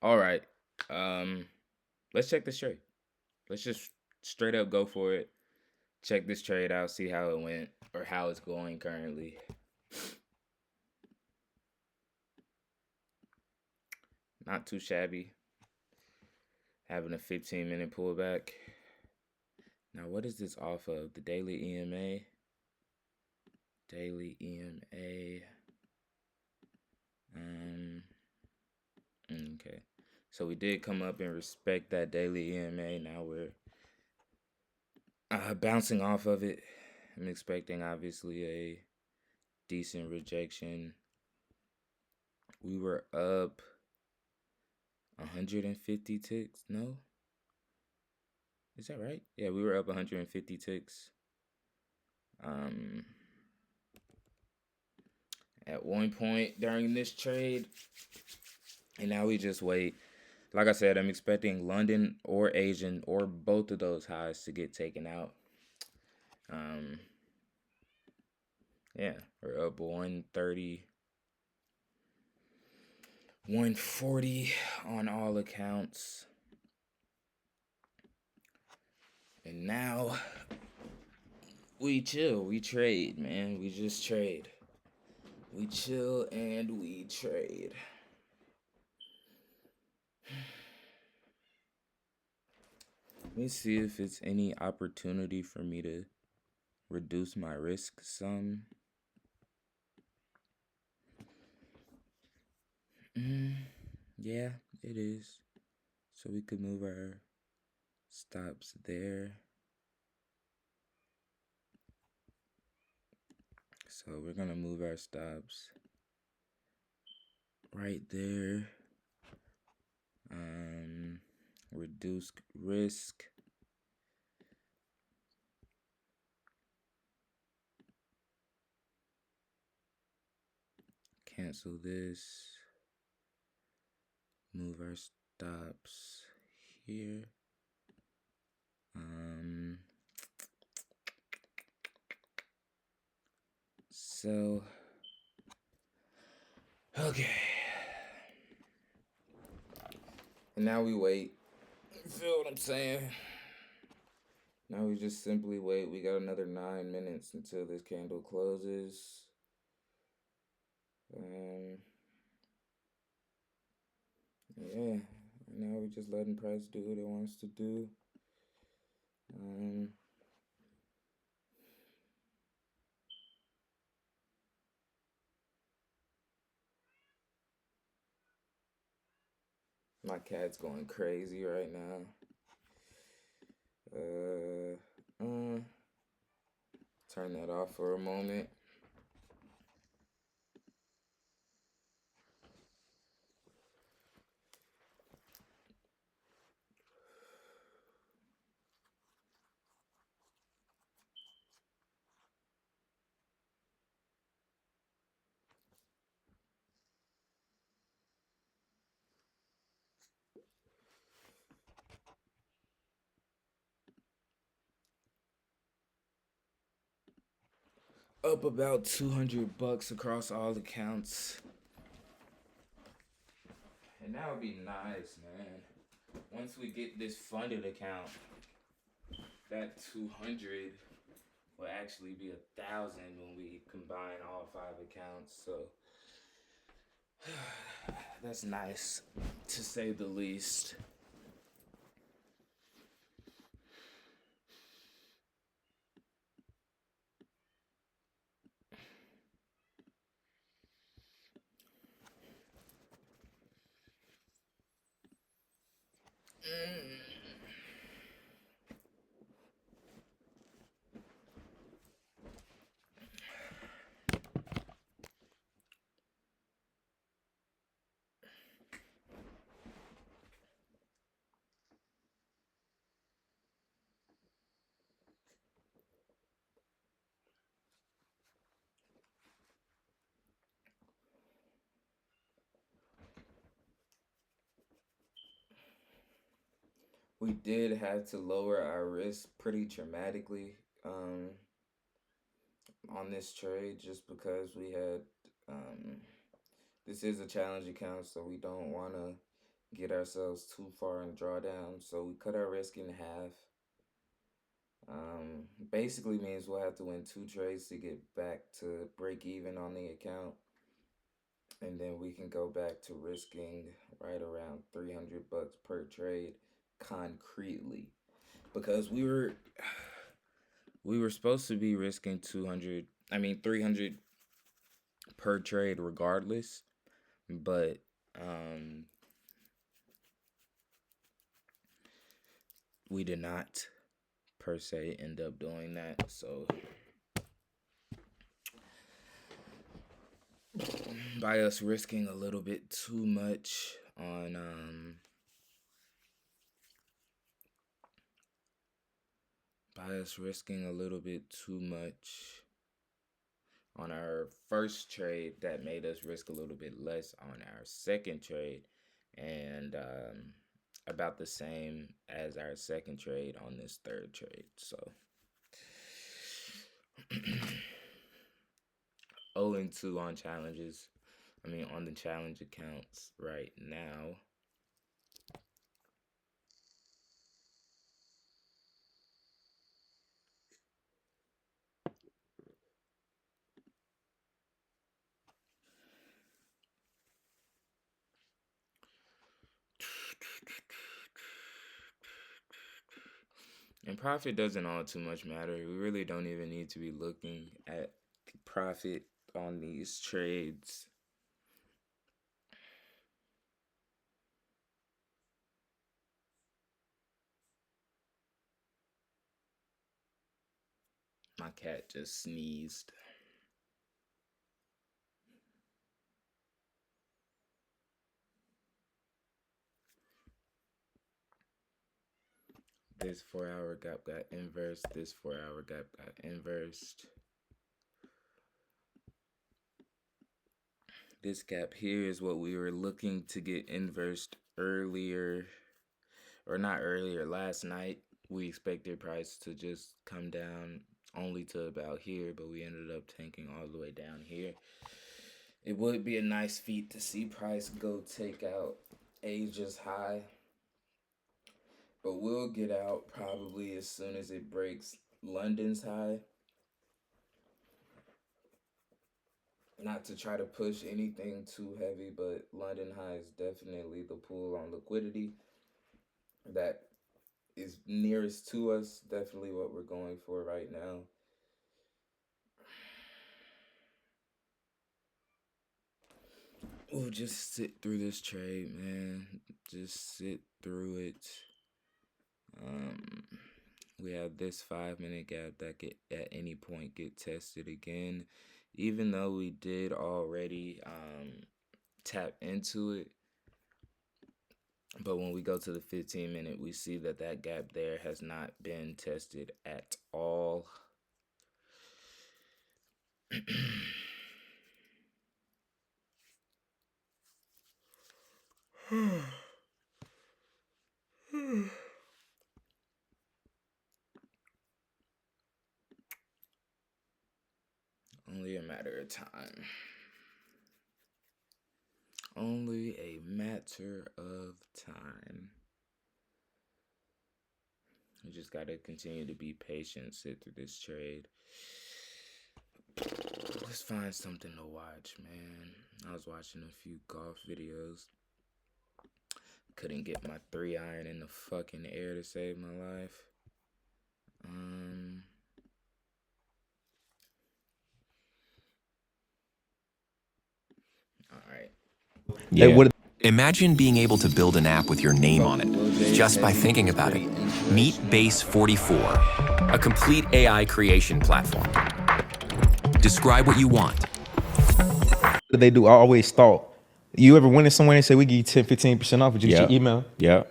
All right. Let's check this trade. Let's just straight up go for it. Check this trade out, see how it went or how it's going currently. Not too shabby. Having a 15-minute pullback. Now, what is this off of? The daily EMA. Daily EMA. Okay. So we did come up and respect that daily EMA. Now we're bouncing off of it. I'm expecting obviously a decent rejection. We were up 150 ticks. No? Is that right? Yeah, we were up 150 ticks. At one point during this trade. And now we just wait. Like I said, I'm expecting London or Asian or both of those highs to get taken out. Yeah, we're up 130, 140 on all accounts. And now we chill, we trade, man. We just trade. We chill and we trade. Let me see if it's any opportunity for me to reduce my risk some. Yeah, it is. So we could move our stops there. So we're going to move our stops right there. Reduce risk. Cancel this. Move our stops here. So, okay. And now we wait. You feel what I'm saying? Now we just simply wait. We got another 9 minutes until this candle closes. Yeah. Now we're just letting price do what it wants to do. My cat's going crazy right now. Turn that off for a moment. Up about $200 across all accounts. And that would be nice, man. Once we get this funded account, that 200 will actually be 1,000 when we combine all 5 accounts. So that's nice, to say the least. We did have to lower our risk pretty dramatically on this trade just because we had this is a challenge account, so we don't want to get ourselves too far in drawdown. So we cut our risk in half. Basically means we'll have to win 2 trades to get back to break even on the account. And then we can go back to risking right around $300 per trade concretely. Because we were supposed to be risking 300 per trade regardless, but we did not per se end up doing that. So by us risking a little bit too much on our first trade, that made us risk a little bit less on our second trade, and about the same as our second trade on this third trade. So 0-2 on challenges. On the challenge accounts right now. And profit doesn't all too much matter. We really don't even need to be looking at the profit on these trades. My cat just sneezed. This 4-hour gap got inversed. This 4-hour gap got inversed. This gap here is what we were looking to get inversed earlier, or not earlier, last night. We expected price to just come down only to about here, but we ended up tanking all the way down here. It would be a nice feat to see price go take out Asia's high, but we'll get out probably as soon as it breaks London's high. Not to try to push anything too heavy, but London high is definitely the pull on liquidity that is nearest to us. Definitely what we're going for right now. We'll just sit through this trade, man. Just sit through it. We have this 5-minute gap that could at any point get tested again. Even though we did already tap into it. But when we go to the 15-minute, we see that gap there has not been tested at all. Only a matter of time. Only a matter of time. We just gotta continue to be patient, sit through this trade. Let's find something to watch, man. I was watching a few golf videos. Couldn't get my 3-iron in the fucking air to save my life. Alright. Yeah. Imagine being able to build an app with your name on it, just by thinking about it. Meet Base 44, a complete AI creation platform. Describe what you want. They do. I always thought, you ever went in somewhere and say, we give you 10, 15% off, but you get your email? Yeah.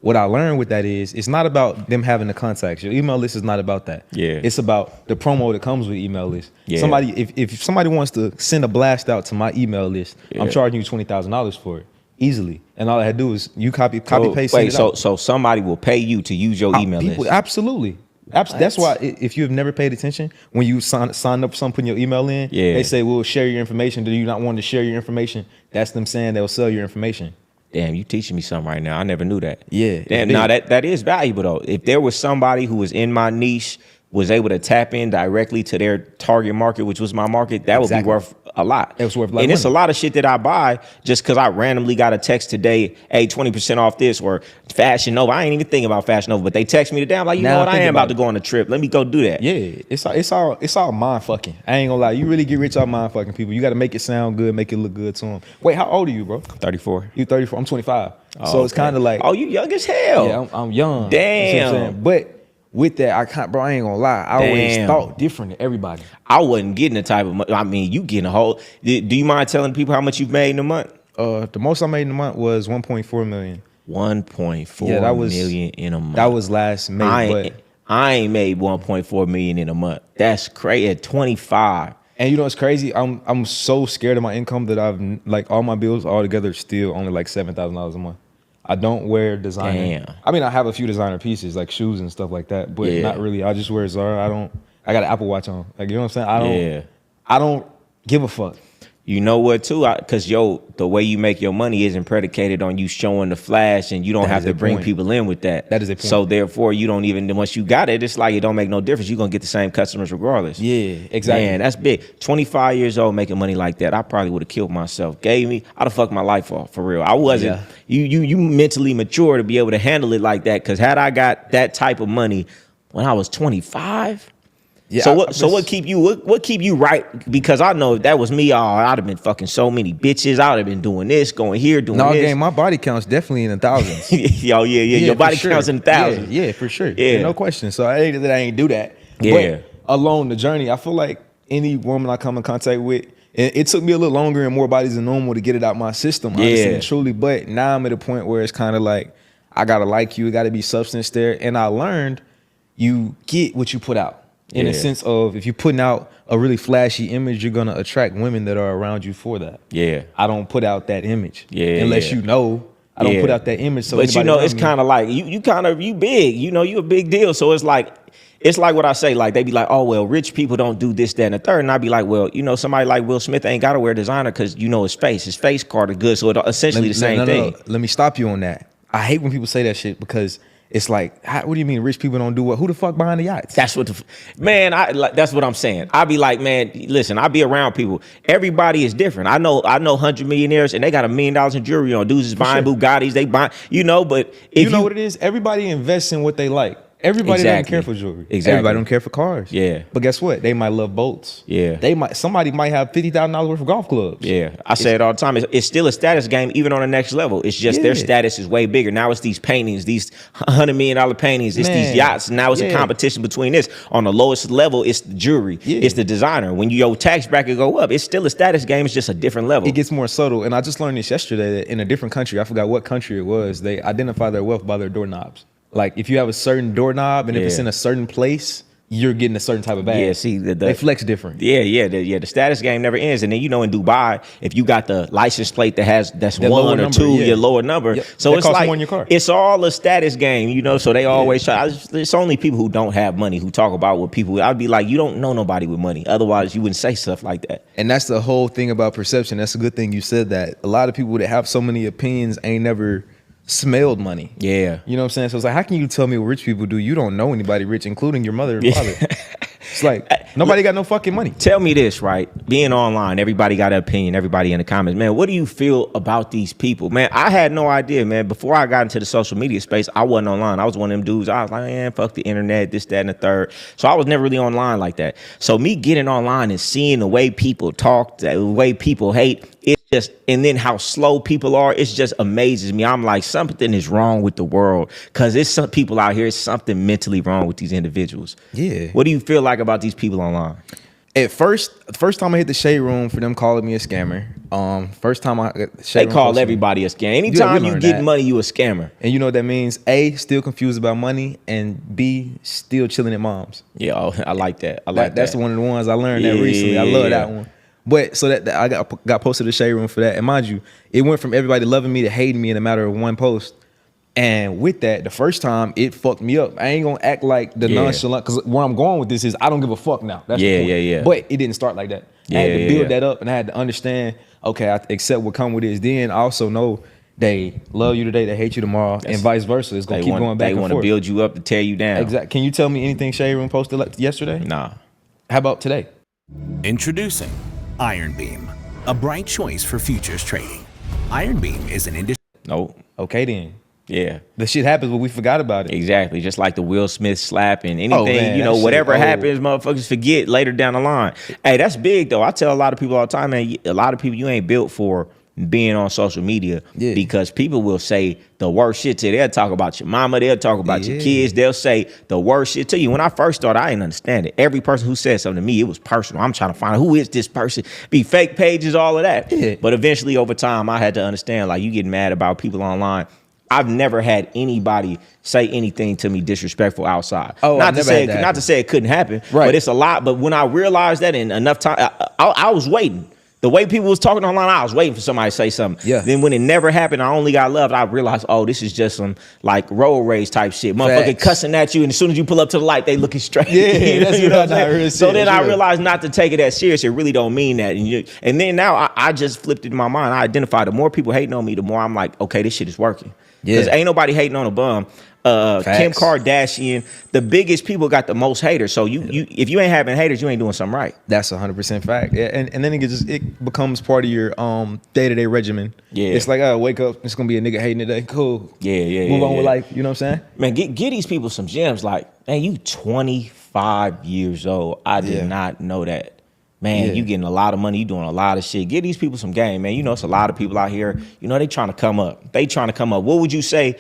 What I learned with that is, it's not about them having the contacts. Your email list is not about that. Yeah. It's about the promo that comes with email list. Yeah. Somebody, if somebody wants to send a blast out to my email list, I'm charging you $20,000 for it easily. And all I had to do is you copy paste. Wait, so somebody will pay you to use your email list? Absolutely. That's why, if you have never paid attention, when you sign up for something, putting your email in, they say, we'll share your information. Do you not want to share your information? That's them saying they'll sell your information. Damn, you teaching me something right now. I never knew that. Yeah, Damn, now that is valuable though. If there was somebody who was in my niche, was able to tap in directly to their target market, which was my market, that would be worth a lot. It was worth a lot. And it's a lot of shit that I buy just because I randomly got a text today, hey, 20% off this, or Fashion Nova. I ain't even thinking about Fashion Nova, but they text me today. I'm like, you know what? I am about to go on a trip. Let me go do that. Yeah, it's all mind fucking. I ain't gonna lie. You really get rich off mind fucking people. You got to make it sound good, make it look good to them. Wait, how old are you, bro? 34. You 34. I'm 25. Oh, so it's kind of like, oh, you young as hell. Yeah, I'm young. Damn. You know what I'm saying? But with that, I ain't gonna lie. I always thought different than everybody. I wasn't getting the type of money. I mean, you getting a whole. Do you mind telling people how much you've made in a month? The most I made in a month was 1.4 million. 1.4 million in a month. That was last May. I ain't made 1.4 million in a month. That's crazy. At 25. And you know what's crazy? I'm so scared of my income that I've like all my bills all together still only like $7,000 a month. I don't wear designer. Damn. I mean, I have a few designer pieces like shoes and stuff like that, but not really. I just wear Zara. I got an Apple Watch on. Like, you know what I'm saying? I don't give a fuck. You know what too? Because the way you make your money isn't predicated on you showing the flash, and you don't have to bring people in with that. That is a point. So therefore, you don't even, once you got it, it's like it don't make no difference. You're gonna get the same customers regardless. Yeah, exactly. Man, that's big. 25 years old making money like that, I probably would have killed myself. I'd have fucked my life off for real. I wasn't. Yeah. You mentally mature to be able to handle it like that. Because had I got that type of money when I was 25. Yeah, so what keep you right? Because I know if that was me, I'd have been fucking so many bitches. I'd have been doing this, going here, doing this. No, game, my body count's definitely in the thousands. Yo, yeah. Your body counts in the thousands. Yeah, for sure. Yeah, no question. So I ain't do that. Yeah. But along the journey, I feel like any woman I come in contact with, it took me a little longer and more bodies than normal to get it out my system, honestly and truly. But now I'm at a point where it's kind of like, I gotta like you, it gotta be substance there. And I learned you get what you put out. In the sense of, if you're putting out a really flashy image, you're gonna attract women that are around you for that. Yeah. I don't put out that image. Unless you know, I don't put out that image. So but you know, it's kind of like you big. You know, you a big deal. So it's like what I say. Like they be like, oh well, rich people don't do this, that, and the third. And I be like, well, you know, somebody like Will Smith ain't gotta wear designer because you know his face card is good. So it essentially the same thing. No. Let me stop you on that. I hate when people say that shit because it's like, what do you mean rich people don't do what? Who the fuck behind the yachts? That's what that's what I'm saying. I be like, man, listen, I be around people. Everybody is different. I know 100 millionaires and they got $1 million in jewelry on. Dudes is buying Bugattis, they buy, you know, but if you know what it is? Everybody invests in what they like. Everybody doesn't care for jewelry. Everybody don't care for cars. Yeah. But guess what? They might love boats. Yeah. Somebody might have $50,000 worth of golf clubs. Yeah. I say it all the time. It's still a status game, even on the next level. It's just their status is way bigger. Now it's these paintings, these $100 million paintings. It's these yachts. Now it's a competition between this. On the lowest level, it's the jewelry. It's the designer. When your tax bracket go up, it's still a status game. It's just a different level. It gets more subtle. And I just learned this yesterday that in a different country, I forgot what country it was, they identify their wealth by their doorknobs. Like if you have a certain doorknob and if it's in a certain place, you're getting a certain type of bag. Yeah, see, they flex different. The status game never ends. And then you know in Dubai, if you got the license plate that's one or two, your lower number. Yep. So it's like your car. It's all a status game, you know. So they always try. It's only people who don't have money who talk about what people. I'd be like, you don't know nobody with money. Otherwise, you wouldn't say stuff like that. And that's the whole thing about perception. That's a good thing you said that. A lot of people that have so many opinions ain't never smelled money. Yeah. You know what I'm saying? So it's like, how can you tell me what rich people do? You don't know anybody rich, including your mother and father. It's like, nobody got no fucking money. Tell me this, right? Being online, everybody got an opinion, everybody in the comments. Man, what do you feel about these people? Man, I had no idea, man. Before I got into the social media space, I wasn't online. I was one of them dudes. I was like, man, fuck the internet, this, that, and the third. So I was never really online like that. So me getting online and seeing the way people talk, the way people hate, and then how slow people are, it just amazes me. I'm like, something is wrong with the world because there's some people out here, something mentally wrong with these individuals. Yeah. What do you feel like about these people online? At first, the first time I hit the shade room for them calling me a scammer. First time I they call everybody a scammer. Anytime you get money, you a scammer. And you know what that means? A, still confused about money, and B, still chilling at mom's. Yeah, I like that. That's one of the ones I learned that recently. I love that one. But so that I got posted to the shade room for that. And mind you, it went from everybody loving me to hating me in a matter of one post. And with that, the first time it fucked me up. I ain't gonna act like the nonchalant, because where I'm going with this is I don't give a fuck now. That's the point. But it didn't start like that. I had to build that up, and I had to understand, okay, I accept what come with this. Then I also know They love you today, they hate you tomorrow, and vice versa. It's gonna keep going back and forth. They want to build you up to tear you down. Exactly. Can you tell me anything Shade Room posted yesterday? Nah. How about today? Introducing Iron Beam, a bright choice for futures trading. Iron Beam is an industry. Nope. Okay then. Yeah. The shit happens, but we forgot about it. Exactly. Just like the Will Smith slap and anything, Man, whatever shit, happens, motherfuckers forget later down the line. Hey, that's big though. I tell a lot of people all the time, man, a lot of people, you ain't built for being on social media because people will say the worst shit to you. They'll talk about your mama. They'll talk about your kids. They'll say the worst shit to you. When I first started, I didn't understand it. Every person who said something to me, it was personal. I'm trying to find out who is this person, be fake pages, all of that. Yeah. But eventually over time, I had to understand, like, you get mad about people online. I've never had anybody say anything to me disrespectful outside. Not to say it couldn't happen, but it's a lot. But when I realized that in enough time, I was waiting. The way people was talking online, I was waiting for somebody to say something. Yeah. Then when it never happened, I only got loved. I realized, oh, this is just some like road rage type shit. Motherfucker cussing at you, and as soon as you pull up to the light, they looking straight. Yeah, that's what I'm saying. So then I realized not to take it that serious. It really don't mean that. And then now I just flipped it in my mind. I identified the more people hating on me, the more I'm like, okay, this shit is working. Because ain't nobody hating on a bum. Kim Kardashian, the biggest people got the most haters. So you if you ain't having haters, you ain't doing something right. That's 100% fact. Yeah, and then it becomes part of your day-to-day regimen. Yeah, it's like, wake up, it's gonna be a nigga hating today. Cool. Yeah. Move on with life. You know what I'm saying? Man, get these people some gems. Like, man, you 25 years old. I did not know that. Man, you getting a lot of money, you doing a lot of shit. Give these people some game, man. It's a lot of people out here, they trying to come up. What would you say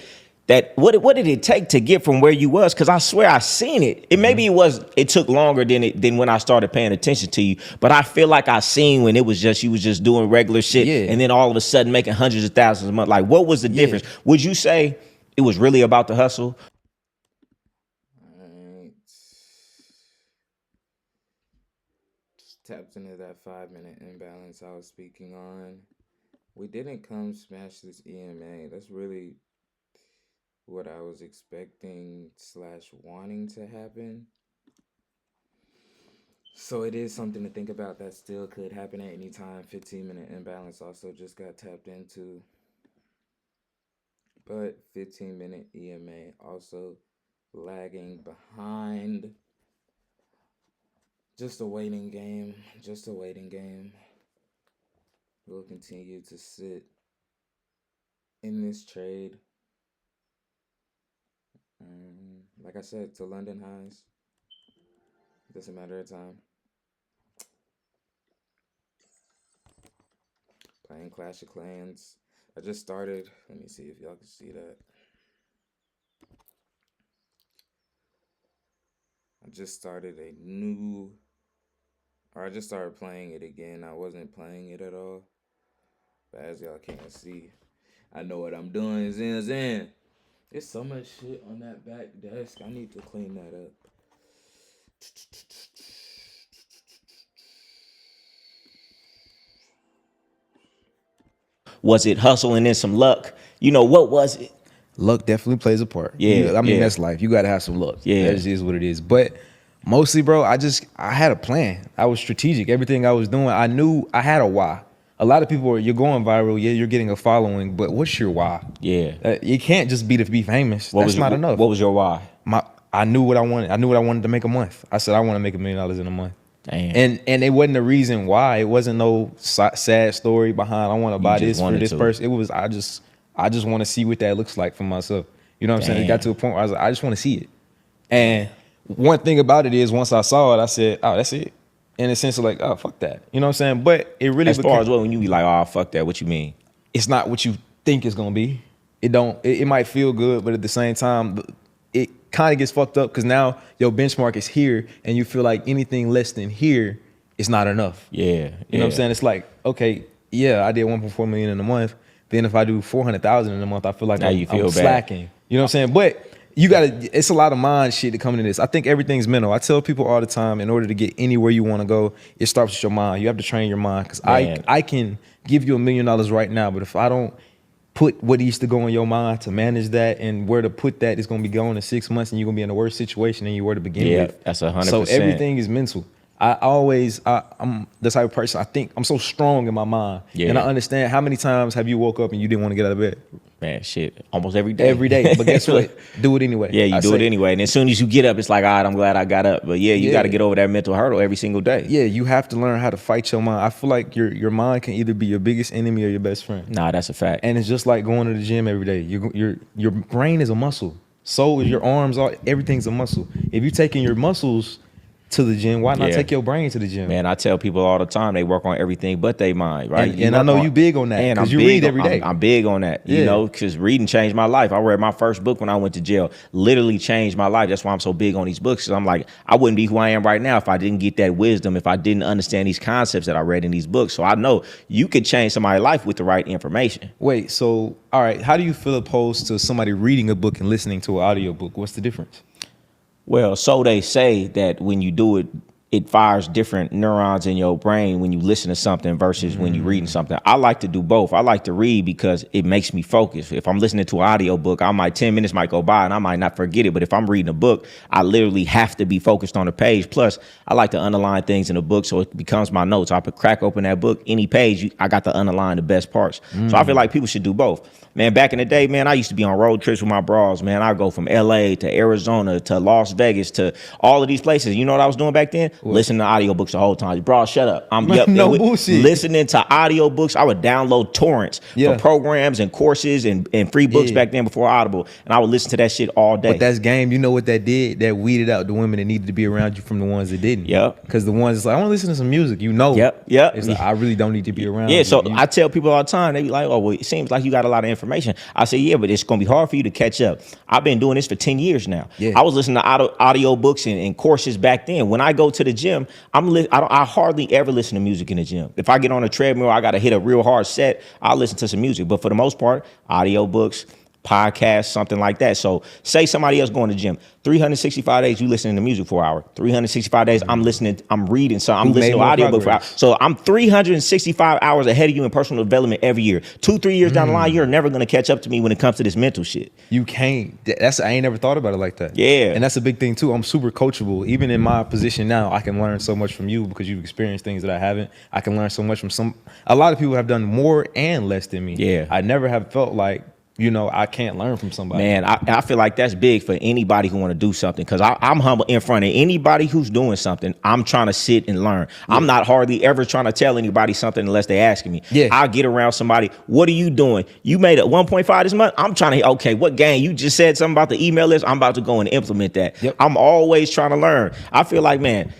that, what did it take to get from where you was? Because I swear I seen it. Maybe it took longer than when I started paying attention to you. But I feel like I seen when you was just doing regular shit and then all of a sudden making hundreds of thousands a month. Like, what was the difference? Would you say it was really about the hustle? Tapped into that 5-minute imbalance I was speaking on. We didn't come smash this EMA. That's really what I was expecting / wanting to happen. So it is something to think about that still could happen at any time. 15-minute imbalance also just got tapped into. But 15-minute EMA also lagging behind. Just a waiting game. We'll continue to sit in this trade. Like I said, to London highs. Just a matter of time. Playing Clash of Clans. I just started. Let me see if y'all can see that. I just started I just started playing it again. I wasn't playing it at all. But as y'all can't see, I know what I'm doing. Zin. There's so much shit on that back desk. I need to clean that up. Was it hustle and then some luck? What was it? Luck definitely plays a part. Yeah. That's life. You got to have some luck. Yeah. That is what it is. But mostly, bro, I had a plan. I was strategic. Everything I was doing, I knew I had a why. A lot of people you're going viral. Yeah, you're getting a following. But what's your why? Yeah. You can't just be to be famous. That's not enough. What was your why? I knew what I wanted. I knew what I wanted to make a month. I said, I want to make $1 million in a month. Damn. And it wasn't the reason why. It wasn't no sad story behind. I want to buy this for this person. It was I just want to see what that looks like for myself. You know what I'm saying? It got to a point where I was like, I just want to see it. And one thing about it is, once I saw it, I said, oh, that's it. In a sense of like, oh, fuck that. You know what I'm saying? But it really, as far as when you be like, oh, fuck that, what you mean? It's not what you think it's gonna be. It might feel good, but at the same time, it kind of gets fucked up because now your benchmark is here, and you feel like anything less than here is not enough. Yeah. You know what I'm saying? It's like, okay, yeah, I did 1.4 million in a month. Then if I do 400,000 in a month, I feel like now I'm slacking. You know what I'm saying? But it's a lot of mind shit to come into this. I think everything's mental. I tell people all the time, in order to get anywhere you want to go, it starts with your mind. You have to train your mind. Because I can give you $1 million right now, but if I don't put what needs to go in your mind to manage that and where to put that, it's going to be going in 6 months and you're going to be in a worse situation than you were to begin with. That's 100%. So everything is mental. I'm the type of person, I think I'm so strong in my mind. Yeah. And I understand. How many times have you woke up and you didn't want to get out of bed? Man, shit, almost every day. Every day. But guess what? Do it anyway. Yeah, you do it anyway. And as soon as you get up, it's like, all right, I'm glad I got up. But yeah, you got to get over that mental hurdle every single day. Yeah, you have to learn how to fight your mind. I feel like your mind can either be your biggest enemy or your best friend. Nah, that's a fact. And it's just like going to the gym every day. Your brain is a muscle. So is your arms. Everything's a muscle. If you're taking your muscles to the gym, why not take your brain to the gym? Man, I tell people all the time they work on everything but their mind, right? And I know you big on that because you read every day. I'm big on that, you know, because reading changed my life. I read my first book when I went to jail, literally changed my life. That's why I'm so big on these books. Because I'm like, I wouldn't be who I am right now if I didn't get that wisdom, if I didn't understand these concepts that I read in these books. So I know you could change somebody's life with the right information. Wait, so, all right, how do you feel opposed to somebody reading a book and listening to an audio book? What's the difference? Well, so they say that when you do it, it fires different neurons in your brain when you listen to something versus when you're reading something. I like to do both. I like to read because it makes me focus. If I'm listening to an audio book, 10 minutes might go by and I might not forget it. But if I'm reading a book, I literally have to be focused on the page. Plus, I like to underline things in the book so it becomes my notes. I could crack open that book, any page, I got to underline the best parts. So I feel like people should do both. Man, back in the day, man, I used to be on road trips with my bros, man. I'd go from LA to Arizona to Las Vegas to all of these places. You know what I was doing back then? What? Listening to audiobooks the whole time. Bro, shut up. I'm no bullshit. Listening to audiobooks. I would download torrents for programs and courses and free books back then before Audible. And I would listen to that shit all day. But that's game. You know what that did? That weeded out the women that needed to be around you from the ones that didn't. Yep. Because the ones that's like, I want to listen to some music. You know. Yep. It's like, I really don't need to be around. Yeah, so I tell people all the time, they be like, oh, well, it seems like you got a lot of information. I say, yeah, but it's going to be hard for you to catch up. I've been doing this for 10 years now. Yeah. I was listening to audio books and courses back then. When I go to the gym, I hardly ever listen to music in the gym. If I get on a treadmill, I got to hit a real hard set, I'll listen to some music. But for the most part, audio books, podcasts, something like that. So say somebody else going to the gym, 365 days you listening to music for an hour. 365 days I'm reading, so I'm listening to audiobook for an hour. So I'm 365 hours ahead of you in personal development every year. 2-3 years down the line, you're never gonna catch up to me when it comes to this mental shit. You can't. I ain't never thought about it like that. Yeah. And that's a big thing too. I'm super coachable. Even in my position now, I can learn so much from you because you've experienced things that I haven't. I can learn so much from a lot of people have done more and less than me. Yeah. I never have felt like, you know, I can't learn from somebody. Man, I feel like that's big for anybody who want to do something because I'm humble in front of anybody who's doing something. I'm trying to sit and learn. Yeah. I'm not hardly ever trying to tell anybody something unless they asking me. Yeah. I'll get around somebody. What are you doing? You made it 1.5 this month? I'm trying to, okay, what game? You just said something about the email list. I'm about to go and implement that. Yep. I'm always trying to learn. I feel like, man,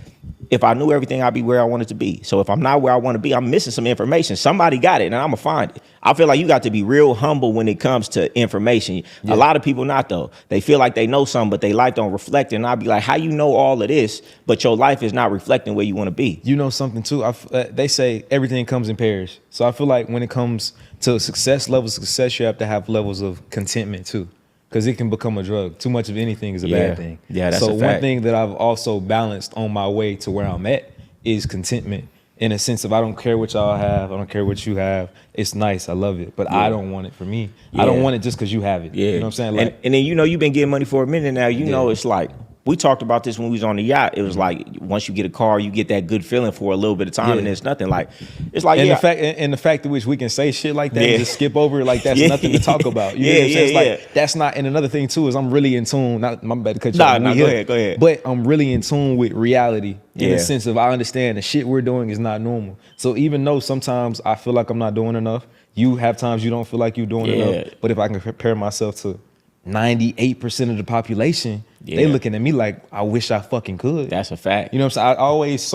if I knew everything, I'd be where I wanted to be. So if I'm not where I want to be, I'm missing some information. Somebody got it, and I'm going to find it. I feel like you got to be real humble when it comes to information. Yeah. A lot of people not, though. They feel like they know something, but they life don't reflect it. And I'd be like, how you know all of this, but your life is not reflecting where you want to be? You know something, too? They say everything comes in pairs. So I feel like when it comes to levels of success, you have to have levels of contentment, too. Because it can become a drug. Too much of anything is a bad thing. Yeah, that's so a fact. One thing that I've also balanced on my way to where I'm at is contentment. In a sense of I don't care what y'all have, I don't care what you have. It's nice, I love it, but I don't want it for me. I don't want it just because you have it. Yeah. You know what I'm saying? Like, and then you've been getting money for a minute now. You know, it's like, we talked about this when we was on the yacht. It was like once you get a car, you get that good feeling for a little bit of time, and it's nothing. Like it's like the fact in which we can say shit like that and just skip over it like that's nothing to talk about. You know what I'm saying? It's like that's not. And another thing too is I'm really in tune. Not my bad to cut you off. Go ahead. But I'm really in tune with reality in the sense of I understand the shit we're doing is not normal. So even though sometimes I feel like I'm not doing enough, you have times you don't feel like you're doing enough. But if I can compare myself to 98% of the population, they looking at me like I wish I fucking could. That's a fact. You know what I'm saying? I always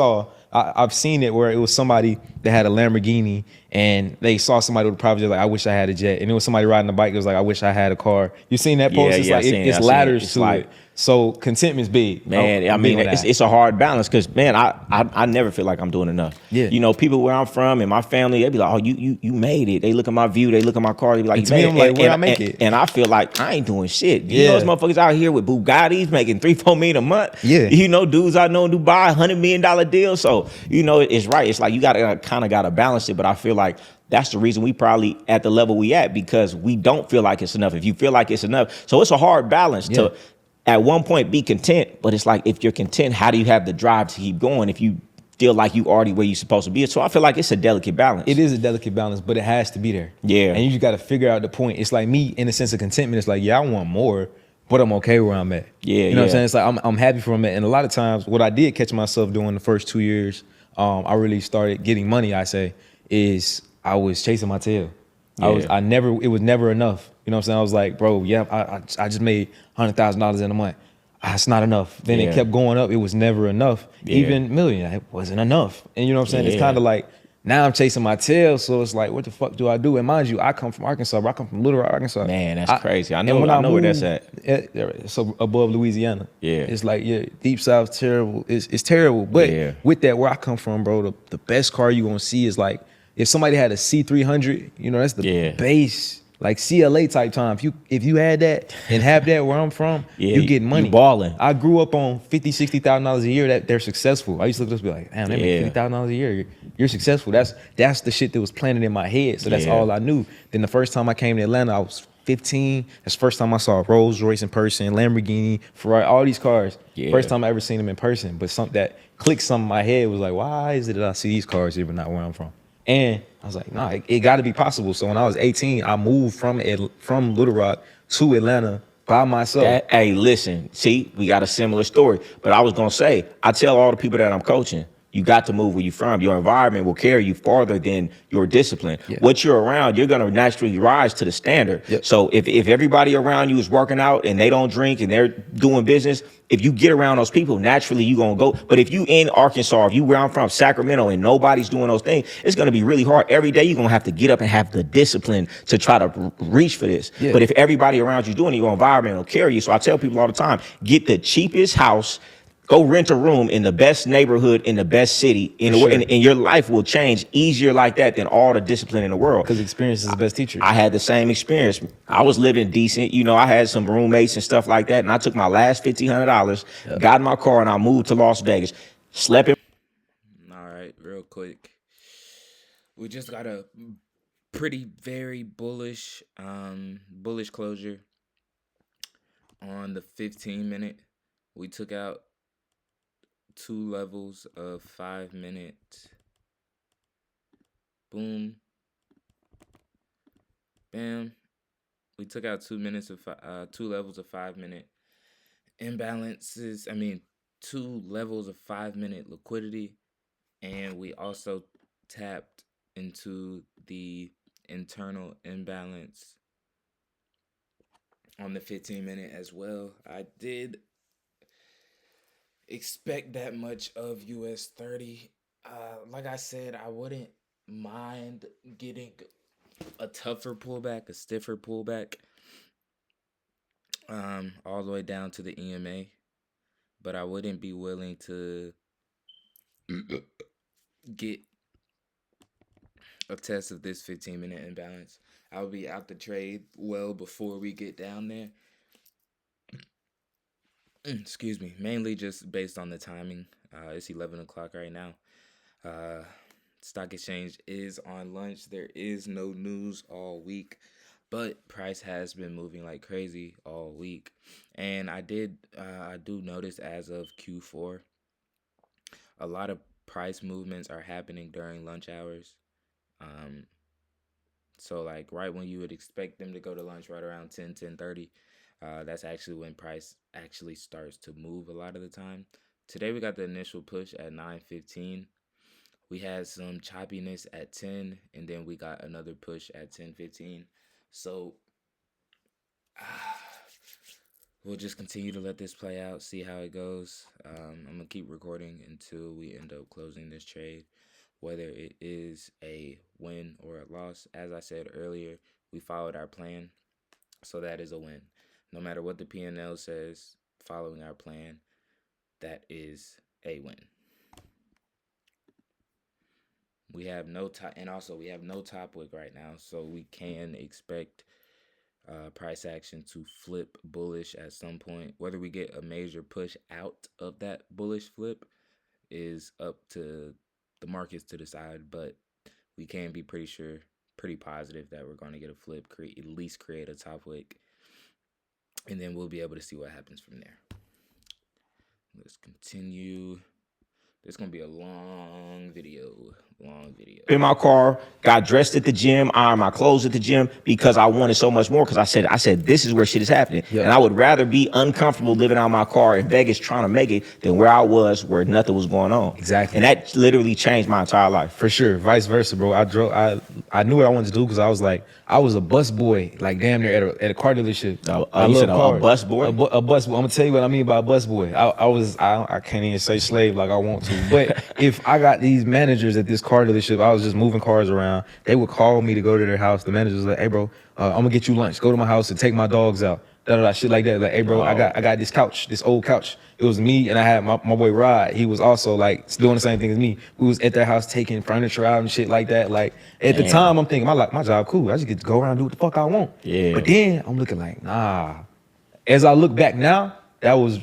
I've seen it where it was somebody that had a Lamborghini and they saw somebody with a private jet like I wish I had a jet, and it was somebody riding a bike that was like I wish I had a car. You seen that post? It's like it's ladders to it. So contentment's big, man. I mean, it's a hard balance because, man, I never feel like I'm doing enough. Yeah, you know, people where I'm from and my family, they be like, oh, you made it. They look at my view, they look at my car, they be like, you made it. I'm like, where I make it? And I feel like I ain't doing shit. You know, those motherfuckers out here with Bugattis making $3-4 million a month. Yeah, you know, dudes I know in Dubai, $100 million deals. So you know, it's right. It's like you gotta kind of gotta balance it. But I feel like that's the reason we probably at the level we at because we don't feel like it's enough. If you feel like it's enough, so it's a hard balance to. At one point, be content, but it's like if you're content, how do you have the drive to keep going? If you feel like you already where you're supposed to be. So I feel like it's a delicate balance. It is a delicate balance, but it has to be there. Yeah. And you just got to figure out the point. It's like me in a sense of contentment. It's like, yeah, I want more, but I'm okay where I'm at. Yeah, you know what I'm yeah. saying? It's like I'm happy for me. And a lot of times, what I did catch myself doing the first 2 years, I really started getting money. I say is I was chasing my tail. Yeah. It was never enough. You know what I'm saying? I was like, bro, yeah, I just made $100,000 in a month. It's not enough. Then Yeah. it kept going up. It was never enough. Yeah. Even million, it wasn't enough. And you know what I'm saying? It's Yeah. kind of like now I'm chasing my tail. So it's like, what the fuck do I do? And mind you, I come from Arkansas. Bro. I come from Little Rock, Arkansas. Man, that's crazy. I and know. when I know where that's moved, at. It's above Louisiana. Yeah. It's like, yeah, deep south terrible. It's terrible. But Yeah. with that, where I come from, bro, the best car you gonna see is like if somebody had a C300. You know, that's the Yeah. base. Like CLA type time. If you had that and have that where I'm from, Yeah, you get money. you balling. I grew up on $50,000-$60,000 a year that they're successful. I used to look at this and be like, damn, they make $50,000 a year. You're successful. That's the shit that was planted in my head. So that's Yeah. all I knew. Then the first time I came to Atlanta, I was 15. That's the first time I saw Rolls Royce in person, Lamborghini, Ferrari, all these cars. Yeah. First time I ever seen them in person. But something that clicked something in my head was like, why is it that I see these cars here but not where I'm from? And I was like, nah, it got to be possible. So when I was 18, I moved from Little Rock to Atlanta by myself. Hey, listen, see, we got a similar story. But I was gonna say, I tell all the people that I'm coaching, you got to move where you're from. Your environment will carry you farther than your discipline. Yeah. What you're around, you're gonna naturally rise to the standard. Yep. So if everybody around you is working out and they don't drink and they're doing business, if you get around those people, naturally you're gonna go. But if you in Arkansas, if you where I'm from, Sacramento, and nobody's doing those things, it's gonna be really hard. Every day you're gonna have to get up and have the discipline to try to reach for this. Yeah. But if everybody around you doing it, your environment will carry you. So I tell people all the time, get the cheapest house. Go rent a room in the best neighborhood in the best city, and your life will change easier like that than all the discipline in the world. Because experience is the best teacher. I had the same experience. I was living decent. You know, I had some roommates and stuff like that. And I took my last $1,500, got in my car, and I moved to Las Vegas. Slept in. All right, real quick. We just got a very bullish closure on the 15-minute. We took out 2 levels of 5-minute. Boom. Bam. We took out 2 minutes of 2 levels of 5-minute imbalances. 2 levels of 5-minute liquidity, and we also tapped into the internal imbalance on the 15-minute as well. I did expect that much of US 30. Like I said, I wouldn't mind getting a tougher pullback, a stiffer pullback, all the way down to the EMA, but I wouldn't be willing to get a test of this 15-minute imbalance. I'll be out the trade well before we get down there. Excuse me. Mainly just based on the timing. It's 11 o'clock right now. Stock exchange is on lunch. There is no news all week, but price has been moving like crazy all week. And I do notice as of Q4, a lot of price movements are happening during lunch hours. So like right when you would expect them to go to lunch, right around 10:30, that's actually when price actually starts to move a lot of the time. Today we got the initial push at 9:15. We had some choppiness at 10, and then we got another push at 10:15. So we'll just continue to let this play out, see how it goes. I'm going to keep recording until we end up closing this trade, whether it is a win or a loss. As I said earlier, we followed our plan, so that is a win. No matter what the P&L says, following our plan, that is a win. We have no top, and also we have no top wick right now, so we can expect price action to flip bullish at some point. Whether we get a major push out of that bullish flip is up to the markets to decide, but we can be pretty positive that we're going to get a flip, at least create a top wick, and then we'll be able to see what happens from there. Let's continue. This gonna be a long video. In my car, got dressed at the gym, ironed my clothes at the gym because I wanted so much more. Because I said, this is where shit is happening, and I would rather be uncomfortable living out my car in Vegas trying to make it than where I was, where nothing was going on. Exactly, and that literally changed my entire life. For sure, vice versa, bro. I knew what I wanted to do because I was like, I was a bus boy, like damn near at a car dealership. You said a bus boy? A bus boy. I'm gonna tell you what I mean by a bus boy. I can't even say slave like I want to, but if I got these managers at this car dealership, I was just moving cars around. They would call me to go to their house. The manager was like, "Hey, bro, I'm gonna get you lunch. Go to my house and take my dogs out." Shit like that. Like, "Hey, bro, I got this couch, this old couch." It was me, and I had my boy Rod. He was also like doing the same thing as me. We was at their house taking furniture out and shit like that. Like at the time, I'm thinking my job cool. I just get to go around and do what the fuck I want. Yeah. But then I'm looking like, nah. As I look back now, that was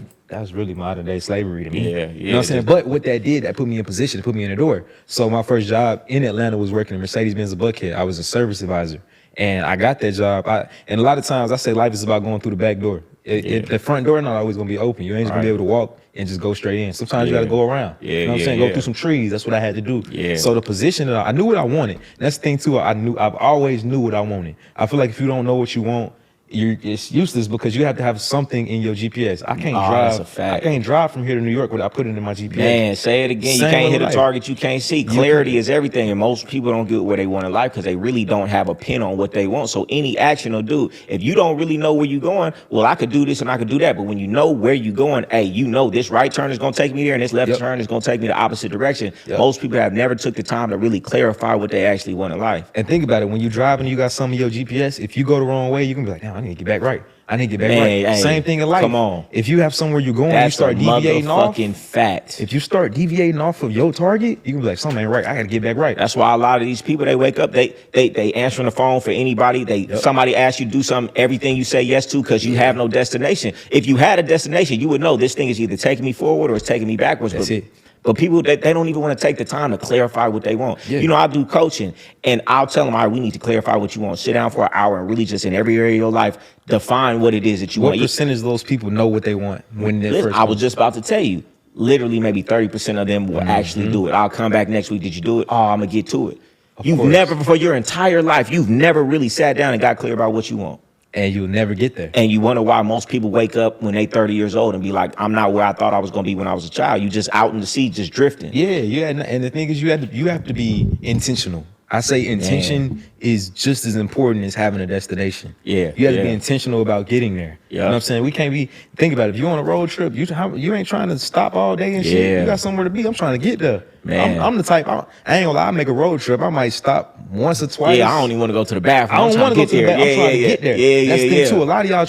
really modern day slavery to me. Yeah. You know what I'm saying? But what that did, that put me in position, to put me in the door. So my first job in Atlanta was working at Mercedes-Benz of Buckhead. I was a service advisor. And I got that job. And a lot of times I say life is about going through the back door. The front door not always gonna be open. You ain't just gonna be able to walk and just go straight in. Sometimes you gotta go around. You know what I'm saying? Go through some trees. That's what I had to do. So the position that I knew what I wanted. That's the thing too. I've always knew what I wanted. I feel like if you don't know what you want, it's useless because you have to have something in your GPS. I can't drive. That's a fact. I can't drive from here to New York without putting it in my GPS. Man, say it again. You can't hit a target you can't see. Clarity is everything, and most people don't get where they want in life because they really don't have a pin on what they want. So any action will do. If you don't really know where you're going, well, I could do this and I could do that. But when you know where you're going, hey, you know this right turn is gonna take me there, and this left turn is gonna take me the opposite direction. Most people have never took the time to really clarify what they actually want in life. And think about it, when you're driving, you got some of your GPS. If you go the wrong way, you can be like, damn, I need to get back right. I need to get back right. Hey, same thing in life. Come on. If you have somewhere you're going, That's you start deviating off. Motherfucking fact. If you start deviating off of your target, you can be like, something ain't right. I gotta get back right. That's why a lot of these people, they wake up, they answering the phone for anybody. Somebody asks you to do something, everything you say yes to because you have no destination. If you had a destination, you would know this thing is either taking me forward or it's taking me backwards. That's it. But people, they don't even want to take the time to clarify what they want. Yeah. You know, I do coaching, and I'll tell them, all right, we need to clarify what you want. Sit down for an hour and really just in every area of your life, define what it is that you want. What percentage of those people know what they want when they're first? I was just about to tell you, literally maybe 30% of them will actually do it. I'll come back next week. Did you do it? Oh, I'm going to get to it. You've never, for your entire life, you've never really sat down and got clear about what you want. And you'll never get there. And you wonder why most people wake up when they 30 years old and be like, I'm not where I thought I was going to be when I was a child. You just out in the sea, just drifting. Yeah. And the thing is, you have to be intentional. I say intention is just as important as having a destination. Yeah. You have to be intentional about getting there. You know what I'm saying? We can't be, think about it. If you're on a road trip, you ain't trying to stop all day and shit. You got somewhere to be. I'm trying to get there. Man. I'm the type, I ain't gonna lie, I make a road trip. I might stop once or twice. Yeah, I don't even want to go to the bathroom. I don't want to go to the bathroom. I'm trying to get there. That's the thing too. A lot of y'all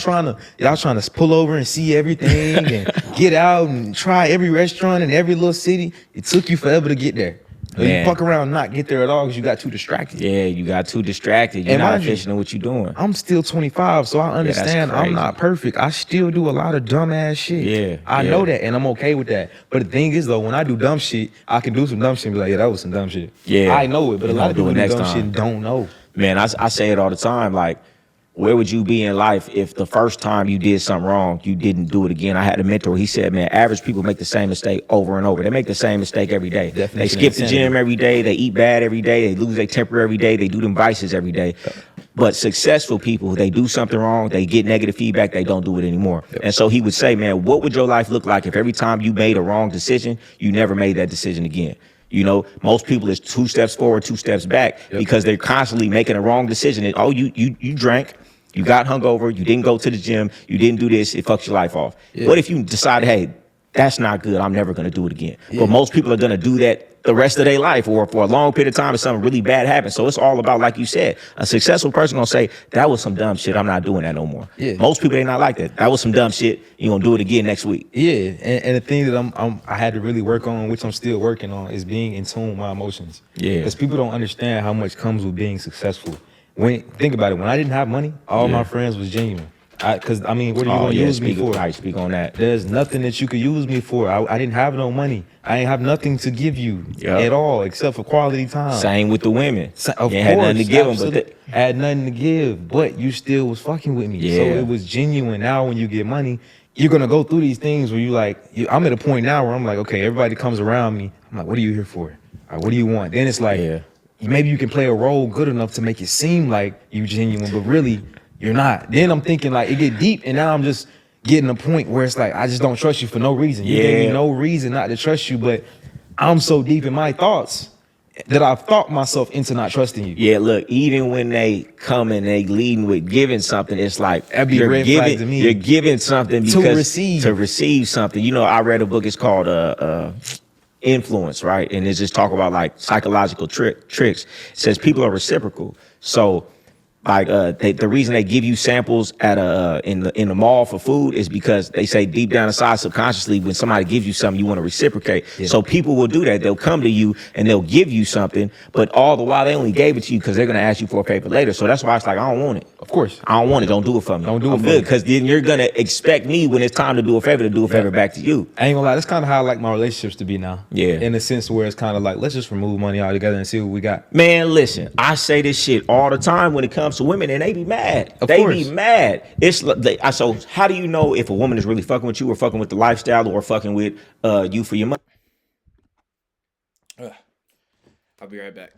trying to pull over and see everything and get out and try every restaurant in every little city. It took you forever to get there. You fuck around and not get there at all because you got too distracted. Yeah, you got too distracted. You're not efficient in what you're doing. I'm still 25, so I understand I'm not perfect. I still do a lot of dumb ass shit. Yeah, I know that, and I'm okay with that. But the thing is, though, when I do dumb shit, I can do some dumb shit and be like, yeah, that was some dumb shit. Yeah, I know it, but a lot of people do dumb shit and don't know. Man, I say it all the time, like, where would you be in life if the first time you did something wrong, you didn't do it again? I had a mentor. He said, man, average people make the same mistake over and over. They make the same mistake every day. They skip the gym every day. They eat bad every day. They lose their temper every day. They do them vices every day. But successful people, they do something wrong, they get negative feedback, they don't do it anymore. And so he would say, man, what would your life look like if every time you made a wrong decision, you never made that decision again? You know, most people is 2 steps forward, 2 steps back because they're constantly making a wrong decision. And, oh, you drank. You got hungover, you didn't go to the gym, you didn't do this, it fucks your life off. What if you decided, hey, that's not good, I'm never gonna do it again? But most people are gonna do that the rest of their life or for a long period of time if something really bad happens. So it's all about, like you said, a successful person gonna say, that was some dumb shit, I'm not doing that no more. Most people, they not like that. That was some dumb shit, you gonna do it again next week. And the thing that I had to really work on, which I'm still working on, is being in tune with my emotions. Because people don't understand how much comes with being successful. Think about it. When I didn't have money, all my friends was genuine. Because I mean, what are you gonna use me for? Right, speak on that. There's nothing that you could use me for. I didn't have no money. I ain't have nothing to give you at all except for quality time. Same with the women. Of course, had nothing to give them, but had nothing to give. But you still was fucking with me. So it was genuine. Now when you get money, you're gonna go through these things where I'm at a point now where I'm like, okay, everybody comes around me. I'm like, what are you here for? What do you want? Then it's like, maybe you can play a role good enough to make it seem like you genuine, but really you're not. Then I'm thinking like it get deep, and now I'm just getting a point where it's like I just don't trust you for no reason. You gave me no reason not to trust you, but I'm so deep in my thoughts that I've thought myself into not trusting you. Yeah, look, even when they come and they leading with giving something, it's like That'd be a red flag to me. You're giving something because to receive something. You know, I read a book. It's called Influence, right? And it's just talk about like psychological tricks. It says people are reciprocal. So like the reason they give you samples at in the mall for food is because they say deep down inside subconsciously when somebody gives you something you want to reciprocate. So people will do that. They'll come to you and they'll give you something, but all the while they only gave it to you because they're gonna ask you for a favor later. So that's why it's like I don't want it. Of course, I don't want it. Don't do it for me. Don't do it I'm for good me. because then you're gonna expect me when it's time to do a favor back to you. I ain't gonna lie, that's kind of how I like my relationships to be now. Yeah. In a sense where it's kind of like, let's just remove money altogether and see what we got. Man, listen, I say this shit all the time when it comes to women, and they be mad. Of They course. be mad. It's so how do you know if a woman is really fucking with you or fucking with the lifestyle or fucking with you for your money? I'll be right back.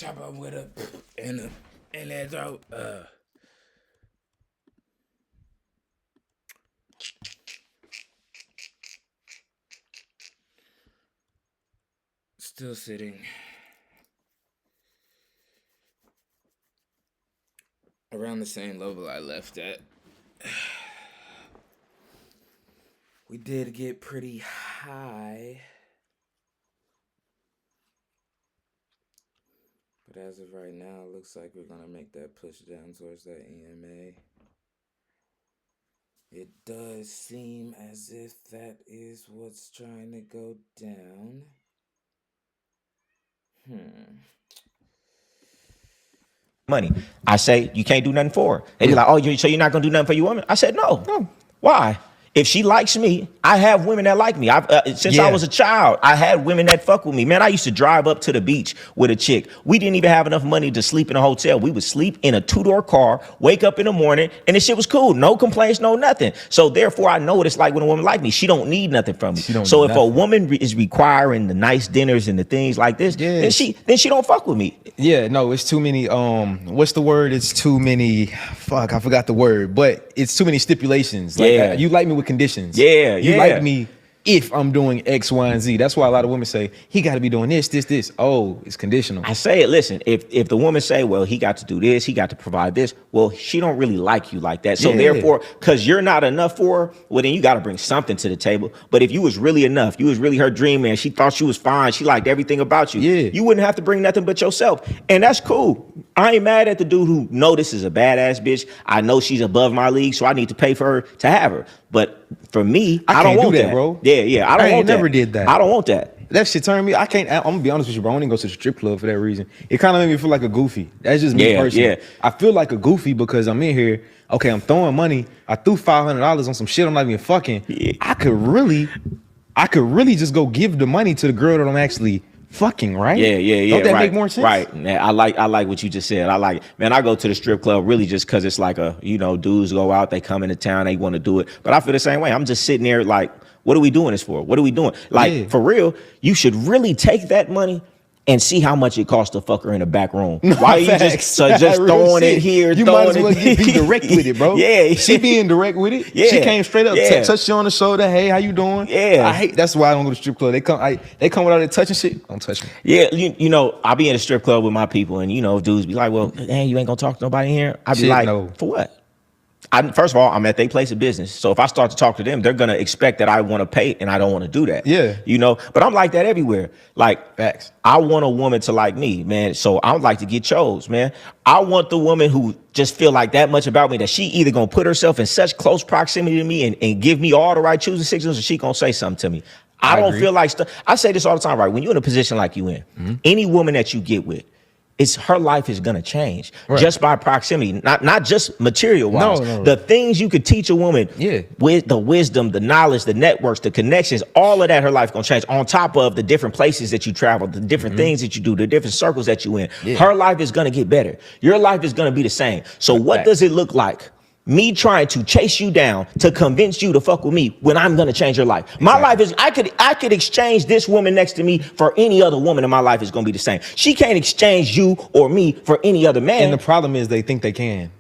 chop up with a in their throat. Still sitting. Around the same level I left at. We did get pretty high. But as of right now, it looks like we're going to make that push down towards that EMA. It does seem as if that is what's trying to go down. Money. I say, you can't do nothing for her. And they're like, oh, so you're not going to do nothing for your woman? I said, no. Why? If she likes me, I have women that like me. Since I was a child, I had women that fuck with me. Man, I used to drive up to the beach with a chick. We didn't even have enough money to sleep in a hotel. We would sleep in a 2-door car, wake up in the morning, and this shit was cool. No complaints, no nothing. So therefore, I know what it's like when a woman like me. She don't need nothing from me. So if a woman is requiring the nice dinners and the things like this, then she don't fuck with me. Yeah, no, it's too many. What's the word? It's too many. Fuck, I forgot the word. But it's too many stipulations. Like, you like me with conditions. You like me if I'm doing X, Y, and Z. That's why a lot of women say he got to be doing this. Oh, it's conditional. I say it. Listen, if the woman say, well, he got to do this, he got to provide this. Well, she don't really like you like that. So therefore, because you're not enough for her, well, then you got to bring something to the table. But if you was really enough, you was really her dream man, she thought she was fine, she liked everything about you. You wouldn't have to bring nothing but yourself, and that's cool. I ain't mad at the dude who know this is a badass bitch. I know she's above my league, so I need to pay for her to have her. But for me, I don't want that, bro. I don't want that. Never did that. I don't want that. That shit turned me. I can't. I'm gonna be honest with you, bro. I don't even go to the strip club for that reason. It kind of made me feel like a goofy. That's just me personally. I feel like a goofy because I'm in here. Okay, I'm throwing money. I threw $500 on some shit I'm not even fucking. I could really just go give the money to the girl that I'm actually fucking, right? Don't that make more sense? Right. Man, I like what you just said. I like it. Man, I go to the strip club really just because it's like dudes go out, they come into town, they want to do it. But I feel the same way. I'm just sitting there like, what are we doing this for? What are we doing? Like, for real, you should really take that money and see how much it costs to fuck her in the back room. Why are you just throwing it here? You might as well be direct with it, bro. She being direct with it. She came straight up, touched you on the shoulder. Hey, how you doing? I hate. That's why I don't go to strip club. They come without it touching shit. Don't touch me. You know, I be in a strip club with my people, and dudes be like, well, hey, you ain't gonna talk to nobody in here. I be like, no. For what? First of all, I'm at their place of business. So if I start to talk to them, they're going to expect that I want to pay, and I don't want to do that. But I'm like that everywhere. Like, facts. I want a woman to like me, man. So I would like to get chose, man. I want the woman who just feel like that much about me that she either going to put herself in such close proximity to me and give me all the right choosing signals, or she going to say something to me. I don't feel like I say this all the time, right? When you're in a position like you in, any woman that you get with, her life is gonna change just by proximity, not just material wise. No. The things you could teach a woman, with the wisdom, the knowledge, the networks, the connections, all of that, her life gonna change. On top of the different places that you travel, the different things that you do, the different circles that you in, her life is gonna get better. Your life is gonna be the same. So what does it look like? Me trying to chase you down to convince you to fuck with me when I'm gonna change your life. My life is, I could exchange this woman next to me for any other woman, and my life is gonna be the same. She can't exchange you or me for any other man. And the problem is they think they can.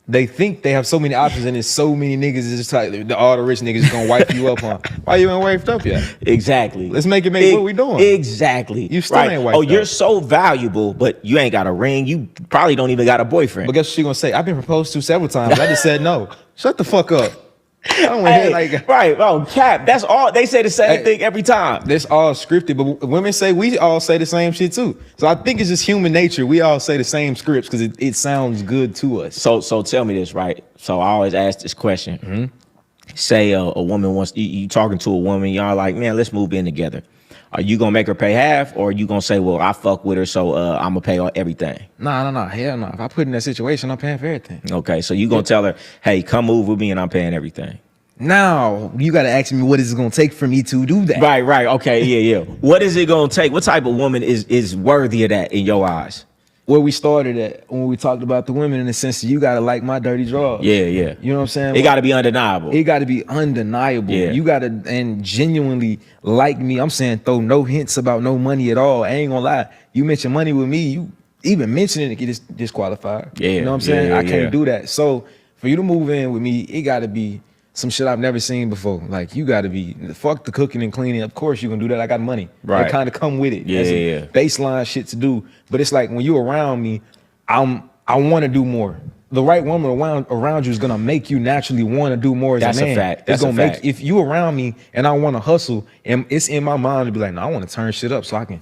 They think they have so many options, and there's so many niggas. It's just like all the rich niggas gonna wipe you up on. Why you ain't wiped up yet? Exactly. Let's make what we doing. Exactly. You still ain't wiped up. You're so valuable, but you ain't got a ring. You probably don't even got a boyfriend. But guess what she gonna say? I've been proposed to several times. I just said no. Shut the fuck up. I don't want to hear like cap. That's all. They say the same thing every time. That's all scripted, but women say we all say the same shit too. So I think it's just human nature. We all say the same scripts because it sounds good to us. So tell me this, right? So I always ask this question. Say a woman wants you talking to a woman, y'all like, man, let's move in together. Are you gonna make her pay half, or are you gonna say, well, I fuck with her, so I'm gonna pay everything? No, hell no. If I put in that situation, I'm paying for everything. Okay, so you gonna tell her, hey, come move with me, and I'm paying everything. Now you gotta ask me what is it gonna take for me to do that. Right. Okay, yeah. What is it gonna take? What type of woman is worthy of that in your eyes? Where we started at when we talked about the women, in the sense that you gotta like my dirty drawers. Yeah. You know what I'm saying? It gotta be undeniable. It gotta be undeniable. Yeah. You gotta and genuinely like me. I'm saying throw no hints about no money at all. I ain't gonna lie. You mention money with me, even mentioning it get disqualified. Yeah, You know what I'm saying? yeah, I can't yeah. do that. So for you to move in with me, it got to be some shit I've never seen before. Like you got to be fuck the cooking and cleaning. Of course you can do that. I got money. Right. That kind of come with it. Yeah, That's yeah. baseline shit to do. But it's like when you around me, I want to do more. The right woman around you is gonna make you naturally want to do more as That's a man. a fact. It's That's gonna a make fact. if you around me and I want to hustle and it's in my mind to be like, no, I want to turn shit up so I can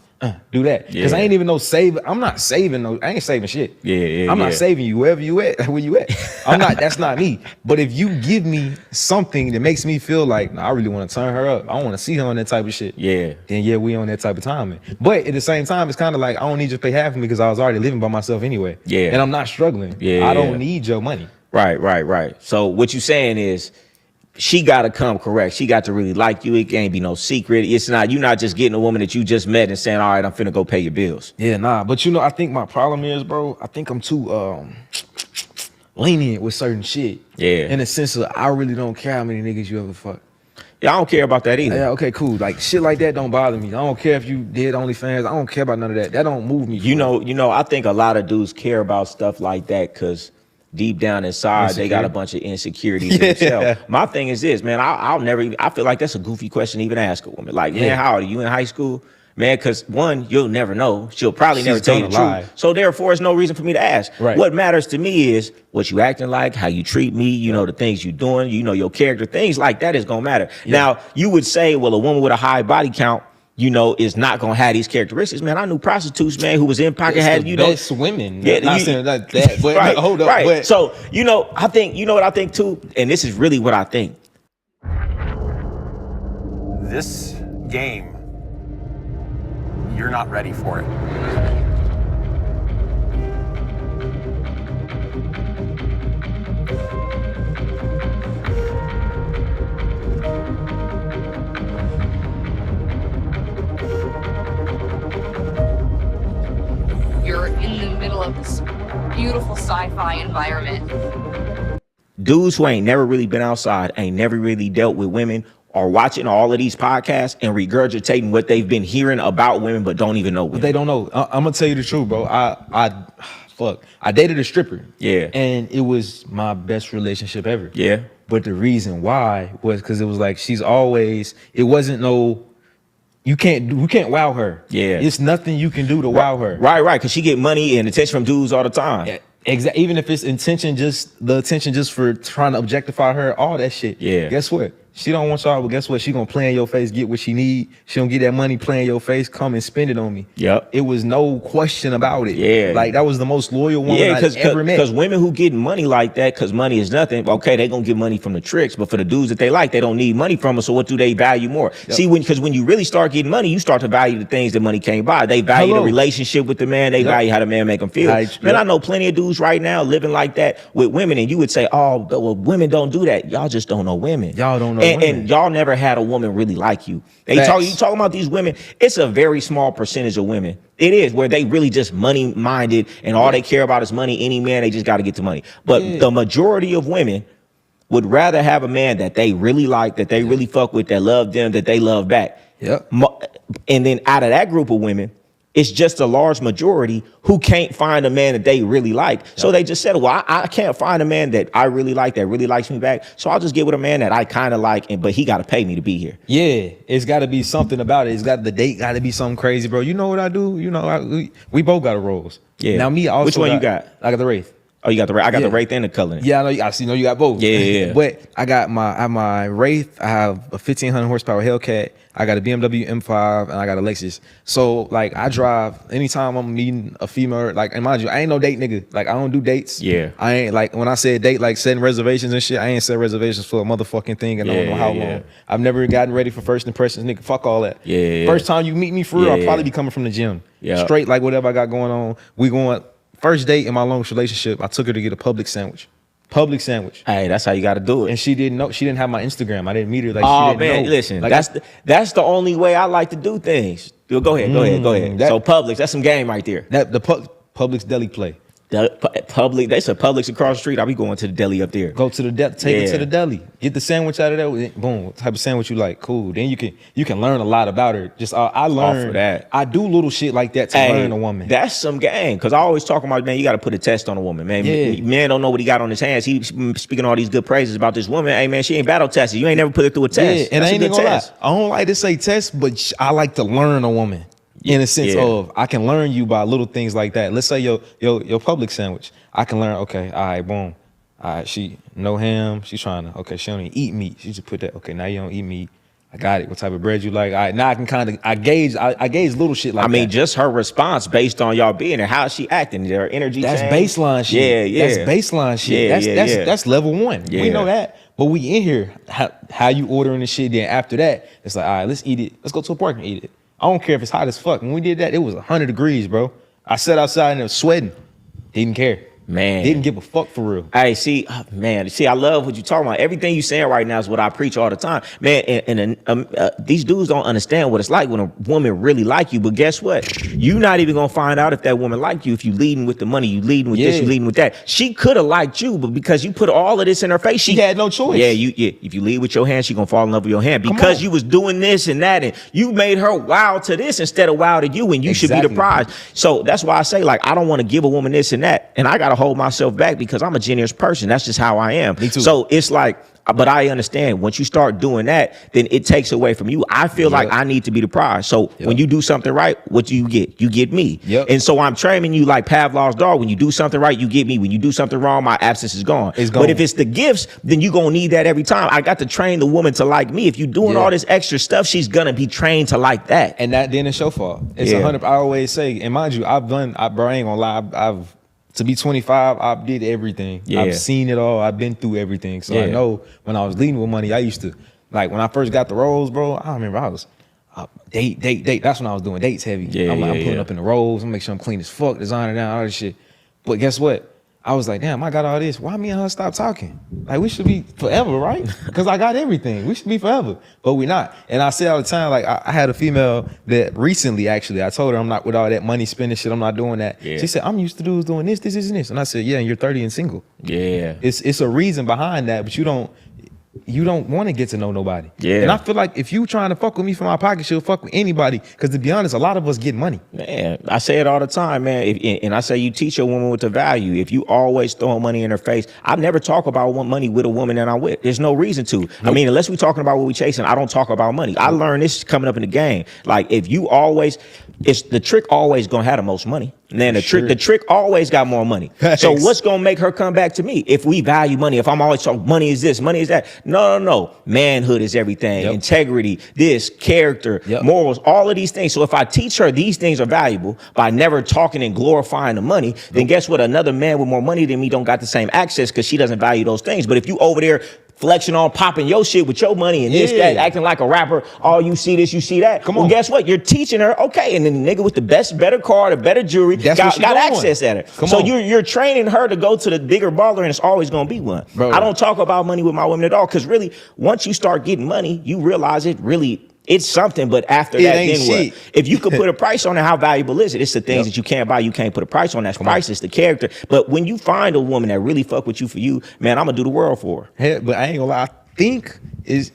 do that. Because I Yeah. ain't even no save. I'm not saving no. I ain't saving shit. Yeah, I'm yeah. not saving you wherever you at. Where you at? I'm not. That's not me. But if you give me something that makes me feel like, no, I really want to turn her up. I want to see her on that type of shit. Yeah. Then yeah, we on that type of timing. But at the same time, it's kind of like I don't need you to pay half of me because I was already living by myself anyway. Yeah. And I'm not struggling. Yeah, I don't yeah. need your money. Right. So what you saying is she got to come correct. She got to really like you. It can't be no secret. It's not, you're not just getting a woman that you just met and saying, all right, I'm finna go pay your bills. Yeah, nah. But you know, I think my problem is, bro, I think I'm too lenient with certain shit. Yeah. In the sense of I really don't care how many niggas you ever fuck. Yeah, I don't care about that either. Yeah, okay, cool. Like shit like that don't bother me. I don't care if you did OnlyFans. I don't care about none of that. That don't move me. You know, I think a lot of dudes care about stuff like that because deep down inside, they got a bunch of insecurities in themselves. My thing is this, man, I'll never even, I feel like that's a goofy question to even ask a woman. Like, man, how old are you in high school? Man, because one, you'll never know. She'll probably never tell you the truth. So therefore, it's no reason for me to ask. Right. What matters to me is what you acting like, how you treat me, you know, the things you doing, you know, your character, things like that is going to matter. Now, you would say, well, a woman with a high body count, you know, is not gonna have these characteristics. Man, I knew prostitutes, man, who was in pocket had, you know, best women. Yeah, Not saying like that, but right, hold up. right. But So, you know, I think, you know what I think too, and this is really what I think. This game, you're not ready for it. You're in the middle of this beautiful sci-fi environment. Dudes who ain't never really been outside, ain't never really dealt with women, are watching all of these podcasts and regurgitating what they've been hearing about women, but don't even know women. But they don't know. I'm gonna tell you the truth, bro. I dated a stripper. Yeah. And it was my best relationship ever. Yeah. But the reason why was because it was like it wasn't no, we can't wow her. Yeah. It's nothing you can do to wow her. Right, because she get money and attention from dudes all the time. Yeah, exactly. Even if it's the attention just for trying to objectify her, all that shit. Yeah. Guess what? She don't want y'all, but guess what? She gonna play in your face, get what she need. She gonna get that money, play in your face, come and spend it on me. Yep. It was no question about it. Yeah. Like that was the most loyal woman I ever met. Because women who get money like that, because money is nothing, okay, they gonna get money from the tricks, but for the dudes that they like, they don't need money from them, so what do they value more? Yep. See, because when you really start getting money, you start to value the things that money can't buy. They value the relationship with the man, they value how the man make them feel. Man, I know plenty of dudes right now living like that with women, and you would say, oh, well, women don't do that. Y'all just don't know women. Y'all don't know women. And y'all never had a woman really like you. You talking about these women, it's a very small percentage of women. It is where they really just money minded and all they care about is money. Any man, they just got to get the money. But the majority of women would rather have a man that they really like, that they really fuck with, that love them, that they love back. Yep. And then out of that group of women, it's just a large majority who can't find a man that they really like. Yep. So they just said, well, I can't find a man that I really like, that really likes me back. So I'll just get with a man that I kind of like, but he got to pay me to be here. Yeah, it's got to be something about it. The date got to be something crazy, bro. You know what I do? You know, we both got a Rolls. Yeah. Now me also. Which one you got? I got the Wraith. Oh, you got the Wraith. I got the Wraith and the Cullinan. Yeah, I know. I see. You got both. Yeah. But I got my Wraith. I have a 1500 horsepower Hellcat. I got a BMW M5 and I got a Lexus. So like I drive anytime I'm meeting a female. Like, and mind you, I ain't no date nigga. Like I don't do dates. Yeah. I ain't like when I said date, like setting reservations and shit. I ain't set reservations for a motherfucking thing, and I don't know how long. I've never gotten ready for first impressions, nigga. Fuck all that. Yeah. First time you meet me for real, I'll probably be coming from the gym. Yeah. Straight like whatever I got going on. We going. First date in my longest relationship, I took her to get a Publix sandwich. Hey, that's how you got to do it. And she didn't know. She didn't have my Instagram. I didn't meet her. Like, oh she didn't man, know. listen, like, that's the only way I like to do things. Go ahead. So Publix, that's some game right there. The Publix deli play. Public, they said Publix across the street. I'll be going to the deli up there. Go to the deli, take it to the deli. Get the sandwich out of there. Boom, what type of sandwich you like? Cool. Then you can learn a lot about her. Just I learned that. I do little shit like that to learn a woman. That's some game. Cause I always talk about, man, you got to put a test on a woman, man. Yeah. Man don't know what he got on his hands. He's speaking all these good praises about this woman. Hey man, she ain't battle tested. You ain't never put it through a test. Yeah, and That's I ain't a even good gonna lie. test. I don't like to say test, but I like to learn a woman. In a sense of I can learn you by little things like that. Let's say your public sandwich. I can learn, okay, all right, boom. All right, she no ham. She's trying to, okay, she don't even eat meat. She just put that, okay, now you don't eat meat. I got it. What type of bread you like? All right, now I can I gauge little shit like that. I mean, just her response based on y'all being there, how is she acting, her energy. That's change. baseline shit. Yeah. That's baseline shit. That's level one. Yeah. We know that. But we in here, how you ordering the shit, then after that, it's like, all right, let's eat it. Let's go to a park and eat it. I don't care if it's hot as fuck. When we did that, it was 100 degrees, bro. I sat outside and it was sweating. He didn't care. Man. Didn't give a fuck for real. Hey, see, I love what you're talking about. Everything you saying right now is what I preach all the time. Man, and these dudes don't understand what it's like when a woman really like you. But guess what? You're not even going to find out if that woman like you if you leading with the money, you leading with this, you leading with that. She could have liked you, but because you put all of this in her face, she had no choice. Yeah, if you lead with your hand, she going to fall in love with your hand. Because you was doing this and that, and you made her wow to this instead of wow to you, and you should be the prize. So that's why I say, like, I don't want to give a woman this and that, and I got to hold myself back because I'm a generous person. That's just how I am. Me too. So it's like, but I understand once you start doing that, then it takes away from you. I feel like I need to be the prize. So when you do something right, what do you get? You get me. And so I'm training you like Pavlov's dog. When you do something right, you get me. When you do something wrong, my absence is gone. It's gone. But if it's the gifts, then you're going to need that every time. I got to train the woman to like me. If you're doing all this extra stuff, she's going to be trained to like that. And that then it's your fault. It's 100. I always say, and mind you, I ain't gonna lie, to be 25, I did everything. I've seen it all. I've been through everything. So I know when I was leading with money, I used to, like when I first got the roles, bro, I remember I was date. That's when I was doing dates heavy. I'm putting up in the roles. I'm make sure I'm clean as fuck, designing down, all this shit. But guess what? I was like, damn, I got all this. Why me and her stop talking? Like, we should be forever, right? Because I got everything. We should be forever. But we're not. And I say all the time, like, I had a female that recently, actually, I told her I'm not with all that money spending shit. I'm not doing that. She said, I'm used to dudes doing this, and this. And I said, yeah, and you're 30 and single. It's a reason behind that, but you don't want to get to know nobody. And I feel like if you trying to fuck with me for my pocket, she'll fuck with anybody. Because to be honest, a lot of us get money. Man, I say it all the time, man. And I say you teach a woman with the value. If you always throwing money in her face, I never talk about money with a woman that I'm with. There's no reason to. Nope. I mean, unless we talking about what we chasing, I don't talk about money. I learned this coming up in the game. Like if you always, it's the trick always gonna have the most money. And then the trick always got more money. So what's gonna make her come back to me? If we value money, if I'm always talking money is this, money is that. No. Manhood is everything. Integrity, this, character, morals, all of these things. So if I teach her these things are valuable by never talking and glorifying the money, then guess what? Another man with more money than me don't got the same access because she doesn't value those things. But if you over there flexing on popping your shit with your money and this, that, acting like a rapper, oh, you see this, you see that. Come on. Guess what? You're teaching her, okay, and then the nigga with the better car, the better jewelry, got access at her. So you're training her to go to the bigger baller, and it's always gonna be one. Bro. I don't talk about money with my women at all, because really, once you start getting money, you realize it's something, but after that, then what? If you could put a price on it, how valuable is it? It's the things that you can't buy, you can't put a price on. That's priceless, the character. But when you find a woman that really fuck with you for you, man, I'm gonna do the world for her. Hey, but I ain't gonna lie, I think is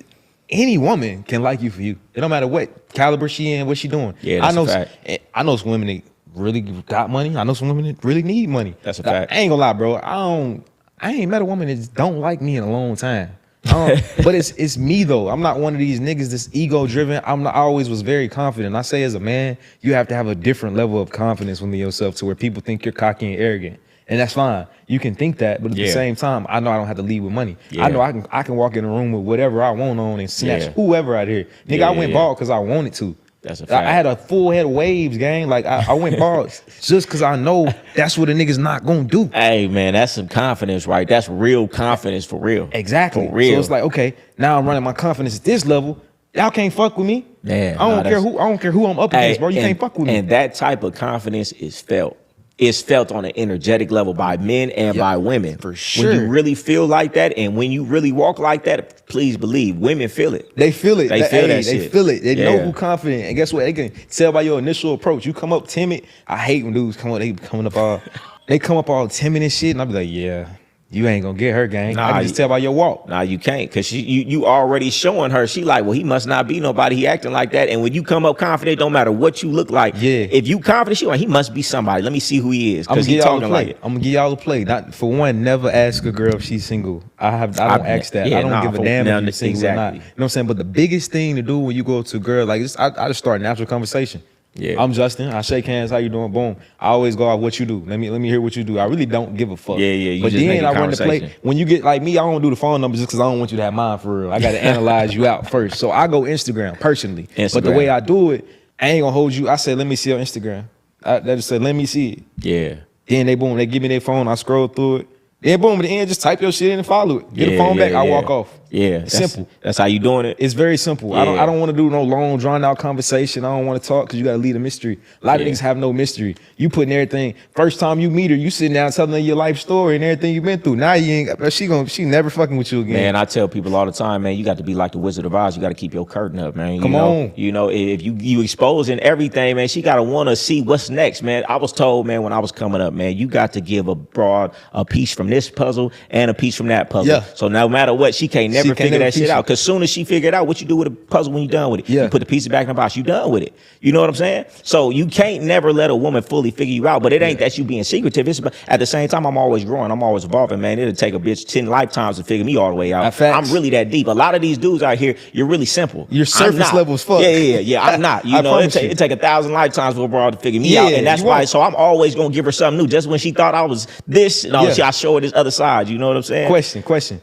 any woman can like you for you. It don't matter what caliber she in, what she doing. Yeah, that's a fact. I know some women that really got money. I know some women that really need money. That's a fact. I ain't gonna lie, bro. I ain't met a woman that just don't like me in a long time. But it's me though. I'm not one of these niggas that's ego driven. I always was very confident. I say as a man, you have to have a different level of confidence within yourself to where people think you're cocky and arrogant. And that's fine. You can think that, but at the same time, I know I don't have to lead with money. I know I can walk in a room with whatever I want on and snatch whoever out here. Nigga, I went bald because I wanted to. That's a fact. I had a full head of waves, gang. Like I went bald just because I know that's what a nigga's not gonna do. Hey man, that's some confidence, right? That's real confidence for real. Exactly. For real. So it's like, okay, now I'm running my confidence at this level. Y'all can't fuck with me. Man, I don't care who I'm up against, bro. You can't fuck with me. And that type of confidence is felt. is felt on an energetic level by men and by women. For sure. When you really feel like that and when you really walk like that, please believe, women feel it. They feel it. They feel that shit. They feel it. They know who confident. And guess what? They can tell by your initial approach. You come up timid. I hate when dudes come up, they come up all timid and shit. And I'll be like, yeah, you ain't gonna get her, gang. I can just tell by your walk. Nah, you can't, because you already showing her. She like, well, he must not be nobody. He acting like that. And when you come up confident, don't matter what you look like. Yeah. If you confident, she like, he must be somebody. Let me see who he is. I'm gonna he give y'all talking a play. like it. I'm gonna give y'all a play. Not for one, never ask a girl if she's single. I don't ask that. I don't give a damn if you're single or not. You know what I'm saying? But the biggest thing to do when you go up to a girl like this, I just start a natural conversation. Yeah. I'm Justin. I shake hands. How you doing? Boom. I always go out. What you do? Let me hear what you do. I really don't give a fuck. Yeah. You but just then I run the play. When you get like me, I don't do the phone numbers just because I don't want you to have mine for real. I got to analyze you out first. So I go Instagram personally. But the way I do it, I ain't gonna hold you. I say, let me see your Instagram. They just say, let me see it. Yeah. Then they give me their phone. I scroll through it. Then boom, at the end, just type your shit in and follow it. Get the phone back. I walk off. Yeah, it's simple. That's how you doing it. It's very simple. Yeah. I don't want to do no long, drawn out conversation. I don't want to talk because you got to leave a mystery. A lot of niggas have no mystery. You putting everything. First time you meet her, you sitting down telling her your life story and everything you've been through. Now you ain't. She never fucking with you again. Man, I tell people all the time, man, you got to be like the Wizard of Oz. You got to keep your curtain up, man. Come on. You know, if you exposing everything, man, she got to want to see what's next, man. I was told, man, when I was coming up, man, you got to give a piece from this puzzle and a piece from that puzzle. Yeah. So no matter what, she can't never figure that shit out. Because soon as she figured out what you do with a puzzle when you're done with it, you put the pieces back in the box, you done with it. You know what I'm saying? So you can't never let a woman fully figure you out. But it ain't that you being secretive. It's at the same time, I'm always growing. I'm always evolving, man. It'll take a bitch 10 lifetimes to figure me all the way out. I'm really that deep. A lot of these dudes out here, you're really simple. You're surface level as fuck. Yeah. I'm not. You know, it take 1,000 lifetimes for a broad to figure me out. And that's why. So I'm always gonna give her something new. Just when she thought I was this, I show her this other side. You know what I'm saying? Question.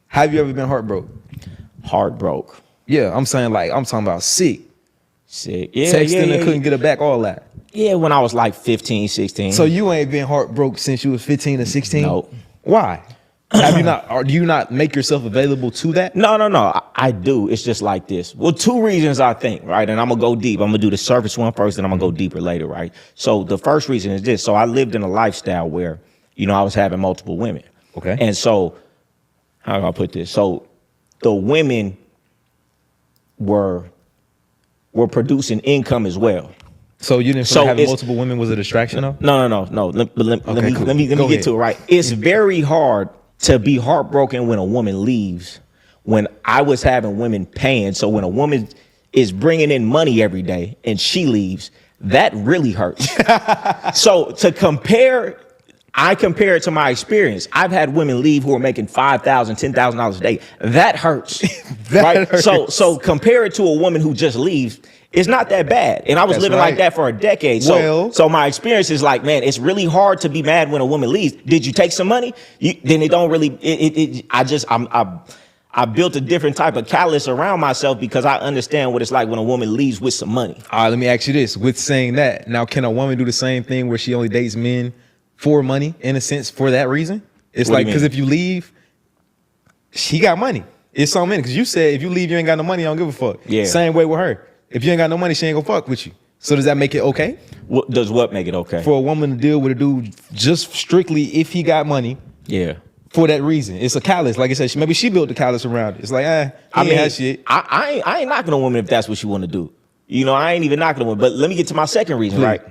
Have you ever been heartbroken? Heartbroken. Yeah, I'm saying I'm talking about sick. Yeah. Texting and couldn't get her back, all that. Yeah, when I was like 15, 16. So you ain't been heartbroken since you was 15 or 16? No. Why? Have you not, or do you not make yourself available to that? No. I do. It's just like this. Well, two reasons I think, right? And I'm gonna go deep. I'm gonna do the surface one first, and I'm gonna go deeper later, right? So the first reason is this. So I lived in a lifestyle where, I was having multiple women. Okay. And so, how do I put this? So the women were producing income as well. So you didn't feel having multiple women was a distraction though? No. Let me get to it right. It's very hard to be heartbroken when a woman leaves. When I was having women paying, so when a woman is bringing in money every day and she leaves, that really hurts. So I compare it to my experience. I've had women leave who are making $5,000, $10,000 a day. That hurts. Right? Hurts. So compare it to a woman who just leaves. It's not that bad. And I was living like that for a decade. So my experience is like, man, it's really hard to be mad when a woman leaves. Did you take some money? Then it don't really, I built a different type of callus around myself because I understand what it's like when a woman leaves with some money. All right, let me ask you this. With saying that, now can a woman do the same thing where she only dates men for money, in a sense, for that reason? It's like, because if you leave, she got money. It's so many. Because you said if you leave, you ain't got no money, I don't give a fuck. Yeah. Same way with her. If you ain't got no money, she ain't gonna fuck with you. So does that make it okay? Does what make it okay? For a woman to deal with a dude just strictly if he got money. Yeah. For that reason. It's a callus. Like I said, maybe she built the callus around it. It's like, shit. I ain't knocking a woman if that's what she want to do. I ain't even knocking a woman. But let me get to my second reason, right?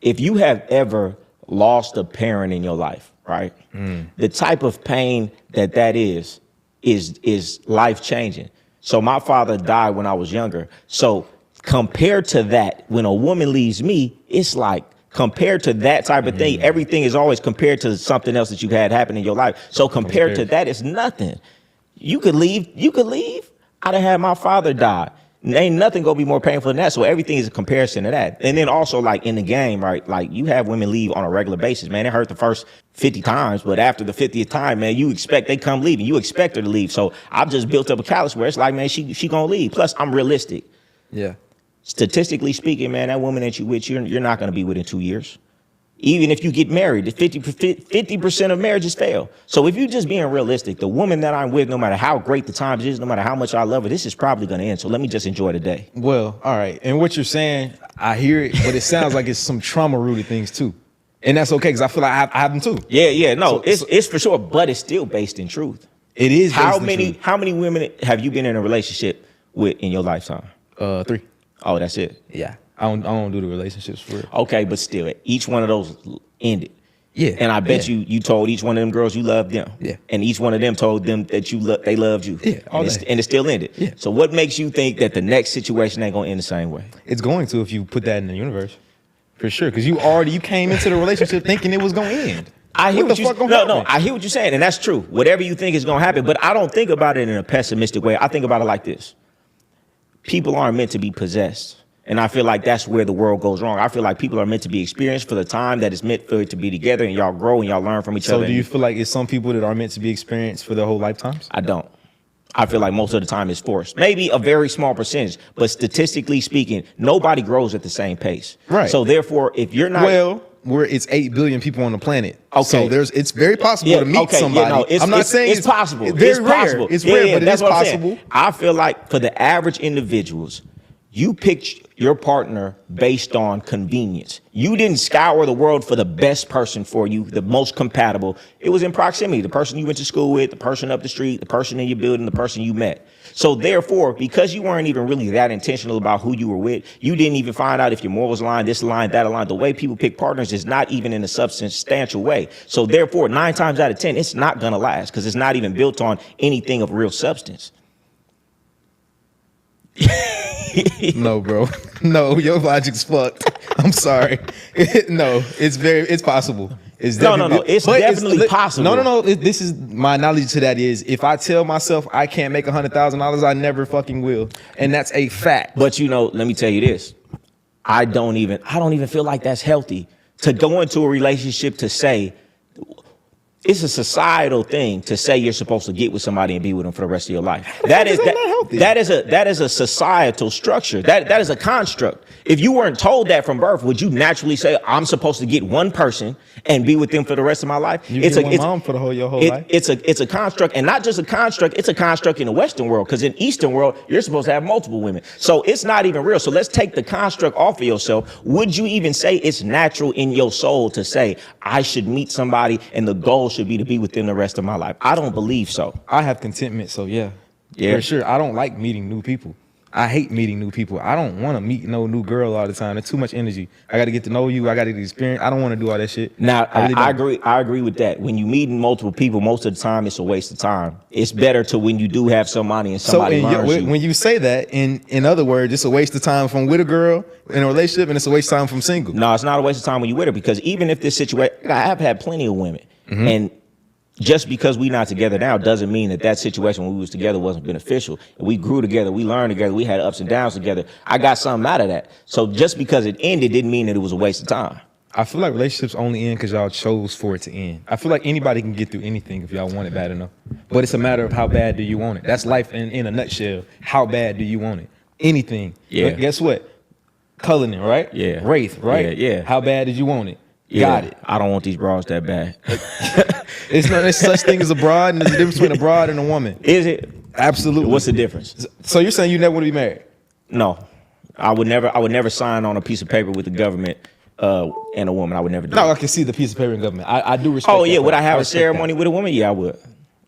If you have ever lost a parent in your life, right? The type of pain that is life changing. So my father died when I was younger. So compared to that, when a woman leaves me, it's like, compared to that type of thing, everything is always compared to something else that you've had happen in your life. So compared to that, it's nothing. You could leave. I'd have had my father die. Ain't nothing gonna be more painful than that. So everything is a comparison to that. And then also, like in the game, right? Like you have women leave on a regular basis, man. It hurt the first 50 times, but after the 50th time, man, you expect they come leaving. You expect her to leave. So I've just built up a callus where it's like, man, she gonna leave. Plus, I'm realistic. Yeah. Statistically speaking, man, that woman that you with, you're not gonna be within 2 years. Even if you get married, 50% of marriages fail. So if you're just being realistic, the woman that I'm with, no matter how great the times is, no matter how much I love her, this is probably going to end. So let me just enjoy the day. Well, all right. And what you're saying, I hear it, but it sounds like it's some trauma-rooted things too. And that's okay because I feel like I have them too. Yeah. No, it's for sure, but it's still based in truth. It is. How many women have you been in a relationship with in your lifetime? 3. Oh, that's it. Yeah. I don't do the relationships for real. Okay, but still, each one of those ended. Yeah. And I bet you told each one of them girls you loved them. Yeah. And each one of them told them that they loved you. Yeah. And it still ended. Yeah. So what makes you think that the next situation ain't gonna end the same way? It's going to if you put that in the universe. For sure. Because you came into the relationship thinking it was gonna end. I hear what what you no, I hear what you're saying, and that's true. Whatever you think is gonna happen, but I don't think about it in a pessimistic way. I think about it like this. People aren't meant to be possessed. And I feel like that's where the world goes wrong. I feel like people are meant to be experienced for the time that it's meant for it to be together, and y'all grow and y'all learn from each other. So do you feel like it's some people that are meant to be experienced for their whole lifetimes? I don't. I feel like most of the time it's forced. Maybe a very small percentage, but statistically speaking, nobody grows at the same pace. Right. So therefore, if you're not it's 8 billion people on the planet. Okay. So it's very possible to meet somebody. I'm not saying it's possible. It's very rare. Possible. It's rare, but it is possible. I feel like for the average individuals, you picked your partner based on convenience. You didn't scour the world for the best person for you, the most compatible. It was in proximity. The person you went to school with, the person up the street, the person in your building, the person you met. So therefore, because you weren't even really that intentional about who you were with, you didn't even find out if your morals aligned, this aligned, that aligned. The way people pick partners is not even in a substantial way. So therefore, 9 times out of 10, it's not gonna last because it's not even built on anything of real substance. No, bro. No, your logic's fucked. I'm sorry. No, it's possible. It's No. It's definitely possible. No. This is my analogy to that is if I tell myself I can't make $100,000, I never fucking will, and that's a fact. But let me tell you this: I don't even feel like that's healthy to go into a relationship to say. It's a societal thing to say you're supposed to get with somebody and be with them for the rest of your life. That is a societal structure. That is a construct. If you weren't told that from birth, would you naturally say, I'm supposed to get one person and be with them for the rest of my life? It's one mom for your whole life. It's a construct, and not just a construct, it's a construct in the Western world, because in Eastern world, you're supposed to have multiple women. So it's not even real. So let's take the construct off of yourself. Would you even say it's natural in your soul to say, I should meet somebody and the goal should be to be with them the rest of my life? I don't believe so. I have contentment, so yeah. For sure. I don't like meeting new people. I hate meeting new people. I don't want to meet no new girl all the time. It's too much energy. I got to get to know you. I got to get experience. I don't want to do all that shit. Now, I agree with that. When you meeting multiple people, most of the time it's a waste of time. It's better to when you do have somebody and somebody learns you. When you say that, in other words, it's a waste of time from with a girl in a relationship, and it's a waste of time from single. No, it's not a waste of time when you with her, because even if this situation, I have had plenty of women, and just because we not together now doesn't mean that situation when we was together wasn't beneficial. We grew together, we learned together, we had ups and downs together. I got something out of that. So just because it ended didn't mean that it was a waste of time. I feel like relationships only end because y'all chose for it to end. I feel like anybody can get through anything if y'all want it bad enough. But it's a matter of how bad do you want it. That's life in a nutshell. How bad do you want it? Anything. Yeah. But guess what? Cullinan, right? Yeah. Wraith, right? Yeah. How bad did you want it? Yeah. Got it. I don't want these bras that bad. There's such thing as a broad, and there's a difference between a broad and a woman. Is it? Absolutely. What's the difference? So you're saying you never want to be married? No. I would never sign on a piece of paper with the government and a woman. I would never do No, that. I can see the piece of paper in government. I do respect Oh, yeah. that. Would I have a respect ceremony that. with a woman? Yeah,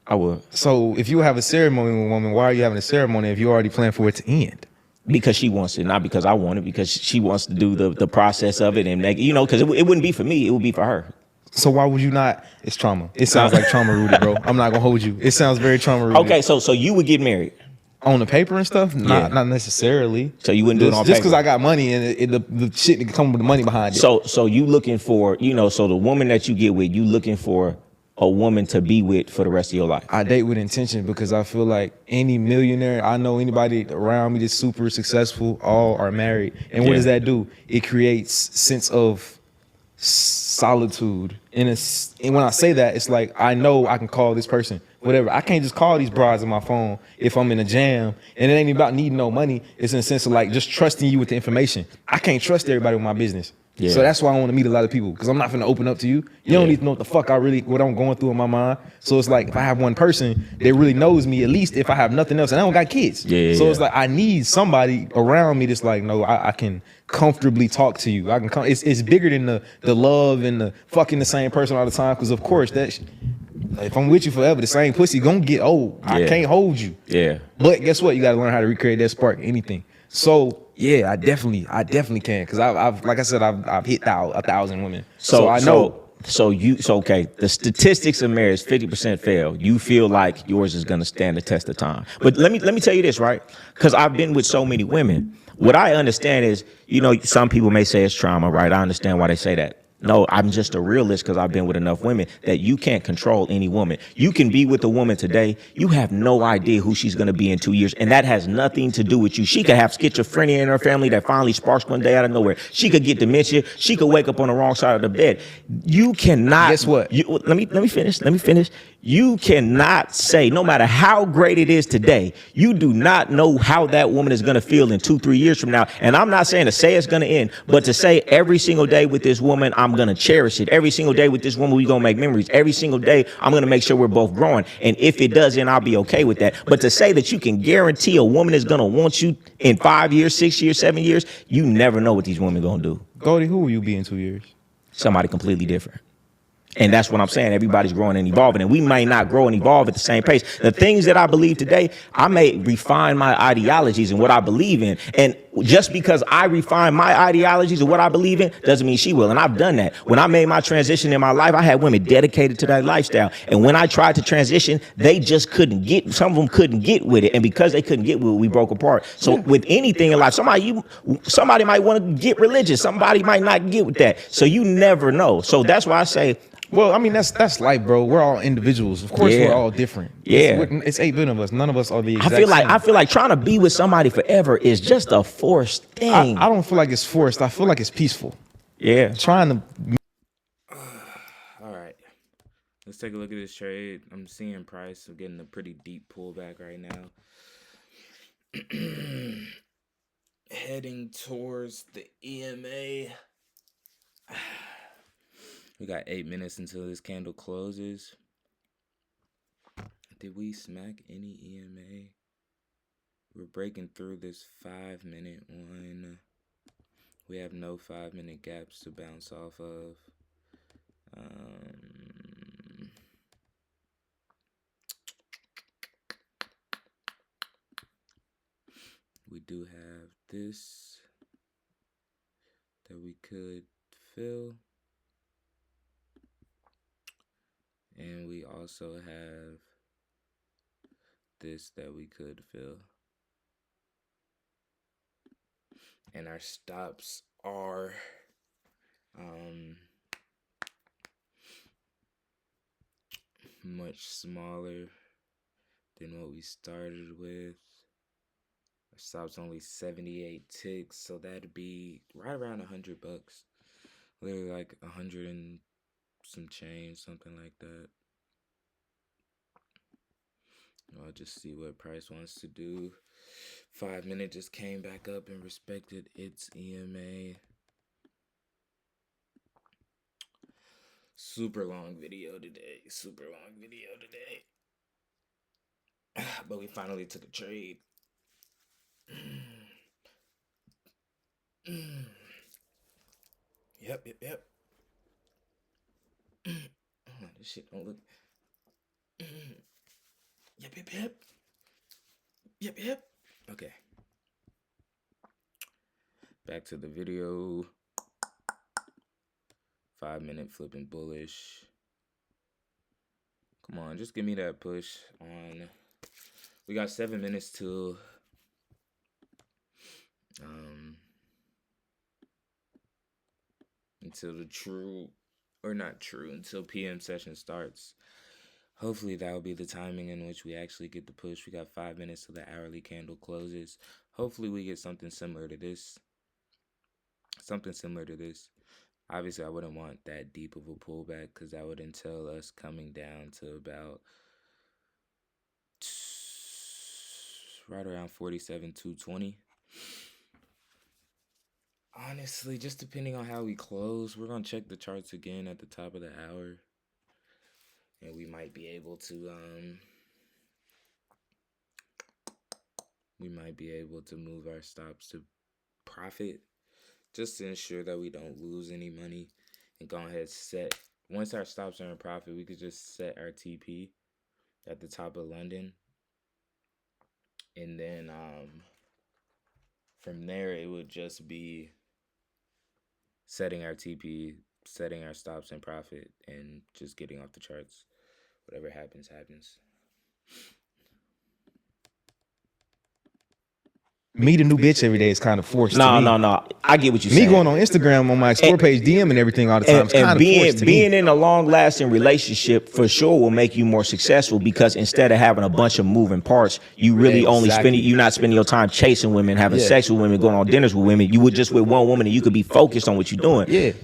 I would. So if you have a ceremony with a woman, why are you having a ceremony if you already planned for it to end? Because she wants it, not because I want it, because she wants to do the process of it, and because it wouldn't be for me, it would be for her. So why would you not? It's trauma. It sounds like trauma rooted, bro. I'm not gonna hold you. It sounds very trauma rooted. Okay, so you would get married on the paper and stuff? Not necessarily. So you wouldn't do it on just paper? because I got money and the shit can come with the money behind it. So you looking for, so the woman that you get with, you looking for a woman to be with for the rest of your life? I date with intention because I feel like any millionaire, I know anybody around me that's super successful, all are married. And what does that do? It creates sense of solitude. And when I say that, it's like, I know I can call this person, whatever. I can't just call these brides on my phone if I'm in a jam. And it ain't about needing no money. It's in the sense of like just trusting you with the information. I can't trust everybody with my business. Yeah. So that's why I want to meet a lot of people, because I'm not finna open up to you. You don't need to know what the fuck what I'm going through in my mind. So it's like, if I have one person that really knows me, at least if I have nothing else, and I don't got kids. So it's like, I need somebody around me that's like, no, I can comfortably talk to you. I can come. It's bigger than the love and the fucking the same person all the time. Because of course if I'm with you forever, the same pussy gonna get old. I can't hold you. Yeah. But guess what? You gotta learn how to recreate that spark. Anything. So yeah, I definitely can. Because I've like I said, I've hit 1,000 women. So I know. So okay. The statistics of marriage, 50% fail. You feel like yours is gonna stand the test of time. But let me tell you this, right? Because I've been with so many women. What I understand is, some people may say it's trauma, right? I understand why they say that. No, I'm just a realist because I've been with enough women that you can't control any woman. You can be with a woman today. You have no idea who she's going to be in 2 years. And that has nothing to do with you. She could have schizophrenia in her family that finally sparks one day out of nowhere. She could get dementia. She could wake up on the wrong side of the bed. You cannot. Guess what? Let me finish. Let me finish. You cannot say, no matter how great it is today, you do not know how that woman is going to feel in 2-3 years from now. And I'm not saying to say it's going to end, but to say every single day with this woman, I'm going to cherish it. Every single day with this woman, we're going to make memories. Every single day, I'm going to make sure we're both growing. And if it does, then I'll be okay with that. But to say that you can guarantee a woman is going to want you in 5 years, 6 years, 7 years, you never know what these women going to do. Goldie, who will you be in 2 years? Somebody completely different. And that's what I'm saying. Everybody's growing and evolving, and we might not grow and evolve at the same pace. The things that I believe today, I may refine my ideologies and what I believe in. And just because I refine my ideologies and what I believe in doesn't mean she will. And I've done that. When I made my transition in my life, I had women dedicated to that lifestyle. And when I tried to transition, they just couldn't get, some of them couldn't get with it. And because they couldn't get with it, we broke apart. So with anything in life, somebody might want to get religious. Somebody might not get with that. So you never know. So that's why I say, well, I mean, that's life, bro. We're all individuals. Of course, we're all different. Yeah. It's 8 billion of us. None of us are the exact I feel like trying to be with somebody forever is just a forced thing. I don't feel like it's forced. I feel like it's peaceful. Yeah. Trying to. All right. Let's take a look at this trade. I'm seeing price. I'm getting a pretty deep pullback right now. Heading towards the EMA. We got 8 minutes until this candle closes. Did we smack any EMA? We're breaking through this 5-minute one. We have no 5-minute gaps to bounce off of. We do have this that we could fill. And we also have this that we could fill. And our stops are much smaller than what we started with. Our stop's only 78 ticks, so that'd be right around $100. Literally like 100 and some change, something like that. I'll just see what price wants to do. 5 minute just came back up and respected its EMA. Super long video today. But we finally took a trade. Yep. Oh, this shit don't look. Yep. Okay. Back to the video. 5 minute flipping bullish. Come on, just give me that push on. We got 7 minutes till until the until PM session starts. Hopefully that will be the timing in which we actually get the push. We got 5 minutes till the hourly candle closes. Hopefully we get something similar to this. Obviously, I wouldn't want that deep of a pullback because that would entail us coming down to about right around 47,220. Honestly, just depending on how we close, we're gonna check the charts again at the top of the hour, and we might be able to move our stops to profit, just to ensure that we don't lose any money, and go ahead set. Once our stops are in profit, we could just set our TP at the top of London, and then from there it would just be setting our TP, setting our stops in profit, and just getting off the charts. Whatever happens, happens. Meet a new bitch every day is kind of forced. No. I get what you're saying. Me going on Instagram on my explore page, DM and everything all the time. And being in a long lasting relationship for sure will make you more successful, because instead of having a bunch of moving parts, you really you're not spending your time chasing women, having sex with women, going on dinners with women. You would just with one woman and you could be focused on what you're doing. Yeah.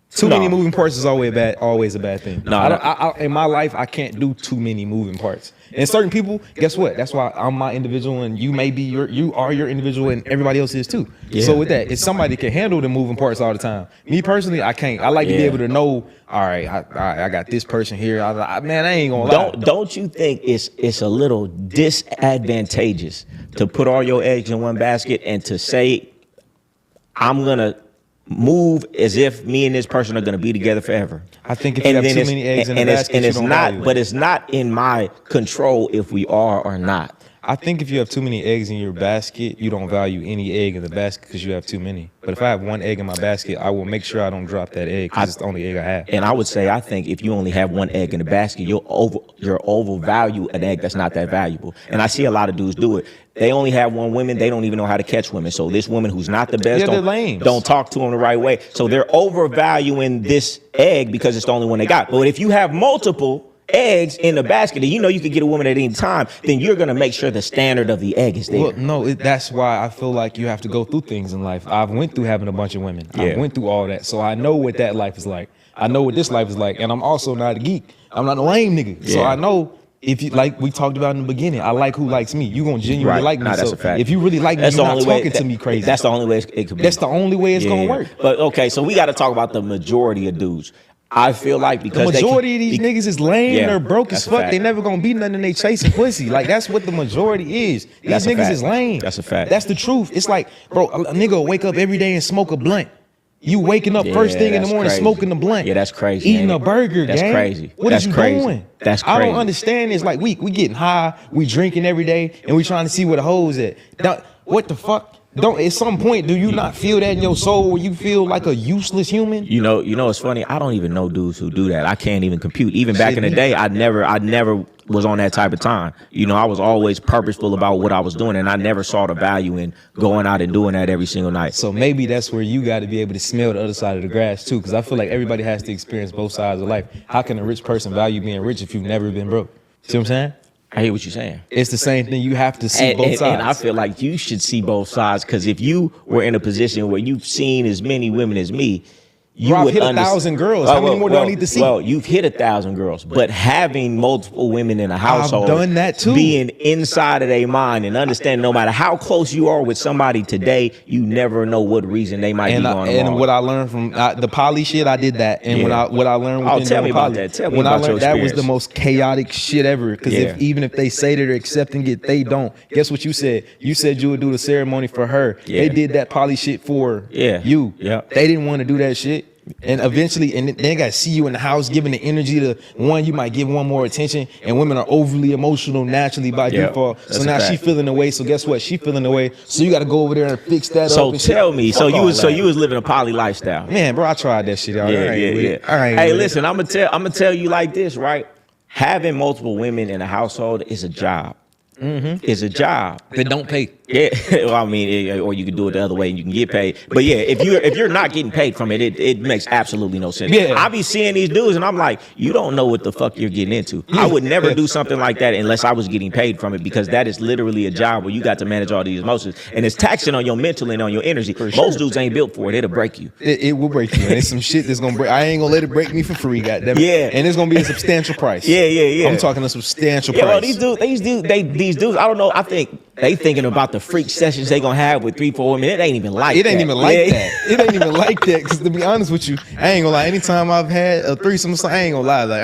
Too many moving parts is always a bad thing. I in my life, I can't do too many moving parts. And certain people, guess what? That's why I'm my individual, and you may be you are your individual, and everybody else is too. Yeah. So with that, if somebody can handle the moving parts all the time, me personally, I can't. I like to be able to know. All right, I got this person here. Man, I ain't gonna lie. Don't you think it's a little disadvantageous to put all your eggs in one basket and to say, I'm gonna move as if me and this person are going to be together forever? I think if you have too many eggs in the basket, it's not, but it's not in my control if we are or not. I think if you have too many eggs in your basket, you don't value any egg in the basket because you have too many. But if I have one egg in my basket, I will make sure I don't drop that egg because it's the only egg I have. And I would say, I think if you only have one egg in the basket, you'll overvalue an egg that's not that valuable. And I see a lot of dudes do it. They only have one woman. They don't even know how to catch women. So this woman who's not the best, don't talk to them the right way. So they're overvaluing this egg because it's the only one they got. But if you have multiple eggs in the basket and you know you could get a woman at any time, then you're going to make sure the standard of the egg is there. Well, no, that's why I feel like you have to go through things in life. I've went through having a bunch of women. I went through all that. So I know what that life is like. I know what this life is like. And I'm also not a geek. I'm not a lame nigga. So I know, if you like we talked about in the beginning, I like who likes me. You gonna genuinely like me. That's so a fact. If you really like me, you're not talking to me crazy. That's the only way it could be. That's the only way it's gonna work. But okay, so we got to talk about the majority of dudes. I feel like because the majority of these niggas is lame, they're broke as fuck. They never gonna be nothing. They chasing pussy. Like that's what the majority is. These niggas is lame. That's a fact. That's the truth. It's like, bro, a nigga will wake up every day and smoke a blunt. You waking up first thing in the morning, smoking the blunt. Yeah, that's crazy. Eating a burger, that's gang. Crazy. What that's are you crazy. doing? That's crazy. I don't understand this. Like we getting high, we drinking every day, and we trying to see where the hoes at. Now, what the fuck? Don't at some point do you not feel that in your soul where you feel like a useless human? You know, it's funny. I don't even know dudes who do that. I can't even compute. Even back in the day, I never was on that type of time. You know, I was always purposeful about what I was doing, and I never saw the value in going out and doing that every single night. So maybe that's where you got to be able to smell the other side of the grass too, because I feel like everybody has to experience both sides of life. How can a rich person value being rich if you've never been broke? See what I'm saying? I hear what you're saying. It's the same thing. You have to see both sides. And I feel like you should see both sides, because if you were in a position where you've seen as many women as me, you would hit 1,000 girls. How many more do I need to see? Well, you've hit 1,000 girls, but having multiple women in a household, I've done that too. Being inside of their mind and understanding no matter how close you are with somebody today, you never know what reason they might be going wrong. And what I learned from the poly shit, I did that. And what I learned within tell me about poly, that. Tell me when about I learned your that was the most chaotic shit ever. Because even if they say that they're accepting it, they don't. Guess what you said? You said you would do the ceremony for her. They did that poly shit for you. They didn't want to do that shit. And eventually, and then they got to see you in the house, giving the energy to one. You might give one more attention, and women are overly emotional naturally by default. So now she feeling away. So guess what? She feeling away. So you got to go over there and fix that up. So tell me, so you was living a poly lifestyle, man, bro. I tried that shit. All right. Hey, listen, I'm gonna tell you like this, right? Having multiple women in a household is a job. It's a job. They don't pay. Yeah, well, I mean, or you can do it the other way and you can get paid. But yeah, if you're not getting paid from it, it makes absolutely no sense. Yeah. I be seeing these dudes and I'm like, you don't know what the fuck you're getting into. I would never do something like that unless I was getting paid from it, because that is literally a job where you got to manage all these emotions, and it's taxing on your mental and on your energy. Most dudes ain't built for it. It'll break you. It will break you. And it's some shit that's gonna break. I ain't gonna let it break me for free, goddamn it. Yeah. And it's gonna be a substantial price. Yeah. I'm talking a substantial price. Well, these dudes, I don't know. I think They thinking about the freak sessions they gonna have with 3-4 women. It ain't even like that. It ain't even like that. It ain't even like that. Because to be honest with you, I ain't gonna lie. Anytime I've had a threesome, I ain't gonna lie. Like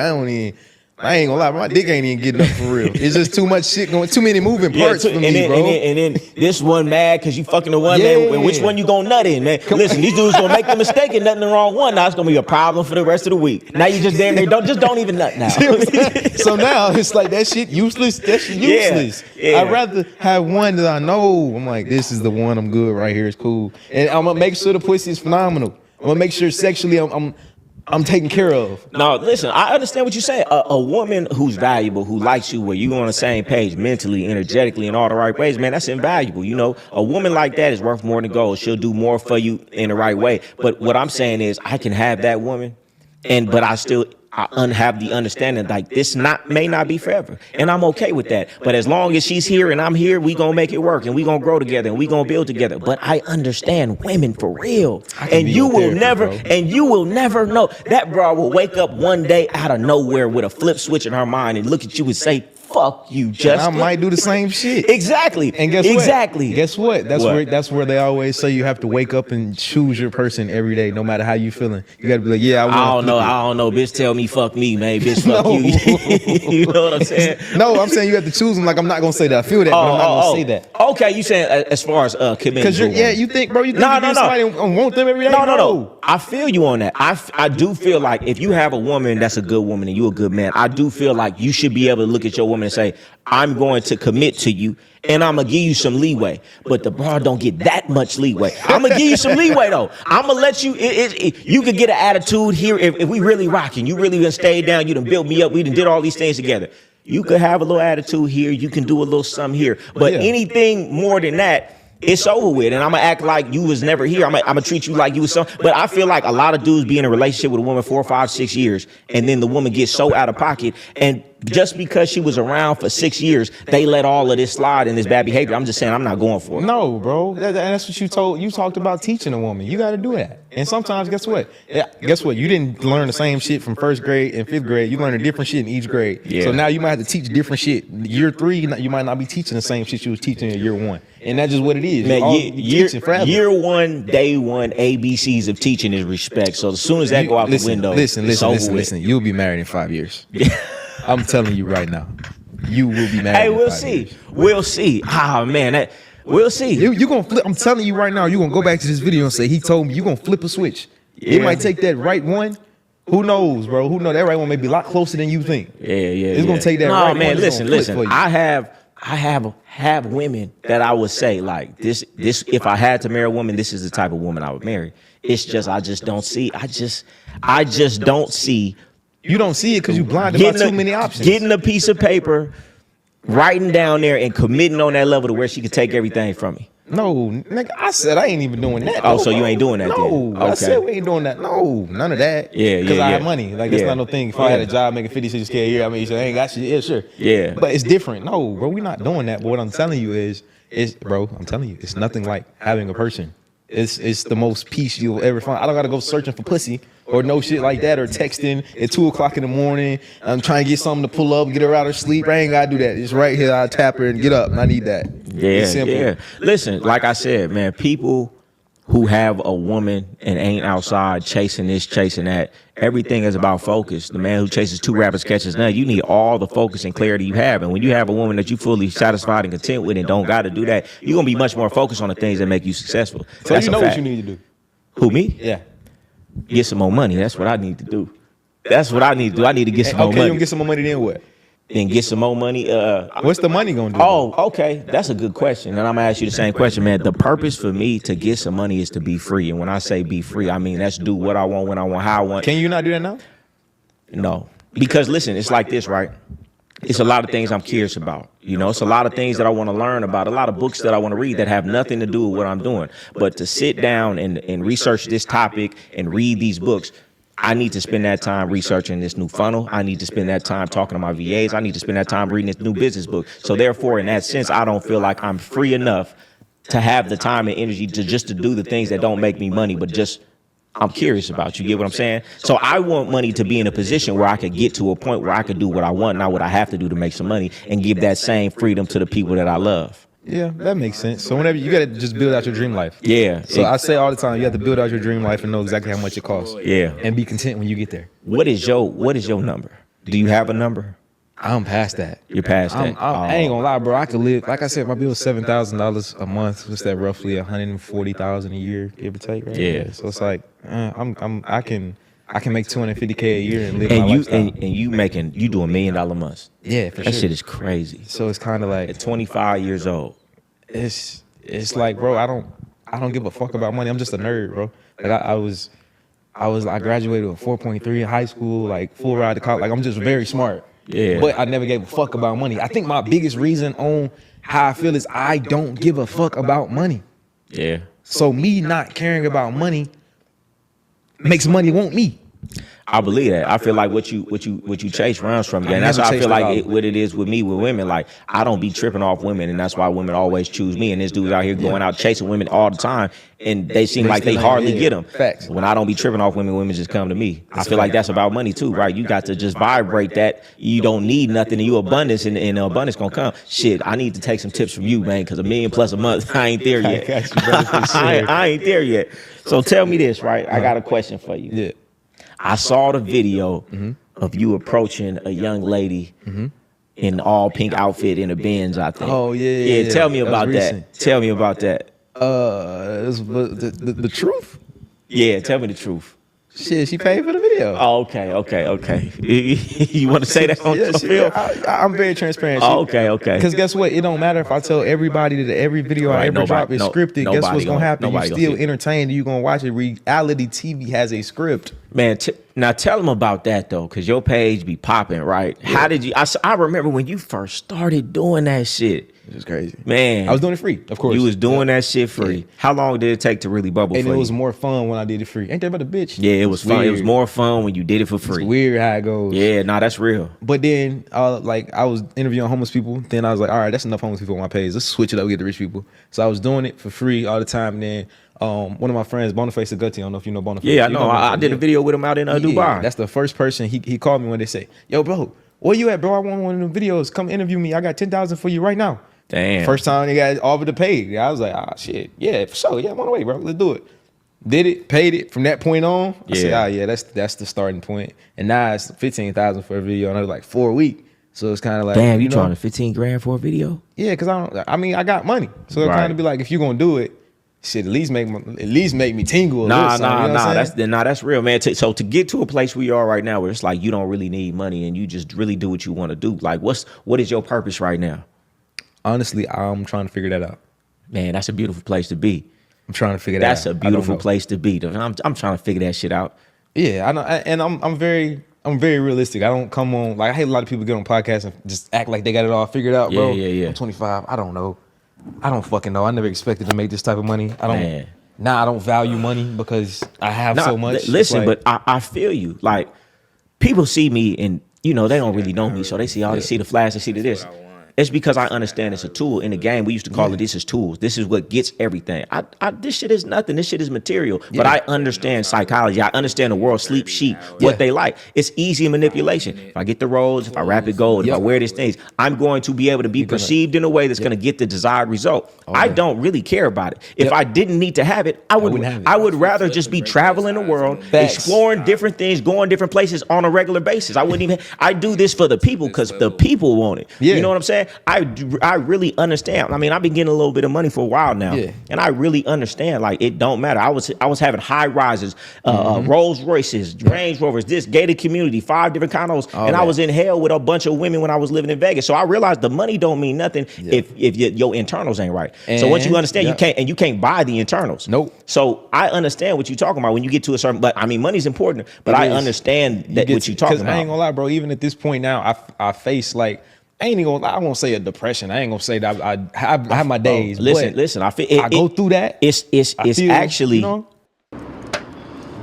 I ain't gonna lie. My dick ain't even getting up for real. It's just too much shit going. Too many moving parts for me, bro. And then this one mad because you fucking the one, man. And which one you gonna nut in, man? Listen, these dudes gonna make the mistake and nutting the wrong one. Now it's gonna be a problem for the rest of the week. Now you just damn near don't even nut now. So now it's like that shit useless. That shit useless. Yeah. I'd rather have one that I know. I'm like, this is the one. I'm good right here. It's cool. And I'm gonna make sure the pussy is phenomenal. I'm gonna make sure sexually I'm taken care of. No, listen, I understand what you're saying. A woman who's valuable, who likes you, where you on the same page mentally, energetically, in all the right ways, man, that's invaluable. You know, a woman like that is worth more than gold. She'll do more for you in the right way. But what I'm saying is I can have that woman, but I have the understanding like this may not be forever. And I'm okay with that. But as long as she's here and I'm here, we gonna make it work and we gonna grow together and we gonna build together. But I understand women for real. And you will never know. That bra will wake up one day out of nowhere with a flip switch in her mind and look at you and say, fuck you, Justin. I might do the same shit. Exactly. And guess what? Exactly. Guess what? That's where they always say you have to wake up and choose your person every day, no matter how you feeling. You gotta be like, yeah, I don't know. Bitch, tell me fuck me, man. Bitch, fuck you. You know what I'm saying? No, I'm saying you have to choose them. Like, I'm not gonna say that. I feel that, but I'm not gonna say that. Okay, you saying as far as commitment? Because you think somebody want them every day? No. I feel you on that. I do feel like if you have a woman that's a good woman and you a good man, I do feel like you should be able to look at your woman and say, I'm going to commit to you and I'm gonna give you some leeway. But the bra don't get that much leeway. I'm gonna give you some leeway though. I'm gonna let you, you could get an attitude here if we really rocking. You really gonna stay down, you done built me up, we done did all these things together. You could have a little attitude here, you can do a little something here. But anything more than that, it's over with, and I'm gonna act like you was never here. I'm gonna treat you like you was some. But I feel like a lot of dudes be in a relationship with a woman 4, 5, 6 years, and then the woman gets so out of pocket, and just because she was around for 6 years, they let all of this slide and this bad behavior. I'm just saying, I'm not going for it. No, bro, that's what you talked about teaching a woman. You got to do that. And sometimes, guess what? You didn't learn the same shit from 1st grade and 5th grade. You learned a different shit in each grade. Yeah. So now you might have to teach different shit. Year 3, you might not be teaching the same shit you was teaching in year 1. And that's just what it is. Man, year 1, day 1, ABCs of teaching is respect. So as soon as that go out the window, listen. You'll be married in 5 years. I'm telling you right now, you will be married. Hey, we'll see. We'll see. Ah, man, we'll see. You gonna flip? I'm telling you right now, you gonna go back to this video and say he told me. You gonna flip a switch. Yeah. It might take that right one. Who knows, bro? Who knows? That right one may be a lot closer than you think. Yeah. It's gonna take that right one. No, man, listen. I have women that I would say like this. If I had to marry a woman, this is the type of woman I would marry. It's just I just don't see. I just don't see. You don't see it because you blinded by too many options. Getting a piece of paper, writing down there, and committing on that level to where she could take everything from me. No, nigga, I said I ain't even doing that. Oh, so you ain't doing that? No, then. Okay. I said we ain't doing that. No, none of that. Yeah. Because I have money. Like that's not no thing. If I had a job making 50, 60K a year, I mean, you say I ain't got shit. Yeah, sure. Yeah. But it's different. No, bro, we not doing that. But what I'm telling you is, I'm telling you, it's nothing like having a person. It's the most peace you'll ever find. I don't gotta go searching for pussy or no shit like that or texting at 2 o'clock in the morning. I'm trying to get something to pull up, get her out of sleep. I ain't gotta do that. It's right here. I tap her and get up. And I need that. Yeah. Listen, like I said, man, people who have a woman and ain't outside chasing this, chasing that, everything is about focus. The man who chases 2 rabbits catches none. You need all the focus and clarity you have. And when you have a woman that you fully satisfied and content with and don't got to do that, you're going to be much more focused on the things that make you successful. So you know what you need to do. Who, me? Yeah. Get some more money. That's what I need to do. That's what I need to do. I need to get some more money. Okay, you gonna get some more money, then what? Then get some more money. What's the money gonna do? Oh, okay. That's a good question. And I'm gonna ask you the same question, man. The purpose for me to get some money is to be free. And when I say be free, I mean that's do what I want, when I want, how I want. Can you not do that now? No. Because listen, it's like this, right? It's a lot of things I'm curious about. You know, it's a lot of things that I want to learn about, a lot of books that I want to read that have nothing to do with what I'm doing. But to sit down and research this topic and read these books, I need to spend that time researching this new funnel. I need to spend that time talking to my VAs. I need to spend that time reading this new business book. So therefore, in that sense, I don't feel like I'm free enough to have the time and energy to do the things that don't make me money, but just I'm curious about. You get what I'm saying? So I want money to be in a position where I could get to a point where I could do what I want, not what I have to do to make some money, and give that same freedom to the people that I love. Yeah, that makes sense. So whenever you gotta just build out your dream life. Yeah. So I say all the time, you have to build out your dream life and know exactly how much it costs. Yeah. And be content when you get there. What is your number? Do you have a number? I'm past that. You're past that. I ain't gonna lie, bro. I could live, like I said, my bill is $7,000 a month. What's that? Roughly 140,000 a year, give or take. Right? Yeah. So it's like, I can make 250K a year and live And my you lifestyle. and you do $1 million a month. Yeah, for That sure. shit is crazy. So it's kind of like At 25 years old. it's like, bro, I don't give a fuck about money. I'm just a nerd, bro. Like I graduated with 4.3 in high school, like full ride to college. Like I'm just very smart. Yeah. But I never gave a fuck about money. I think my biggest reason on how I feel is I don't give a fuck about money. Yeah. So me not caring about money makes money want me. I believe that. I feel like what you chase runs from you. And that's never how I chased feel like it out. what it is with me with women. Like I don't be tripping off women, and that's why women always choose me. And this dude's out here going out chasing women all the time, and they seem like they still ain't, hardly yeah. get them. Facts. When I don't be tripping off women, women just come to me. I feel like that's about money too, right? You got to just vibrate that. You don't need nothing, and you abundance, and the abundance gonna come. Shit, I need to take some tips from you, man, because $1 million plus a month, I ain't there yet. got you, brother, for sure. I ain't there yet. So tell me this, right? I got a question for you. Yeah. I saw the video of you approaching a young lady in all pink outfit in a Benz, I think. Oh, yeah. Tell me That was about that. recent. Tell me about that. The truth? Yeah, tell me the truth. Shit, she paid for the video. Oh, okay. You want to say that on Yeah, film? I'm very transparent. Oh, okay. Because guess what? It don't matter if I tell everybody that every video I Right, ever drop is scripted. Guess what's gonna happen? You still entertained. You gonna watch it. Reality TV has a script. Man, now tell them about that though, because your page be popping, right? Yeah. How did you? I remember when you first started doing that shit. It was crazy. Man, I was doing it free, of course. You was doing that shit free. Yeah. How long did it take to really bubble and for you? And it was more fun when I did it free. Ain't that about a bitch? Yeah, it was fun. Weird. It was more fun when you did it for free. It's weird how it goes. Yeah, nah, that's real. But then, like, I was interviewing homeless people. Then I was like, all right, that's enough homeless people on my page. Let's switch it up, get the rich people. So I was doing it for free all the time. And then one of my friends, Boniface Agutty, I don't know if you know Boniface. Yeah, I know. I did a video with him out in Dubai. That's the first person he called me when they say, yo, bro, where you at, bro? I want one of them videos. Come interview me. I got 10,000 for you right now. Damn. First time they got offered to pay. I was like, ah, shit. Yeah, for sure. Yeah, I'm on the way, bro. Let's do it. Did it, paid it. From that point on, I said, that's the starting point. And now it's 15,000 for a video, and I was like 4 a week. So it's kind of like, damn, you charging 15 grand for a video? Yeah, because I got money. So it kind of be like, if you're gonna do it, shit, at least make me tingle. That's real, man. So to get to a place where you are right now, where it's like you don't really need money and you just really do what you want to do. Like, what is your purpose right now? Honestly, I'm trying to figure that out. Man, that's a beautiful place to be. I'm trying to figure that out. That's a beautiful place to be. I'm trying to figure that shit out. Yeah, I know, and I'm very realistic. I don't come on, like, I hate a lot of people get on podcasts and just act like they got it all figured out, bro. Yeah. I'm 25. I don't know. I don't fucking know. I never expected to make this type of money. I don't value money because I have so much. Listen, but I feel you. Like, people see me and, they don't really know me. So they see they see the flash, they see the this. It's because I understand it's a tool. In the game, we used to call it, this is tools. This is what gets everything. This shit is nothing. This shit is material. But I understand psychology. I understand the world sleep sheet, what they like. It's easy manipulation. If I get the rolls, if I wrap it gold, if I wear these things, I'm going to be able to be perceived in a way that's going to get the desired result. I don't really care about it. If I didn't need to have it, I wouldn't have it. I would rather just be traveling the world, exploring different things, going different places on a regular basis. I do this for the people because the people want it. You know what I'm saying? I really understand. I mean, I've been getting a little bit of money for a while now, and I really understand. Like, it don't matter. I was having high rises, Rolls Royces, Range Rovers, this gated community, 5 different condos, and I was in hell with a bunch of women when I was living in Vegas. So I realized the money don't mean nothing if your internals ain't right. So once you understand, you can't buy the internals. Nope. So I understand what you're talking about when you get to a certain. But I mean, money's important. But I understand that what you're talking about. I ain't gonna lie, bro. Even at this point now, I face like. I ain't even gonna lie, I won't say a depression. I ain't gonna say that I have my days. Listen. I go through that. It's actually. Bro,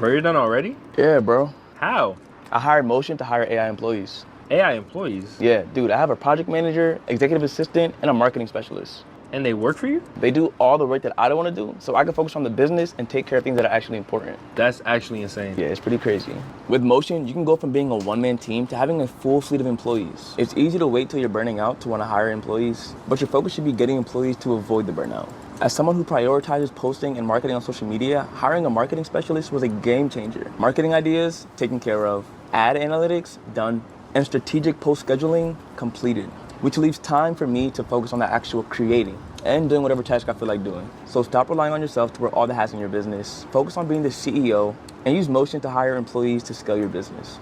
you're done already? Yeah, bro. How? I hired Motion to hire AI employees. AI employees? Yeah, dude. I have a project manager, executive assistant, and a marketing specialist. And they work for you? They do all the work that I don't want to do, so I can focus on the business and take care of things that are actually important. That's actually insane. Yeah, it's pretty crazy. With Motion, you can go from being a one-man team to having a full fleet of employees. It's easy to wait till you're burning out to want to hire employees, but your focus should be getting employees to avoid the burnout. As someone who prioritizes posting and marketing on social media, hiring a marketing specialist was a game changer. Marketing ideas, taken care of. Ad analytics, done. And strategic post scheduling, completed. Which leaves time for me to focus on the actual creating and doing whatever task I feel like doing. So stop relying on yourself to wear all the hats in your business. Focus on being the CEO and use Motion to hire employees to scale your business.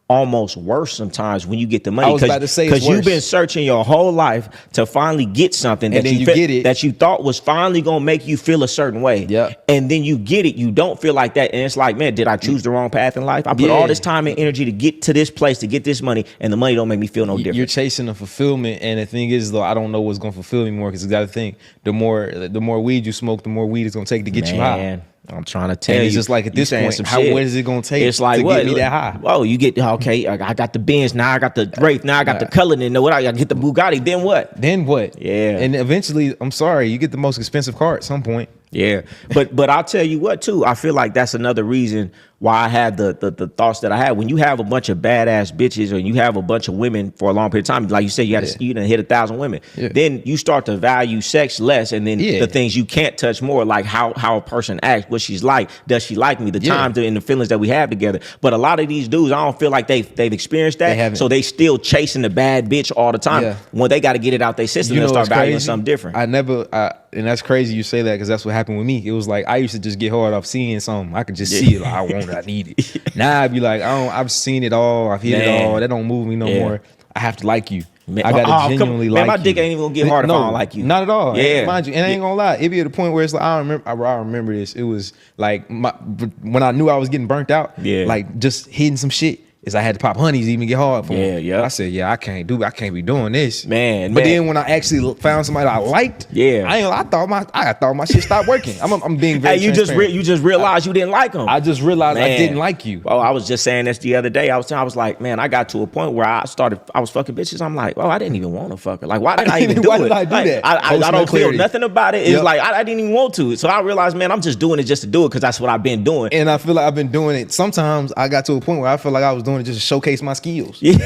Almost worse sometimes when you get the money. I was about to say it's because you've been worse. searching your whole life to finally get something And that then you get it. that you thought was finally gonna make you feel a certain way. Yeah. And then you get it, you don't feel like that, and it's like, man, did I choose the wrong path in life? I put all this time and energy to get to this place, to get this money, and the money don't make me feel no different. You're chasing a fulfillment, and the thing is, though, I don't know what's gonna fulfill me more because you got to think the more weed you smoke, the more weed it's gonna take to get you high. Man, I'm trying to tell And you. it's just like at you this saying point, some what shit. is it gonna take It's like to what? get me that high? Whoa, you get okay. I got the Benz now. I got the Wraith now. I got the Cullinan. Know what? I get the Bugatti. Then what? Then what? Yeah. And eventually, I'm sorry, you get the most expensive car at some point. Yeah, but I'll tell you what too. I feel like that's another reason why I had the thoughts that I had. When you have a bunch of badass bitches or you have a bunch of women for a long period of time, like you said, you done hit 1,000 women. Yeah. Then you start to value sex less, and then Yeah. the things you can't touch more, like how a person acts, what she's like, does she like me, the times and the feelings that we have together. But a lot of these dudes, I don't feel like they've experienced that, They haven't. so they still chasing the bad bitch all the time. Yeah. When they got to get it out their system, You and know start what's valuing crazy? something different. And that's crazy you say that because that's what happened with me. It was like I used to just get hard off seeing something. I could just see it. Like, I want it. I need it. Now I'd be like, I've seen it all. I've hit it all. That don't move me no more. I have to like you. Man, I gotta genuinely like you. Man, my dick ain't even gonna get hard if I don't like you. Not at all. Yeah. Mind you, and I ain't gonna lie, it be at a point where it's like I remember this. It was like when I knew I was getting burnt out. Yeah. Like just hitting some shit. Is I had to pop honeys to even get hard for them. Yeah. I said, I can't be doing this. Man. But then when I actually found somebody I liked, I thought my shit stopped working. I'm being very transparent. you just realized you didn't like them. I just realized I didn't like you. Oh, I was just saying this the other day. I was like, man, I got to a point where I was fucking bitches. I'm like, I didn't even want to fuck her. Like, why did I even do it? Why did I do that? I don't feel nothing about it. It's Yep. like I didn't even want to. So I realized, man, I'm just doing it just to do it because that's what I've been doing. And I feel like I've been doing it. Sometimes I got to a point where I feel like I was doing it just to showcase my skills. Yeah.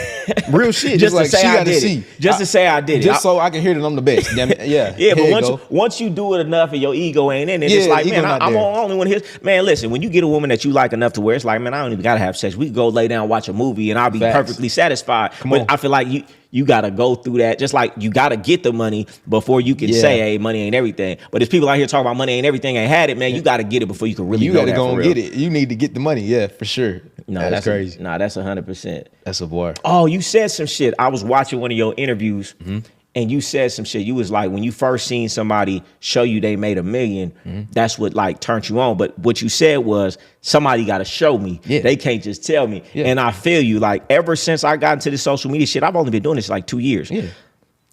Real shit. Just like to say she I got to did see. it. Just to say I did it. Just so I can hear that I'm the best. Damn it. Yeah. Yeah, Here you but go. once you do it enough and your ego ain't in it, Yeah, it's like, ego man, not I'm the there. only one here. Man, listen, when you get a woman that you like enough to where it's like, man, I don't even gotta have sex. We can go lay down, watch a movie, and I'll be Facts. perfectly satisfied. Come But on. I feel like you gotta go through that. Just like you gotta get the money before you can say, hey, money ain't everything. But there's people out here talking about money ain't everything, ain't had it, man. You gotta get it before you can really You know got to that go for and real. get it. You need to get the money. Yeah, for sure. No, that's crazy. That's 100%. That's a bar. Oh, you said some shit. I was watching one of your interviews, Mm-hmm. and you said some shit. You was like, when you first seen somebody show you they made $1 million, Mm-hmm. that's what like turned you on. But what you said was, somebody got to show me. Yeah. They can't just tell me. Yeah. And I feel you. Like ever since I got into this social media shit, I've only been doing this like 2 years. Yeah.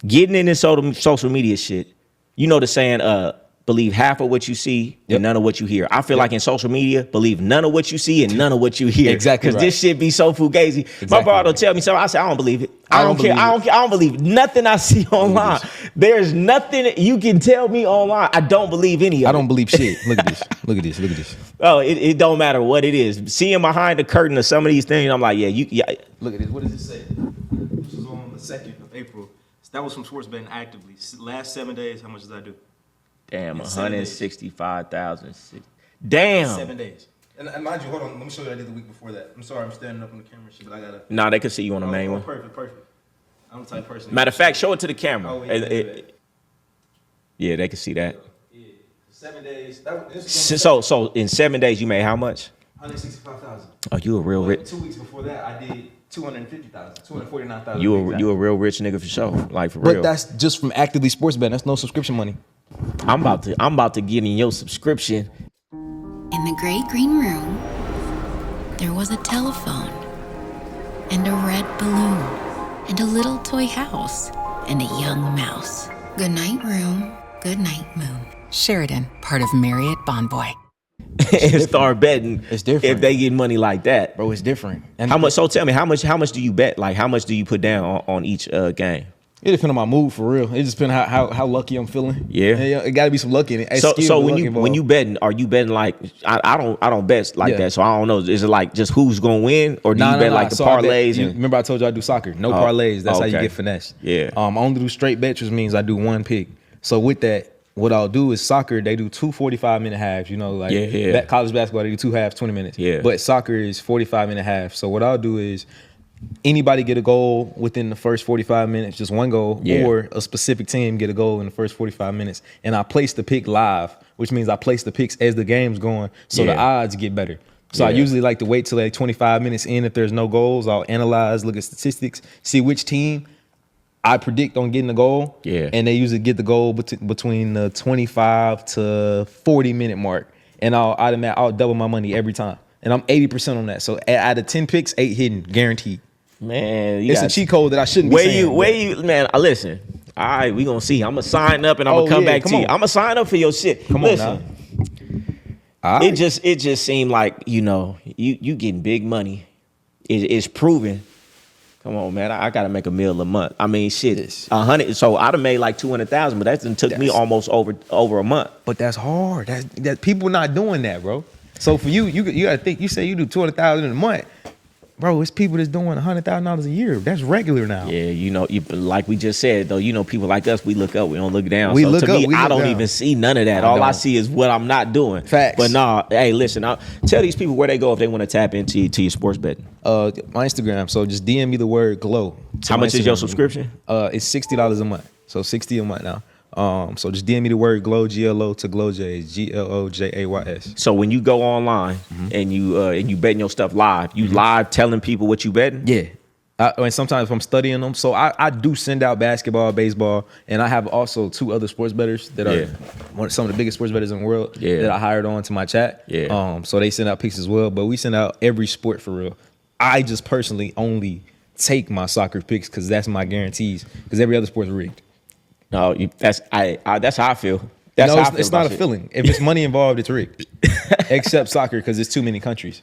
Getting in this social media shit, you know the saying, believe half of what you see and none of what you hear. I feel like in social media, believe none of what you see and none of what you hear. Exactly Because right. this shit be so fugazi. My brother tell me something. I say, I don't believe it. I don't care. I don't believe nothing I see online. There's nothing you can tell me online. I don't believe any of it. I don't believe shit. Look at this. Look at this. Look at this. Oh, it don't matter what it is. Seeing behind the curtain of some of these things, I'm like, yeah. Look at this. What does it say? This was on the 2nd of April. That was from Sports Betting Actively. Last 7 days, how much did I do? Damn, In 7 days. 165,000. Damn. 7 days. And mind you, hold on. Let me show you what I did the week before that. I'm sorry, I'm standing up on the camera and shit, but I gotta. Nah, they can see you on the main one. Perfect. I'm the type of person. Matter of fact, show it to the camera. Oh, yeah, Yeah, they can see that. Yeah. 7 days. This was So in 7 days, you made how much? 165,000. Oh, you a real rich. 2 weeks before that, I did 250,000, 249,000. You a real rich nigga for sure. Like for But real. that's just from actively sports betting. That's no subscription money. I'm about to get in your subscription. In the great green room, there was a telephone and a red balloon and a little toy house and a young mouse. Good night, room. Good night, moon. Sheridan, part of Marriott Bonvoy. and start betting. It's different if they get money like that, bro. It's different. And how much? So tell me, how much do you bet? Like, how much do you put down on each game? It depends on my mood for real. It just depends how lucky I'm feeling. Yeah, and, it got to be some luck in it. So when you betting, are you betting like I don't bet like that, so I don't know. Is it like just who's gonna win, or do you bet like the parlays? Remember I told you I do soccer. No parlays. That's how you get finesse. Yeah. I only do straight bets, which means I do one pick. So with that, what I'll do is soccer. They do 2 45-minute halves. You know, like college basketball, they do 2 halves, 20 minutes. Yeah. But soccer is 45-minute halves. So what I'll do is, anybody get a goal within the first 45 minutes, just one goal, or a specific team get a goal in the first 45 minutes. And I place the pick live, which means I place the picks as the game's going, so the odds get better. So I usually like to wait till like 25 minutes in. If there's no goals, I'll analyze, look at statistics, see which team I predict on getting the goal. Yeah. And they usually get the goal between the 25 to 40-minute mark. And I'll double my money every time. And I'm 80% on that. So out of 10 picks, 8 hidden, guaranteed. Man, it's a cheat code that I shouldn't be saying. Where you, man, listen. All right, we gonna see. I'm gonna sign up and I'm gonna come back to you. I'm gonna sign up for your shit. Come listen, on now. It just seemed like, you getting big money. It's proven. Come on, man. I gotta make $1 million a month. I mean, shit, 100. So I'd have made like 200,000, but that took me almost over a month. But that's hard. That people not doing that, bro. So for you gotta think. You say you do 200,000 in a month. Bro, it's people that's doing $100,000 a year. That's regular now. Yeah, like we just said, though, people like us, we look up, we don't look down. We look up, I don't even see none of that. All I see is what I'm not doing. Facts. But nah, hey, listen, tell these people where they go if they want to tap into your sports betting. My Instagram. So just DM me the word GLOW. How much is your subscription? It's $60 a month. So $60 a month now. So just DM me the word GLOW, GLO to GLOWJays, GLOJAYS. So when you go online and you betting your stuff live, you live telling people what you betting? Yeah. And sometimes if I'm studying them, so I do send out basketball, baseball, and I have also 2 other sports bettors that are some of the biggest sports bettors in the world that I hired on to my chat. Yeah. So they send out picks as well, but we send out every sport for real. I just personally only take my soccer picks because that's my guarantees, because every other sport's rigged. No, that's how I feel. It's not a feeling. If it's money involved, it's rigged. Except soccer, because it's too many countries.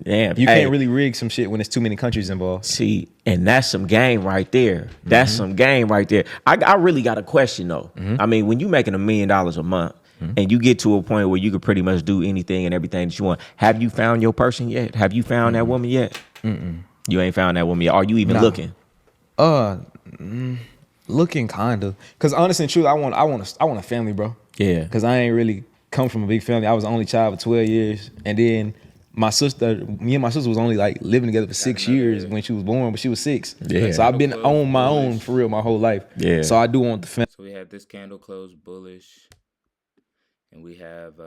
Damn, you can't really rig some shit when there's too many countries involved. See, and that's some game right there. That's some game right there. I really got a question though. I mean, when you making $1 million a month and you get to a point where you could pretty much do anything and everything that you want, have you found your person yet? Have you found that woman yet? You ain't found that woman yet. Are you even looking? Looking kinda, cause honestly and true, I want a family, bro. Yeah. Cause I ain't really come from a big family. I was the only child for 12 years, and then me and my sister was only like living together for 6 years when she was born, but she was 6. Yeah. So I've been on my own for real my whole life. Yeah. So I do want the family. So we have this candle closed bullish, and we have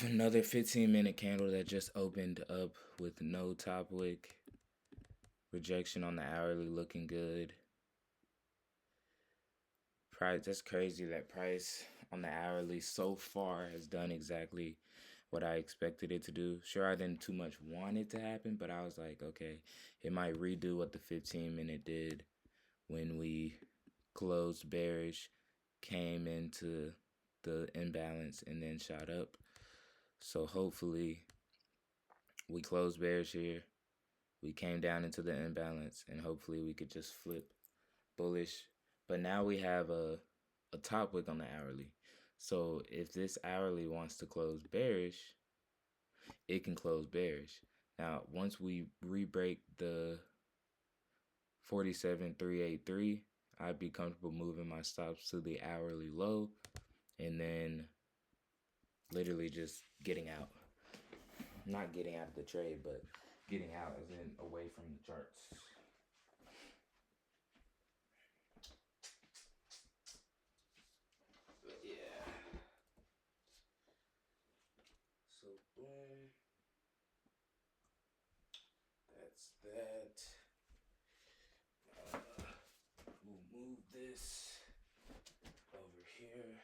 another 15-minute candle that just opened up with no top wick. Rejection on the hourly looking good. Price, that's crazy that price on the hourly so far has done exactly what I expected it to do. Sure, I didn't too much want it to happen, but I was like, okay, it might redo what the 15-minute did when we closed bearish, came into the imbalance, and then shot up. So hopefully we closed bearish here. We came down into the imbalance, and hopefully we could just flip bullish. But now we have a top wick on the hourly. So if this hourly wants to close bearish, it can close bearish. Now, once we re-break the 47,383, I'd be comfortable moving my stops to the hourly low and then literally just getting out. Not getting out of the trade, but getting out as in away from the charts. But yeah. So boom. That's that. We'll move this over here.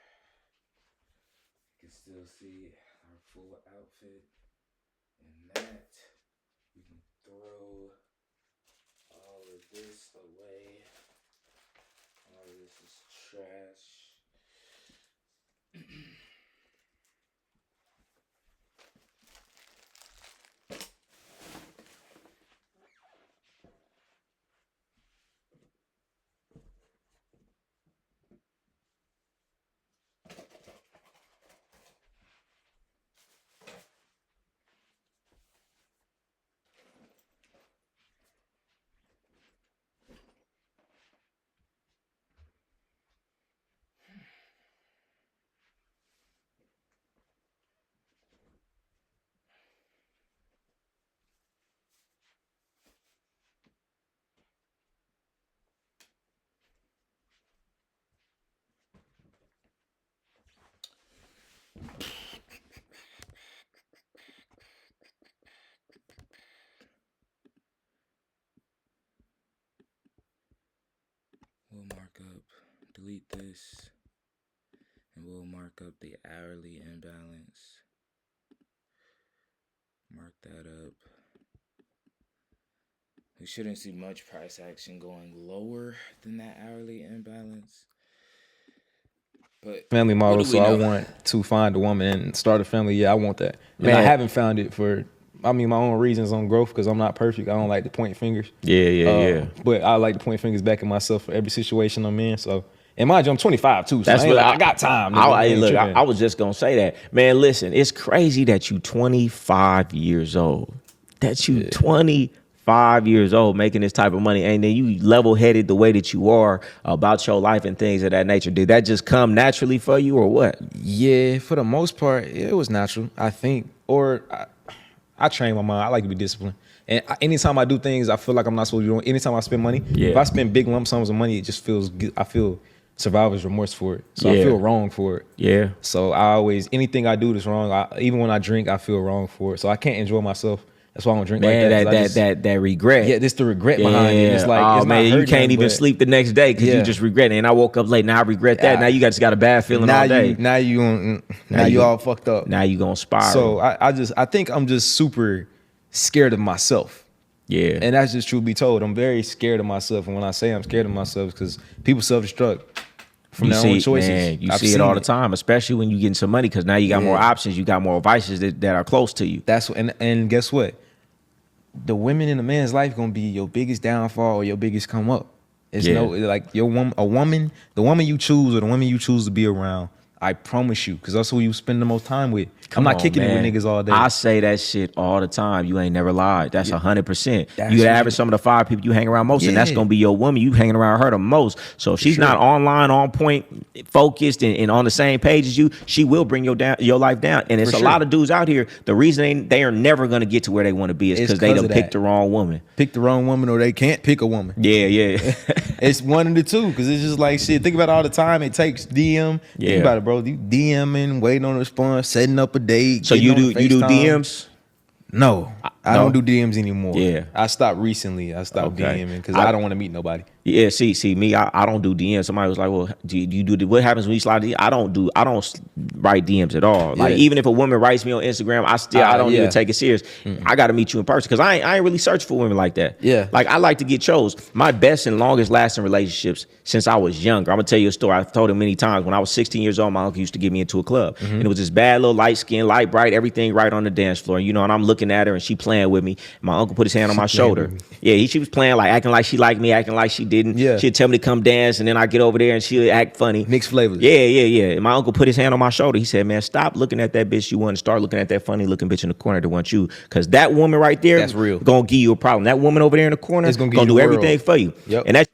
You can still see our full outfit in that. We can throw all of this away. All of this is trash. this, and we'll mark up the hourly imbalance. Mark that up. We shouldn't see much price action going lower than that hourly imbalance. But family model, so I know? want to find a woman and start a family. Yeah, I want that. Man. And I haven't found it for, I mean, my own reasons on growth, because I'm not perfect. I don't like to point fingers. Yeah. But I like to point fingers back at myself for every situation I'm in. So, and mind you, I'm 25 too. So That's I, what I got time. I was just gonna say that, man. Listen, it's crazy that you 25 years old. That you 25 years old making this type of money, and then you level headed the way that you are about your life and things of that nature. Did that just come naturally for you, or what? Yeah, for the most part, it was natural, I think. Or I train my mind. I like to be disciplined. And anytime I do things, I feel like I'm not supposed to do. Anytime I spend money, if I spend big lump sums of money, it just feels good. I feel survivor's remorse for it. So I feel wrong for it. Yeah. So I always, anything I do that's wrong, even when I drink, I feel wrong for it. So I can't enjoy myself. That's why I don't drink like that. That regret. Yeah, this the regret behind it. It's like, it's man, not you can't even sleep the next day because you just regret it. And I woke up late. Now I regret that. Now you just got a bad feeling all day. Now you all fucked up. Now you gonna spiral. So I think I'm just super scared of myself. Yeah. And that's just truth be told. I'm very scared of myself. And when I say I'm scared of myself, because people self-destruct from their own choices. Man, you see it all the time, especially when you getting some money, because now you got more options. You got more vices that are close to you. And guess what? The women in a man's life gonna be your biggest downfall or your biggest come up. It's no, like the woman you choose or the woman you choose to be around, I promise you, because that's who you spend the most time with. I'm not kicking it with niggas all day. I say that shit all the time. You ain't never lied. That's 100%. You average some of the 5 people you hang around most, and that's gonna be your woman. You hanging around her the most. So if she's not online, on point, focused, and on the same page as you, she will bring your life down. And it's a lot of dudes out here. The reason they are never gonna get to where they want to be is because they done picked the wrong woman. Pick the wrong woman, or they can't pick a woman. Yeah. It's one of the two, because it's just like shit. Think about all the time it takes DM. Think about it, bro. You DMing, waiting on a response, setting up a date. So you do DMs? No, I don't do DMs anymore. Yeah, I stopped recently. I stopped DMing because I don't want to meet nobody. Yeah, see me, I don't do DMs. Somebody was like, well, do you do what happens when you slide DMs? I don't write DMs at all. Like even if a woman writes me on Instagram, I don't even take it serious. I got to meet you in person, because I ain't really search for women like that. Yeah, like I like to get chose. My best and longest lasting relationships since I was younger. I'm gonna tell you a story. I've told him many times. When I was 16 years old, my uncle used to get me into a club, and it was this bad little light skin, light bright, everything right on the dance floor. And and I'm looking at her and she playing with me. My uncle put his hand on my shoulder. Yeah, she was playing, like acting like she liked me, acting like she didn't. Yeah. She'd tell me to come dance, and then I get over there and she'd act funny. Mixed flavors. Yeah. And my uncle put his hand on my shoulder. He said, man, stop looking at that bitch you want, and start looking at that funny looking bitch in the corner that wants you. Because that woman right there, that's real, gonna give you a problem. That woman over there in the corner is gonna do everything for you. Yep. And that's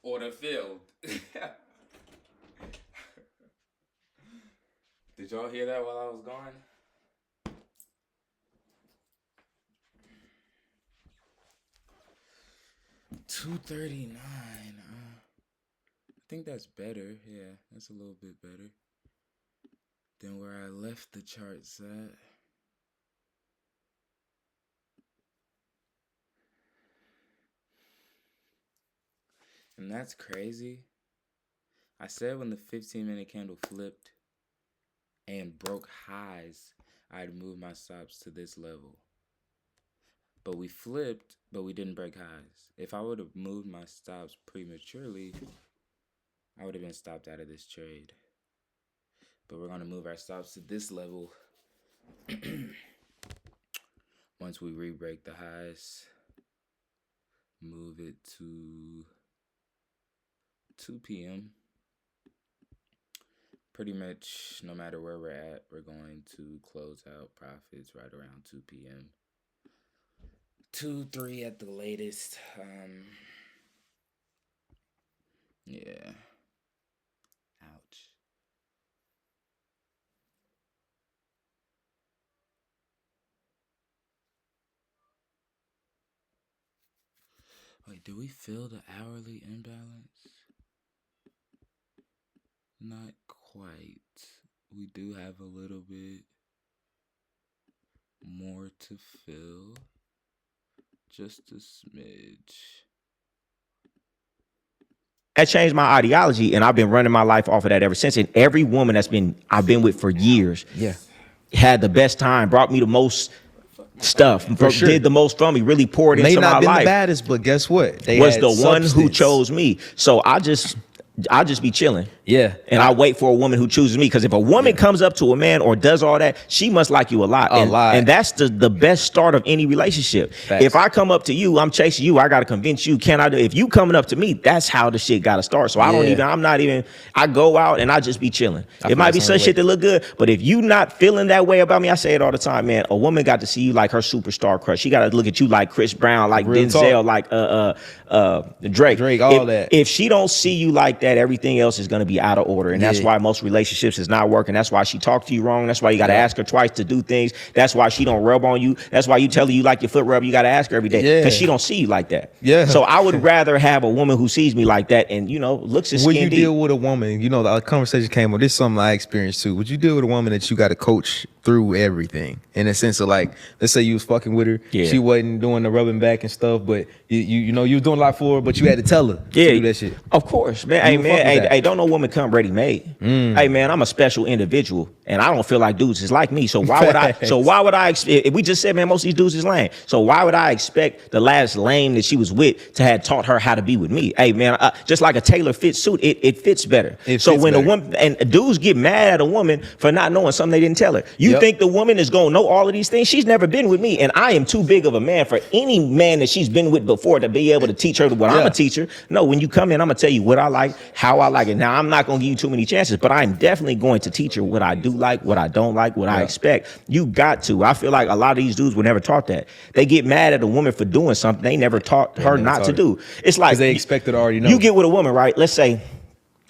Order filled. Did y'all hear that while I was gone? $239. I think that's better. Yeah, that's a little bit better than where I left the charts at. And that's crazy. I said when the 15-minute candle flipped and broke highs, I'd move my stops to this level. But we flipped, but we didn't break highs. If I would have moved my stops prematurely, I would have been stopped out of this trade. But we're going to move our stops to this level once we re-break the highs. Move it to 2 p.m. Pretty much no matter where we're at, we're going to close out profits right around 2 p.m. 2, 3 at the latest. Yeah. Ouch. Wait, do we feel the hourly imbalance? Not quite. We do have a little bit more to fill. Just a smidge. That changed my ideology, and I've been running my life off of that ever since. And every woman I've been with for years, had the best time, brought me the most stuff, sure. Did the most for me, really poured into my life. May not been the baddest, but guess what? They was the one who chose me. So I just be chilling. Yeah. And I wait for a woman who chooses me. Because if a woman comes up to a man or does all that, she must like you a lot. And that's the best start of any relationship. Facts. If I come up to you, I'm chasing you, I got to convince you, if you coming up to me, that's how the shit got to start. So I go out and I just be chilling. It might be some shit that look good, but if you not feeling that way about me, I say it all the time, man, a woman got to see you like her superstar crush. She got to look at you like Chris Brown, like Real Denzel, talk. Like Drake, all that. If she don't see you like that, everything else is going to be out of order. And that's why most relationships is not working. That's why she talked to you wrong. That's why you got to ask her twice to do things. That's why she don't rub on you. That's why you tell her you like your foot rub. You got to ask her every day because she don't see you like that. Yeah. So I would rather have a woman who sees me like that and, looks at skin deep. When you deal with a woman, the conversation came up. This is something I experienced too. Would you deal with a woman that you got to coach through everything in a sense of like, let's say you was fucking with her. Yeah. She wasn't doing the rubbing back and stuff, but you was doing a lot for her, but you had to tell her to do that shit. Of course, man. Hey, don't no woman come ready made. Hey, man, I'm a special individual, and I don't feel like dudes is like me. So why would I? If we just said, man, most of these dudes is lame. So why would I expect the last lame that she was with to have taught her how to be with me? Hey, man, just like a tailor fit suit, it fits better. A woman and dudes get mad at a woman for not knowing something they didn't tell her. You think the woman is gonna know all of these things? She's never been with me, and I am too big of a man for any man that she's been with before to be able to teach her what I'm a teacher. No, when you come in, I'm gonna tell you what I like, how I like it. Now, I'm not gonna give you too many chances, but I'm definitely going to teach her what I do like, what I don't like, what I expect. You got to. I feel like a lot of these dudes were never taught that. They get mad at a woman for doing something they never taught her not to do. It's like they expect it already know. You get with a woman, right? Let's say,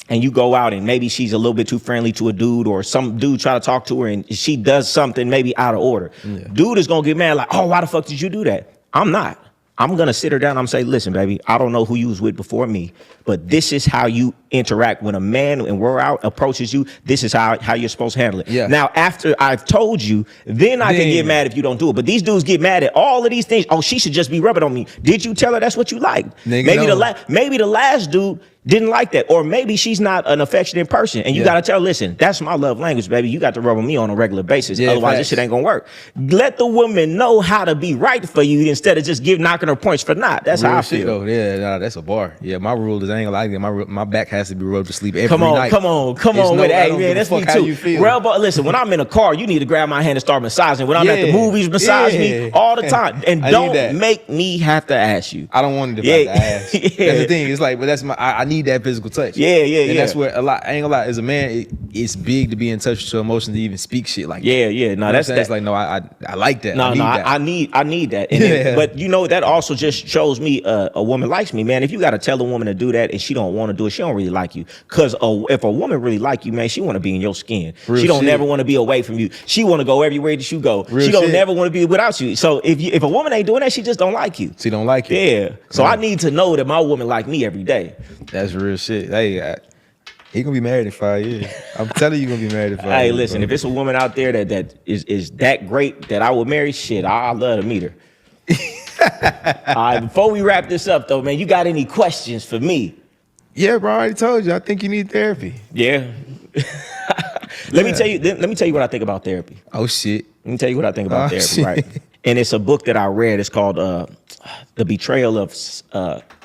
and you go out and maybe she's a little bit too friendly to a dude, or some dude try to talk to her and she does something maybe out of order. Dude is gonna get mad like, oh, why the fuck did you do that? I'm not. I'm gonna sit her down. I'm say, listen, baby, I don't know who you was with before me, but this is how you interact when a man and we're out approaches you. This is how you're supposed to handle it. Yeah. Now, after I've told you, then I can get mad if you don't do it. But these dudes get mad at all of these things. Oh, she should just be rubbing on me. Did you tell her that's what you liked? Maybe the last dude didn't like that, or maybe she's not an affectionate person, and you got to tell her, listen, that's my love language, baby. You got to rub on me on a regular basis. Otherwise, this shit ain't gonna work. Let the woman know how to be right for you instead of just knocking her points for not. That's how I feel. That's a bar. Yeah, my rule is I ain't gonna lie. My back has to be rubbed to sleep every night. Come on with it. Hey, man, that's me too. Listen, when I'm in a car, you need to grab my hand and start massaging. When I'm at the movies, massage me all the time. And don't make me have to ask you. I don't want it to have to ask. That's the thing. It's like, but I need that physical touch. And that's where a lot. I ain't gonna lie. As a man, it's big to be in touch with your emotions to even speak shit like yeah, that. yeah. No, You know that's what I'm saying? It's like, no, I like that. No, I need that. I need that. And then, but you know, that also just shows me a woman likes me, man. If you got to tell a woman to do that and she don't want to do it, she don't really like you. Cause if a woman really like you, man, she want to be in your skin. Real she don't shit. never want to be away from you. She want to go everywhere that you go. Real she don't shit. never want to be without you. So if a woman ain't doing that, she just don't like you. She don't like you. Yeah. So I need to know that my woman like me every day. That's real shit. Hey, he gonna be married in 5 years. I'm telling you, gonna be married in 5 years. Hey, listen, bro. if it's a woman out there that is that great that I would marry, shit, I'd love to meet her. All right, before we wrap this up though, man, you got any questions for me? Yeah, bro, I already told you. I think you need therapy. Yeah. Let me tell you what I think about therapy. Oh shit. Let me tell you what I think about therapy, shit. right? And it's a book that I read. It's called The Betrayal of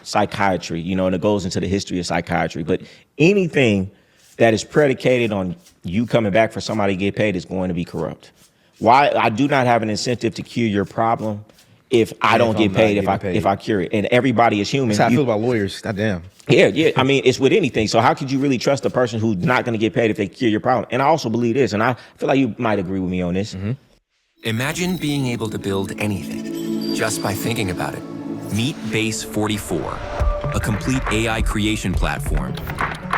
Psychiatry, you know, and it goes into the history of psychiatry. But anything that is predicated on you coming back for somebody to get paid is going to be corrupt. Why? I do not have an incentive to cure your problem if I don't get paid, if I cure it. And everybody is human. That's how I feel about lawyers. Goddamn. Yeah. I mean, it's with anything. So how could you really trust a person who's not going to get paid if they cure your problem? And I also believe this, and I feel like you might agree with me on this. Mm-hmm. Imagine being able to build anything just by thinking about it. Meet Base 44, a complete AI creation platform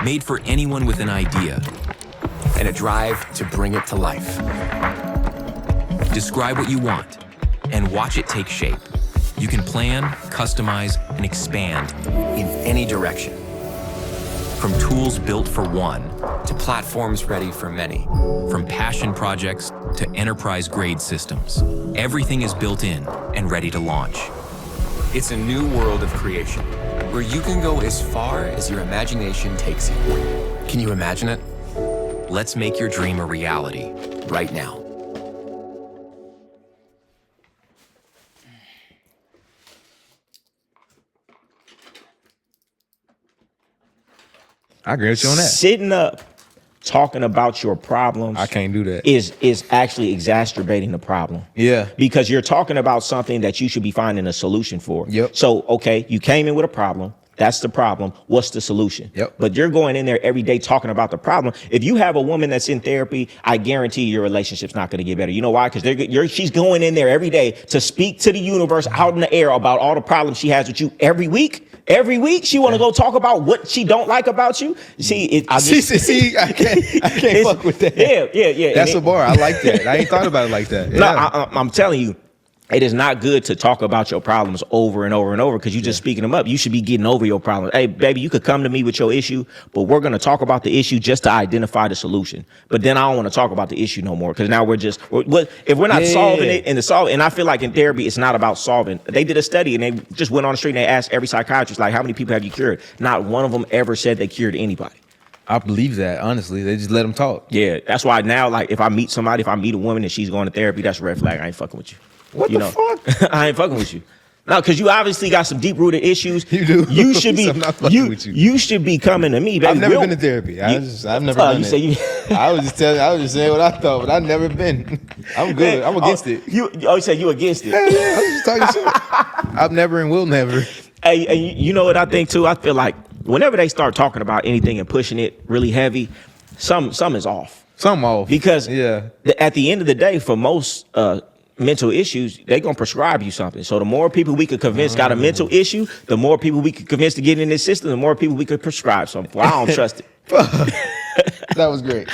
made for anyone with an idea and a drive to bring it to life. Describe what you want and watch it take shape. You can plan, customize, and expand in any direction. From tools built for one to platforms ready for many. From passion projects to enterprise-grade systems. Everything is built in and ready to launch. It's a new world of creation, where you can go as far as your imagination takes you. Can you imagine it? Let's make your dream a reality right now. I agree with you on that. Sitting up talking about your problems, I can't do that. Is actually exacerbating the problem. Yeah. Because you're talking about something that you should be finding a solution for. Yep. So, okay, you came in with a problem. That's the problem. What's the solution? Yep. But you're going in there every day talking about the problem. If you have a woman that's in therapy, I guarantee your relationship's not going to get better. You know why? Because she's going in there every day to speak to the universe out in the air about all the problems she has with you every week. Every week she want to go talk about what she don't like about you. See, I can't fuck with that. Yeah. That's a bar. I like that. I ain't thought about it like that. Yeah. No, I'm telling you, it is not good to talk about your problems over and over and over because you're just speaking them up. You should be getting over your problems. Hey, baby, you could come to me with your issue, but we're going to talk about the issue just to identify the solution. But then I don't want to talk about the issue no more because now if we're not solving it and I feel like in therapy, it's not about solving. They did a study and they just went on the street and they asked every psychiatrist, like, how many people have you cured? Not one of them ever said they cured anybody. I believe that, honestly. They just let them talk. Yeah, that's why now, like, if I meet a woman and she's going to therapy, that's a red flag. I ain't fucking with you. What the fuck? I ain't fucking with you. No, because you obviously got some deep-rooted issues. You do. You should be. I'm not fucking with you. You should be coming to me, baby. I've never been to therapy. I've never done it. I was just saying what I thought, but I've never been. I'm good. Man, I'm against it. You said you against it. Yeah, I was just talking shit. I've never and will never. Hey, you know what I think too? I feel like whenever they start talking about anything and pushing it really heavy, some is off. Something off. Because at the end of the day, for most mental issues, they gonna prescribe you something. So the more people we could convince got a mental issue, the more people we could convince to get in this system, the more people we could prescribe something. Well, I don't trust it. That was great.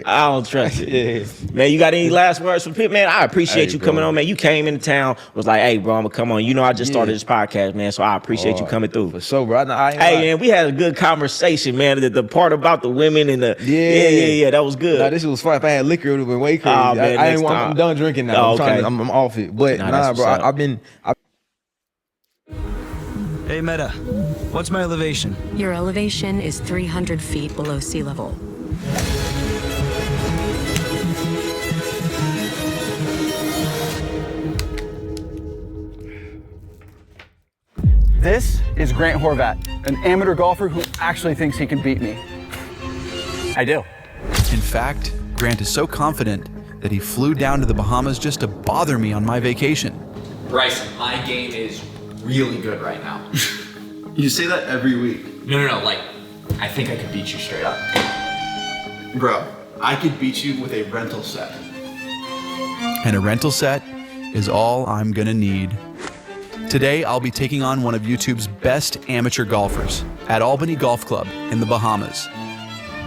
I don't trust it. Man, you got any last words for people? Man, I appreciate you coming on, man. You came into town, was like, hey, bro, I'm gonna come on. You know, I just started this podcast, man, so I appreciate you coming through. For sure, bro. Hey, man, we had a good conversation, man. The part about the women and the yeah, that was good. Nah, this was fun. If I had liquor, it would have been way crazy. Oh, man, I'm done drinking now. Oh, okay. I'm off it. But bro, I've been. Hey, Meta, what's my elevation? Your elevation is 300 feet below sea level. This is Grant Horvat, an amateur golfer who actually thinks he can beat me. I do. In fact, Grant is so confident that he flew down to the Bahamas just to bother me on my vacation. Bryson, my game is really good right now. You say that every week. No, like, I think I could beat you straight up. Bro, I could beat you with a rental set. And a rental set is all I'm gonna need. Today, I'll be taking on one of YouTube's best amateur golfers at Albany Golf Club in the Bahamas.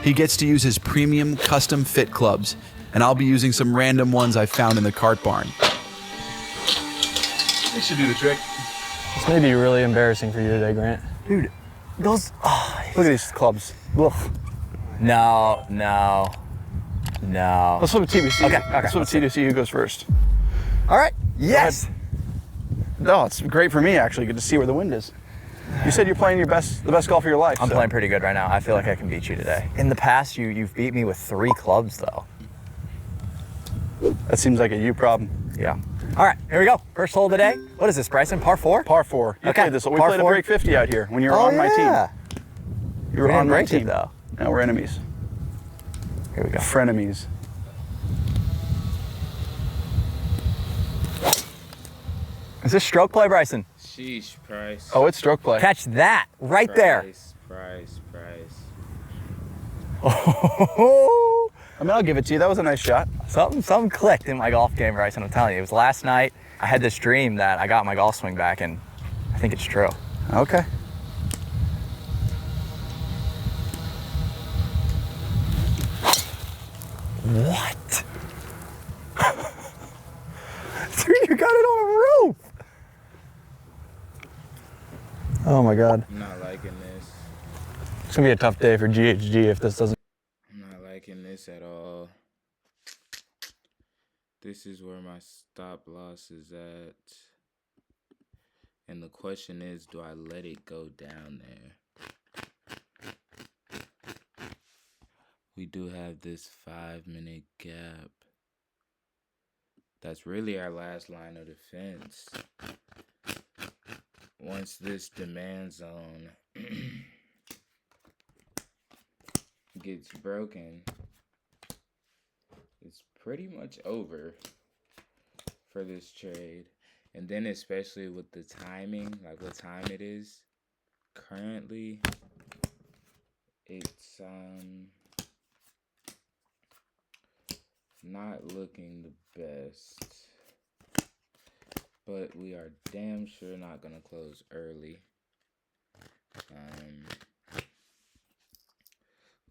He gets to use his premium custom fit clubs, and I'll be using some random ones I found in the cart barn. They should do the trick. This may be really embarrassing for you today, Grant. Dude, those... Oh, look at these clubs. Ugh. No. Let's flip a TBC. Okay. Let's flip a TBC. Who goes first? All right. Yes. No, it's great for me, actually. Good to see where the wind is. You said you're playing the best golf of your life. I'm playing pretty good right now. I feel like I can beat you today. In the past, you've beat me with 3 clubs, though. That seems like a you problem. Yeah. All right, here we go. First hole today. What is this, Bryson? Par 4? Par 4. You played this. We played a break 50 out here when you were on my team. You were on my team, though. Now we're enemies. Here we go. Frenemies. Is this stroke play, Bryson? Sheesh, Price. Oh, it's stroke play. Catch that right there. Price. Oh, I mean, I'll give it to you. That was a nice shot. Something clicked in my golf game, Bryson. I'm telling you. It was last night. I had this dream that I got my golf swing back, and I think it's true. Okay. What? Dude, you got it on a roof. Oh my God. I'm not liking this. It's gonna be a tough day for GHG if this doesn't. I'm not liking this at all. This is where my stop loss is at. And the question is, do I let it go down there? We do have this 5-minute gap. That's really our last line of defense. Once this demand zone gets broken, it's pretty much over for this trade. And then especially with the timing, like what time it is currently, it's not looking the best. But we are damn sure not gonna close early.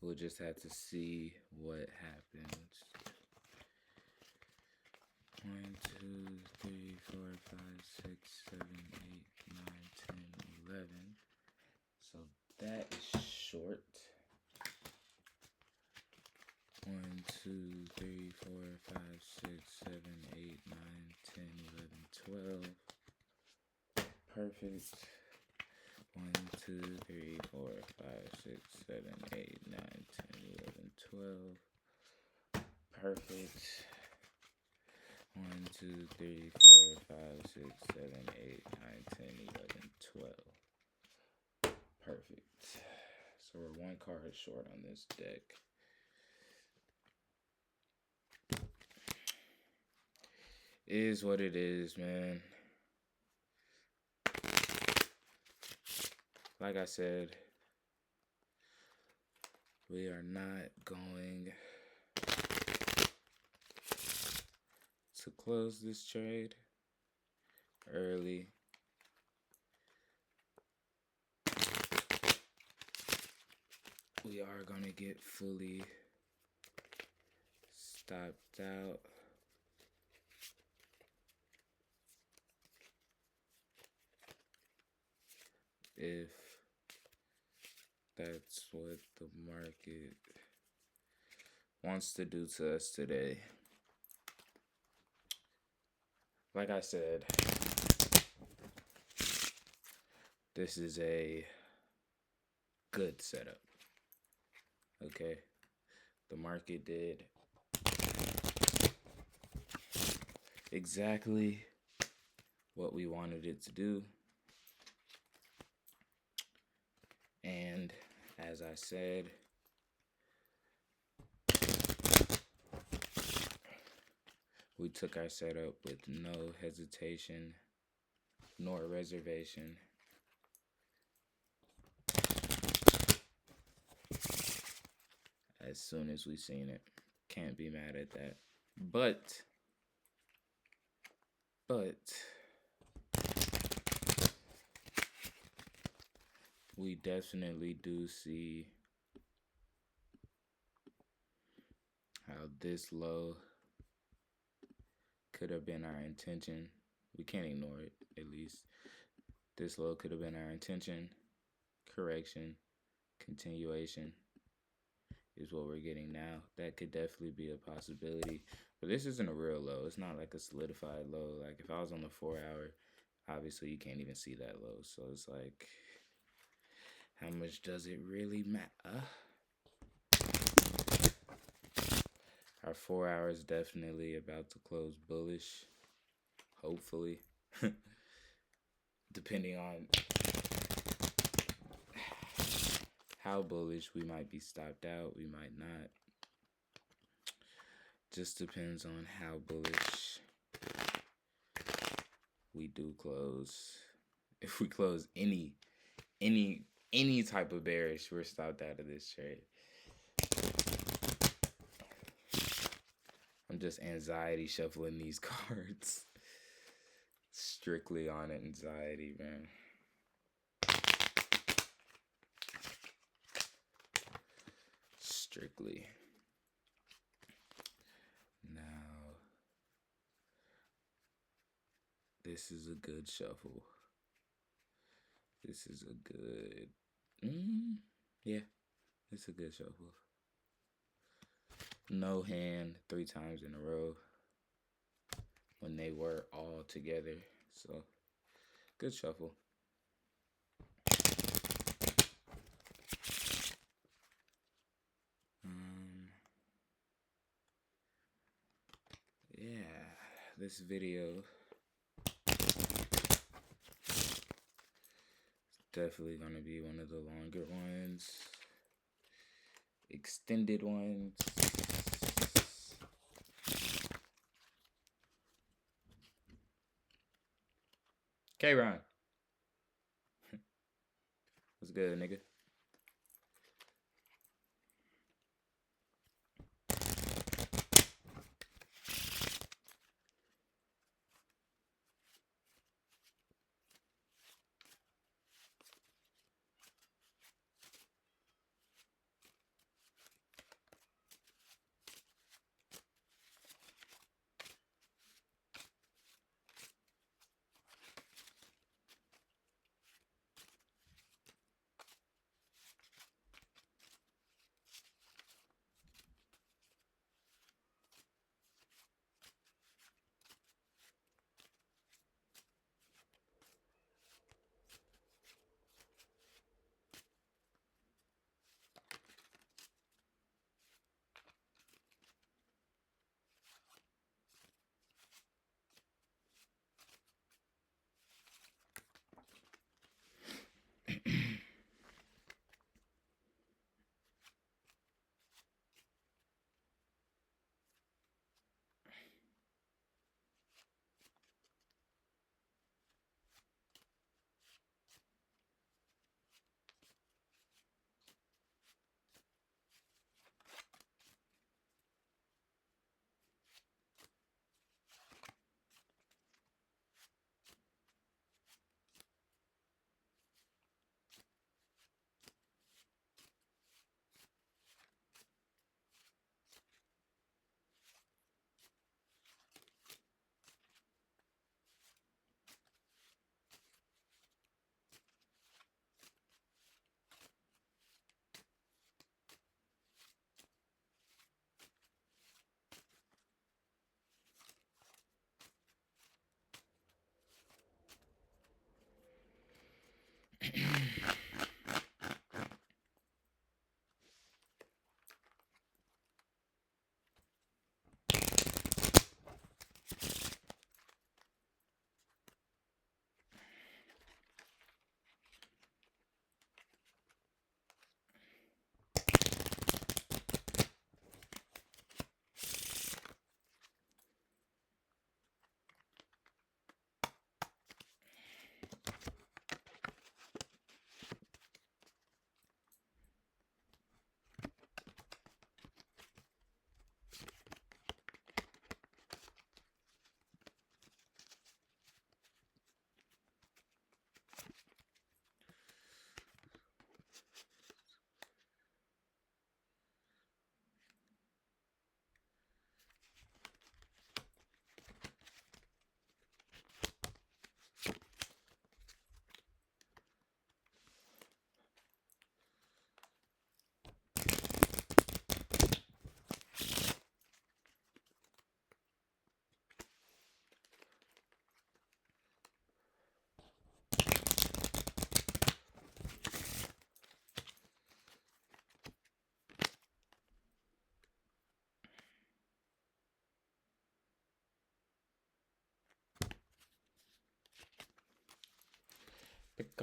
We'll just have to see what happens. 1, 2, 3, 4, 5, 6, 7, 8, 9, 10, 11. So that is short. 1, 2, 3, 4, 5, 6, 7, 8, 9, 10, 11, 12. Perfect. 1, 2, 3, 4, 5, 6, 7, 8, 9, 10, 11, 12. Perfect. 1, 2, 3, 4, 5, 6, 7, 8, 9, 10, 11, 12. Perfect. So we're 1 card short on this deck. Is what it is, man. Like I said, we are not going to close this trade early. We are going to get fully stopped out. If that's what the market wants to do to us today. Like I said, this is a good setup. Okay? The market did exactly what we wanted it to do. And as I said, we took our setup with no hesitation nor reservation. As soon as we seen it. can't be mad at that. But we definitely do see how this low could have been our intention. We can't ignore it, at least. This low could have been our intention. Correction, continuation is what we're getting now. That could definitely be a possibility. But this isn't a real low. It's not like a solidified low. Like if I was on the 4 hour, obviously you can't even see that low. So it's like, how much does it really matter? Our 4 hours definitely about to close bullish. Hopefully. Depending on how bullish, we might be stopped out, we might not. Just depends on how bullish we do close. If we close any type of bearish, we're stopped out of this trade. I'm just anxiety shuffling these cards. Strictly on anxiety, man. Strictly. Now, this is a good shuffle. This is a good... yeah, it's a good shuffle. No hand 3 times in a row when they were all together. So, good shuffle. Yeah, this video is definitely gonna be one of the longer ones, extended ones. K-Ron. What's good, nigga?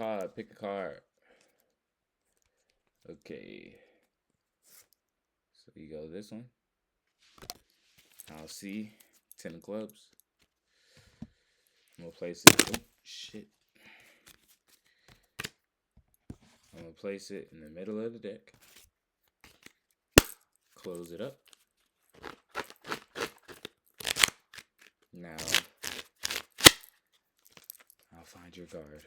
card. Pick a card. Okay. So you go this one. I'll see 10 of clubs. I'm gonna place it. Oh shit. I'm gonna place it in the middle of the deck. Close it up. Now I'll find your card.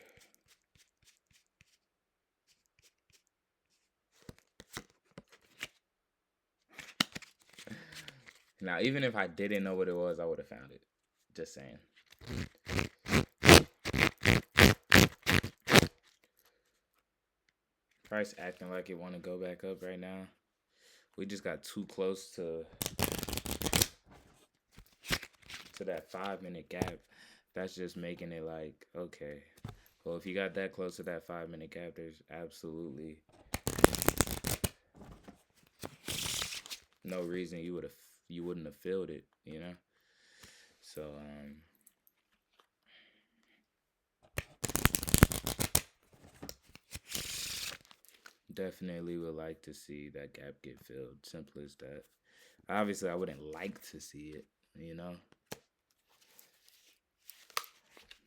Now, even if I didn't know what it was, I would have found it. Just saying. Price acting like it want to go back up right now. We just got too close to that 5-minute gap. That's just making it like, okay. Well, if you got that close to that 5-minute gap, there's absolutely no reason you wouldn't have filled it, you know? So, definitely would like to see that gap get filled. Simple as that. Obviously, I wouldn't like to see it, you know?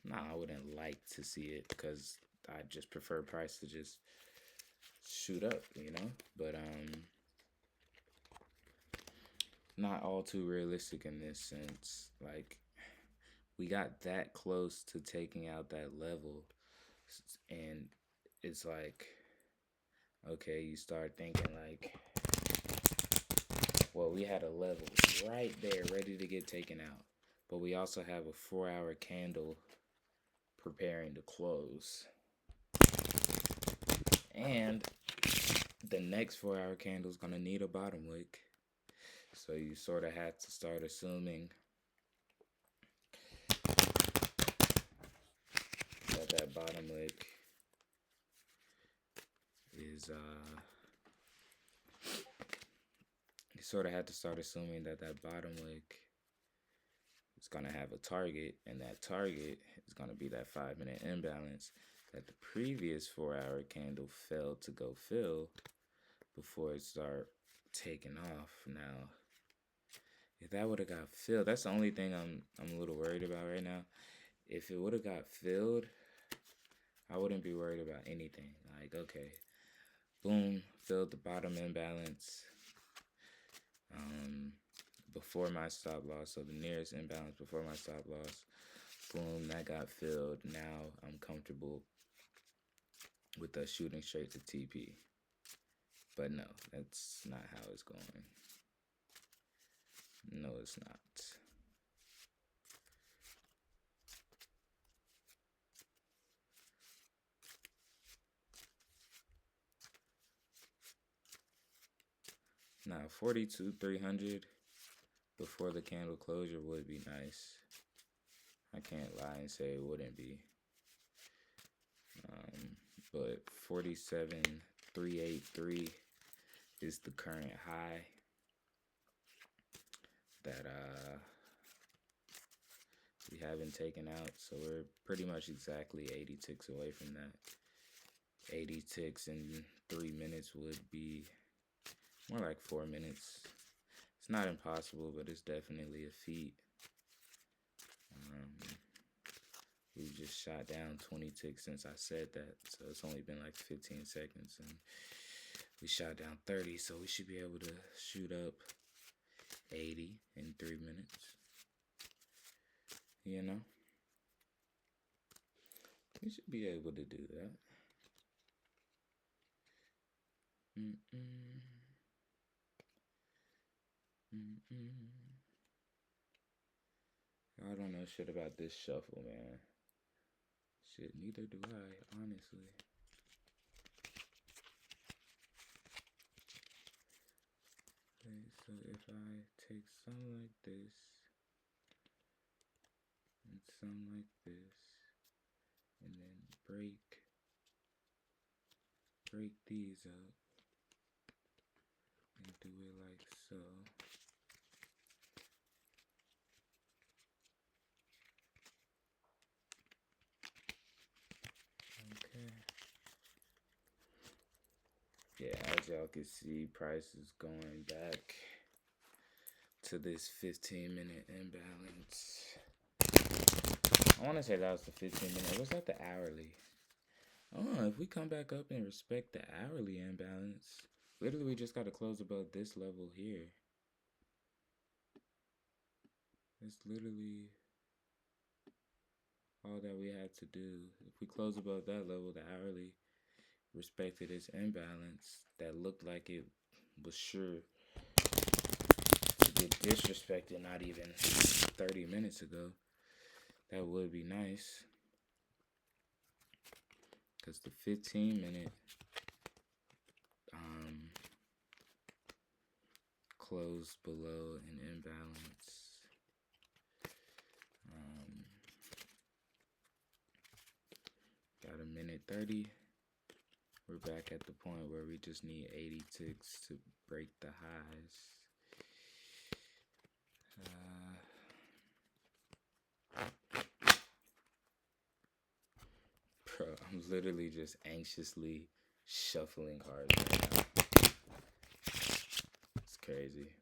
Nah, I wouldn't like to see it because I just prefer price to just shoot up, you know? But, not all too realistic in this sense. Like, we got that close to taking out that level, and it's like, okay, you start thinking like, well, we had a level right there ready to get taken out, but we also have a 4-hour candle preparing to close, and the next 4-hour candle is going to need a bottom wick. So you sort of have to start assuming that bottom wick is, you sort of have to start assuming that bottom wick is going to have a target, and that target is going to be that 5-minute imbalance that the previous 4-hour candle failed to go fill before it start taking off. Now, if that would have got filled, that's the only thing I'm a little worried about right now. If it would have got filled, I wouldn't be worried about anything. Like, okay, boom, filled the bottom imbalance before my stop loss, so the nearest imbalance before my stop loss. Boom, that got filled. Now I'm comfortable with us shooting straight to TP. But no, that's not how it's going. No, it's not. Now, 42,300 before the candle closure would be nice. I can't lie and say it wouldn't be. But 47,383 is the current high that we haven't taken out. So we're pretty much exactly 80 ticks away from that. 80 ticks in 3 minutes would be more like 4 minutes. It's not impossible, but it's definitely a feat. We've just shot down 20 ticks since I said that, so it's only been like 15 seconds, and we shot down 30, so we should be able to shoot up 80 in 3 minutes. You know? We should be able to do that. I don't know shit about this shuffle, man. Shit, neither do I, honestly. Okay, so if I take some like this, and some like this, and then break these up, and do it like so. Okay. As y'all can see, price is going back to this 15-minute imbalance. I want to say that was the 15-minute. Was that the hourly? Oh, if we come back up and respect the hourly imbalance, literally we just got to close above this level here. It's literally all that we had to do. If we close above that level, the hourly respected its imbalance that looked like it was sure to get disrespected not even 30 minutes ago. That would be nice. Because the 15-minute closed below an imbalance. Got a minute 30. We're back at the point where we just need 80 ticks to break the highs. Bro, I'm literally just anxiously shuffling cards right now. It's crazy.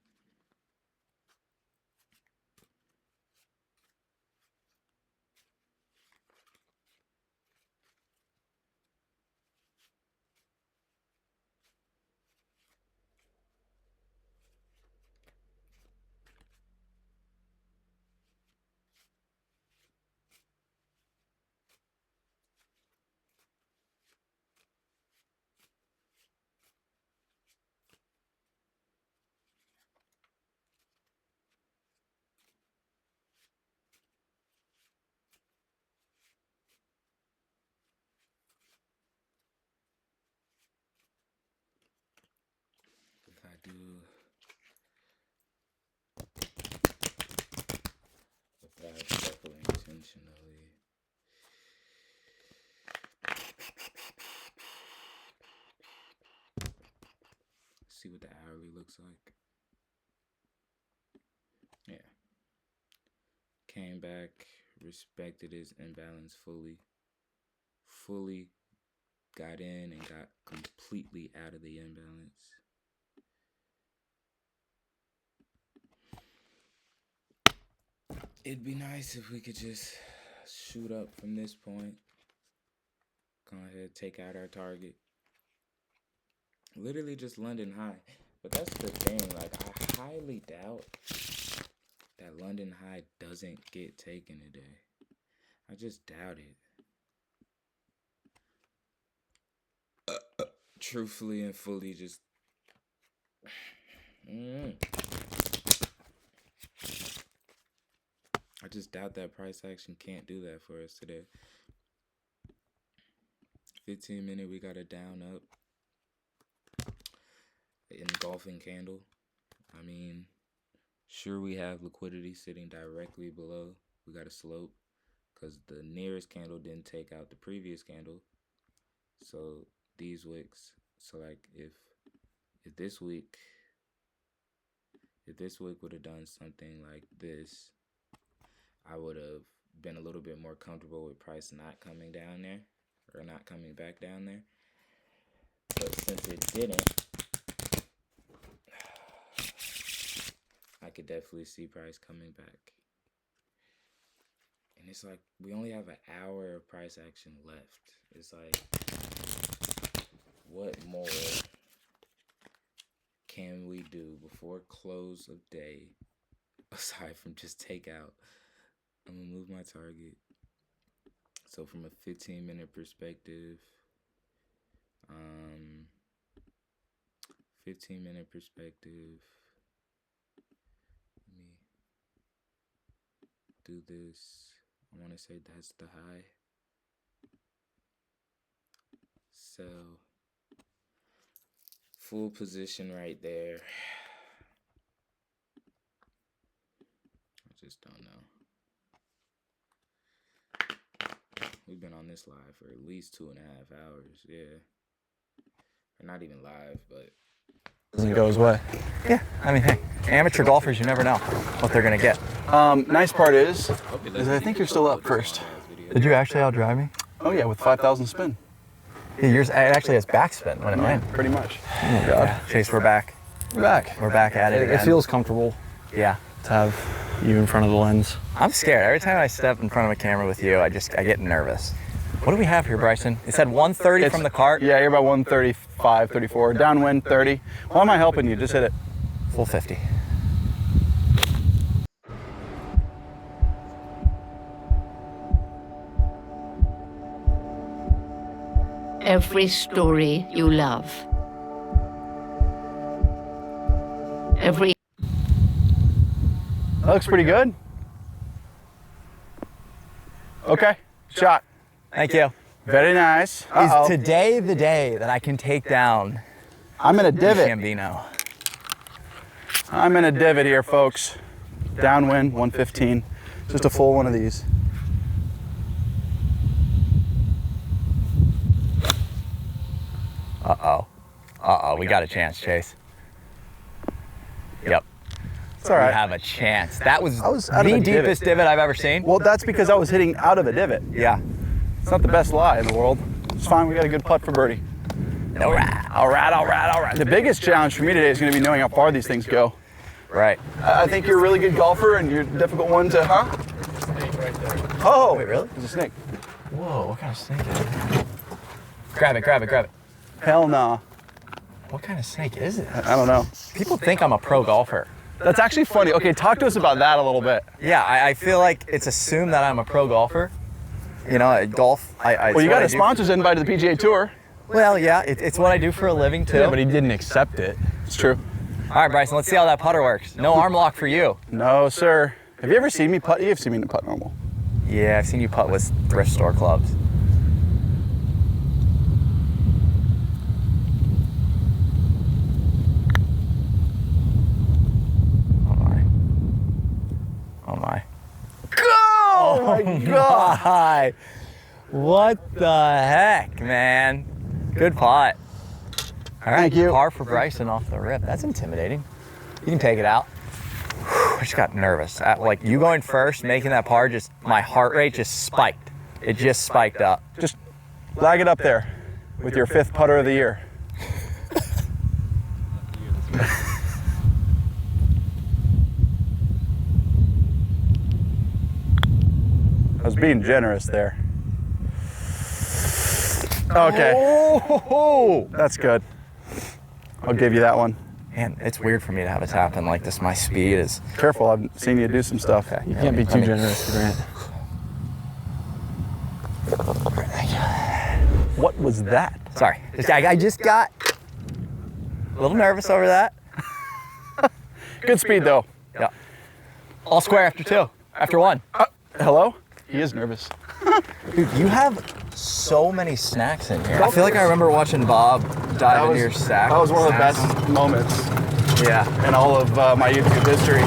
If I do without shuffling intentionally, see what the hourly looks like. Yeah. Came back, respected his imbalance fully got in and got completely out of the imbalance. It'd be nice if we could just shoot up from this point. Go ahead, take out our target. Literally just London high. But that's the thing, like, I highly doubt that London high doesn't get taken today. I just doubt it. Truthfully and fully just... I just doubt that price action can't do that for us today. 15-minute, we got a down up. Engulfing candle. I mean, sure, we have liquidity sitting directly below. We got a slope because the nearest candle didn't take out the previous candle. So these wicks, so like if this wick would have done something like this, I would have been a little bit more comfortable with price not coming down there or not coming back down there. But since it didn't, I could definitely see price coming back. And it's like, we only have an hour of price action left. It's like, what more can we do before close of day, aside from just take out? I'm gonna move my target. So from a 15-minute perspective, 15-minute perspective, let me do this. I want to say that's the high. Sell. Full position right there. I just don't know. We've been on this live for at least 2.5 hours. Yeah. Or not even live, but doesn't go his way. Yeah, I mean, hey, amateur golfers, you never know what they're gonna get. Nice part is I think you're still up first. Did you actually outdrive me? Oh yeah, with 5,000 spin. Yeah, yours actually has backspin when it lands. Pretty much. Oh my God. Yeah. Chase, we're back. We're back. We're back at it again. It feels comfortable. Yeah. To have you in front of the lens. I'm scared. Every time I step in front of a camera with you, I get nervous. What do we have here, Bryson? It said 130 from the cart? Yeah, you're about 135, 34. Downwind, 30. Why am I helping you? Just hit it. Full 50. Every story you love. Every... That looks pretty good. Okay, shot. Thank you. Very nice. Is today the day that I can take down I'm in a divot. Gambino? I'm in a divot here, folks. Downwind, 115. Just a full one of these. Uh-oh. Uh-oh, we got a chance, Chase. Yep. It's all right. We have a chance. That was out the of a deepest divot I've ever seen. Well, that's because I was hitting out of a divot. Yeah. It's not the best lie in the world. It's fine, we got a good putt for birdie. All right, all right, all right, all right. The biggest challenge for me today is going to be knowing how far these things go. Right. I think you're a really good golfer and you're a difficult one to, huh? Snake right there. Oh, wait, really? There's a snake. Whoa, what kind of snake is it? Grab it, grab it, grab it. Hell nah. What kind of snake is it? I don't know. People think I'm a pro golfer. That's actually funny. Okay, talk to us about that a little bit. Yeah, I feel like it's assumed that I'm a pro golfer. You know, at golf, well, you got a sponsor's invite to the PGA Tour. Well, yeah, it's what I do for a living, too. Yeah, but he didn't accept it. It's true. All right, Bryson, let's see how that putter works. No arm lock for you. No, sir. Have you ever seen me putt? You've seen me putt normal. Yeah, I've seen you putt with thrift store clubs. Oh my. Go! Oh my God! What the heck, man? Good putt. All right, thank you. Par for Bryson off the rip. That's intimidating. You can take it out. Whew, I just got nervous. Like you going first, making that par, just my heart rate just spiked. It just spiked up. Just lag it up there with your 5th putter of the year. I was being generous there. Okay. Oh, that's good. I'll give you that one. Man, it's weird for me to have it happen like this. My speed is... Careful, I've seen you do some stuff. Okay. You can't be too generous, Grant. What was that? Sorry, I just got a little nervous over that. Good speed though. Yeah. All square after 2, after 1. Hello? He is nervous. Dude, you have so many snacks in here. I feel like I remember watching Bob dive into your stack. That was one of the best moments. Yeah. In all of my YouTube history.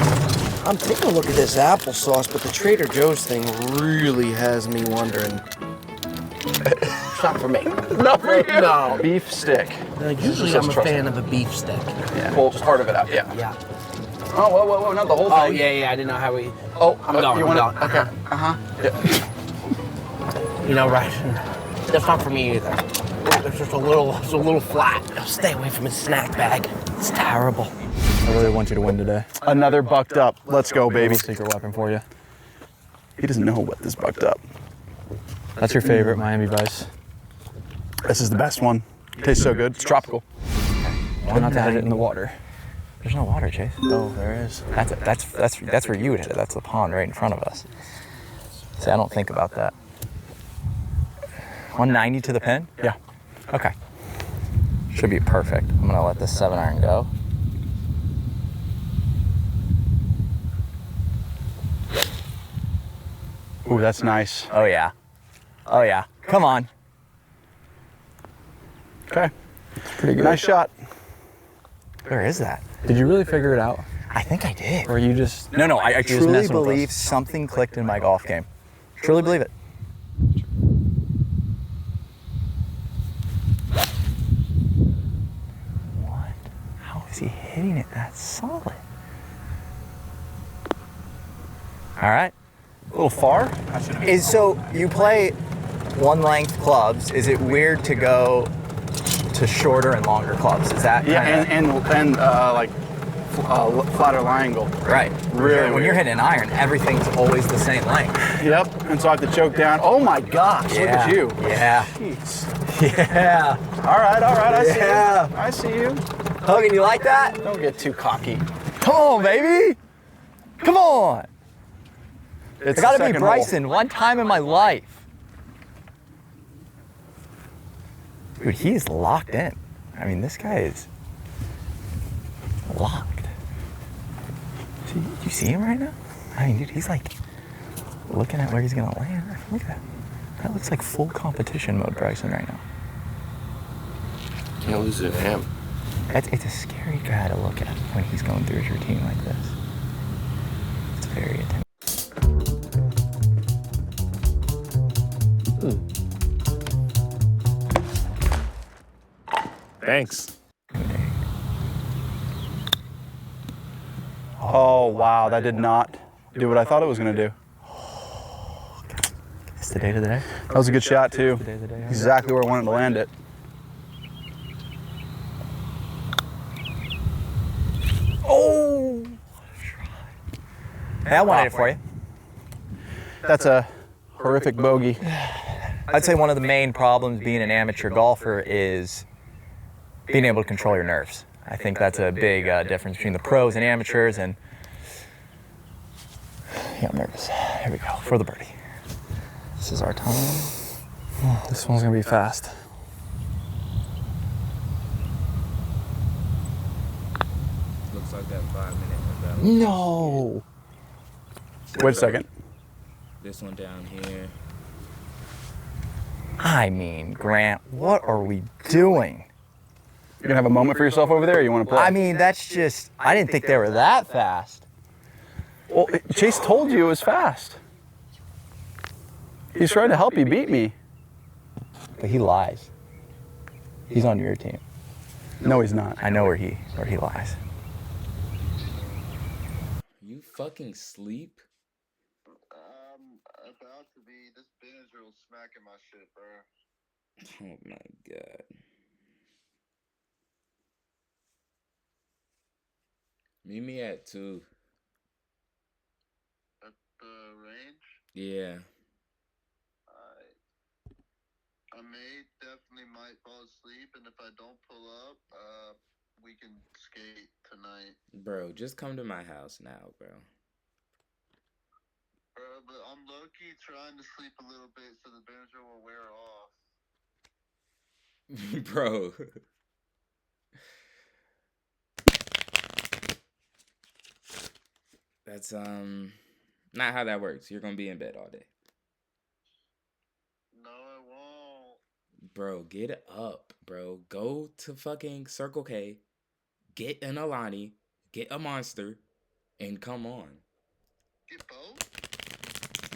I'm taking a look at this applesauce, but the Trader Joe's thing really has me wondering. It's not for me. Not for you? No. Beef stick. Usually I'm a fan of a beef stick. Yeah. Pull part of it out, yeah. Yeah. Oh, whoa, not the whole thing. Oh, yeah, I didn't know how we... Oh, I'm going, you I'm want going. it? Okay. Uh-huh. Yeah. You know, right. That's not for me either. It's just a little flat. Stay away from his snack bag. It's terrible. I really want you to win today. Another bucked up. Let's go, baby. Secret weapon for you. He doesn't know what this bucked up. That's your favorite Miami Vice. This is the best one. Tastes so good. It's tropical. Try not to hit it in the water. There's no water, Chase. Oh, there is. That's where you would hit it. That's the pond right in front of us. See, I don't think about that. 190 to the pin? Yeah. Okay. Should be perfect. I'm gonna let this 7-iron go. Ooh, that's nice. Oh yeah. Oh yeah. Come on. Okay. Pretty good. Nice shot. Where is that? Did you really figure it out? I think I did. Or you just... No, I just truly messing with believe us? something clicked in my golf game. Truly believe it. What? How is he hitting it that solid? All right. A little far? So you play one length clubs, is it weird to go to shorter and longer clubs? Is that like flatter lie angle. Right. Really when you're hitting an iron, everything's always the same length. Yep. And so I have to choke down. Oh my gosh! Yeah. Look at you. Yeah. Jeez. Yeah. All right. I see Yeah. you. I see you. Hogan, you like that? Don't get too cocky. Come on, baby. Come on. It's I gotta the be second Bryson hole. one time in my life. Dude, he's locked in. I mean, this guy is locked. Do you see him right now? I mean, dude, he's like looking at where he's gonna land. Look at that. That looks like full competition mode Bryson right now. Can't lose to him. It's a scary guy to look at when he's going through his routine like this. It's very intense. Thanks. Oh wow, that did not do what I thought it was gonna do. It's the day to the day. That was a good shot too. Exactly where I wanted to land it. Oh! Hey, I wanted it for you. That's a horrific bogey. I'd say one of the main problems being an amateur golfer is being able to control your nerves. I think that's a big difference between the pros and amateurs. And yeah, I'm nervous. Here we go for the birdie. This is our time. This one's gonna be fast. Looks like that 5 minute. No. Wait a second. This one down here. I mean, Grant, what are we doing? You gonna have a moment for yourself over there, or you want to play? I mean, that's just, I didn't think they were that fast. Well, Chase told you it was fast. He's trying to help you beat me. But he lies. He's on your team. No, he's not. I know where he lies. You fucking sleep? About to be. This Benadryl smacking my shit, bro. Oh my god. Meet me at 2. At the range? Yeah. I definitely might fall asleep, and if I don't pull up, we can skate tonight. Bro, just come to my house now, bro. Bro, but I'm low-key trying to sleep a little bit so the Benadryl will wear off. Bro. That's not how that works. You're gonna be in bed all day. No, I won't. Bro, get up, bro. Go to fucking Circle K, get an Alani, get a Monster, and come on. Get both?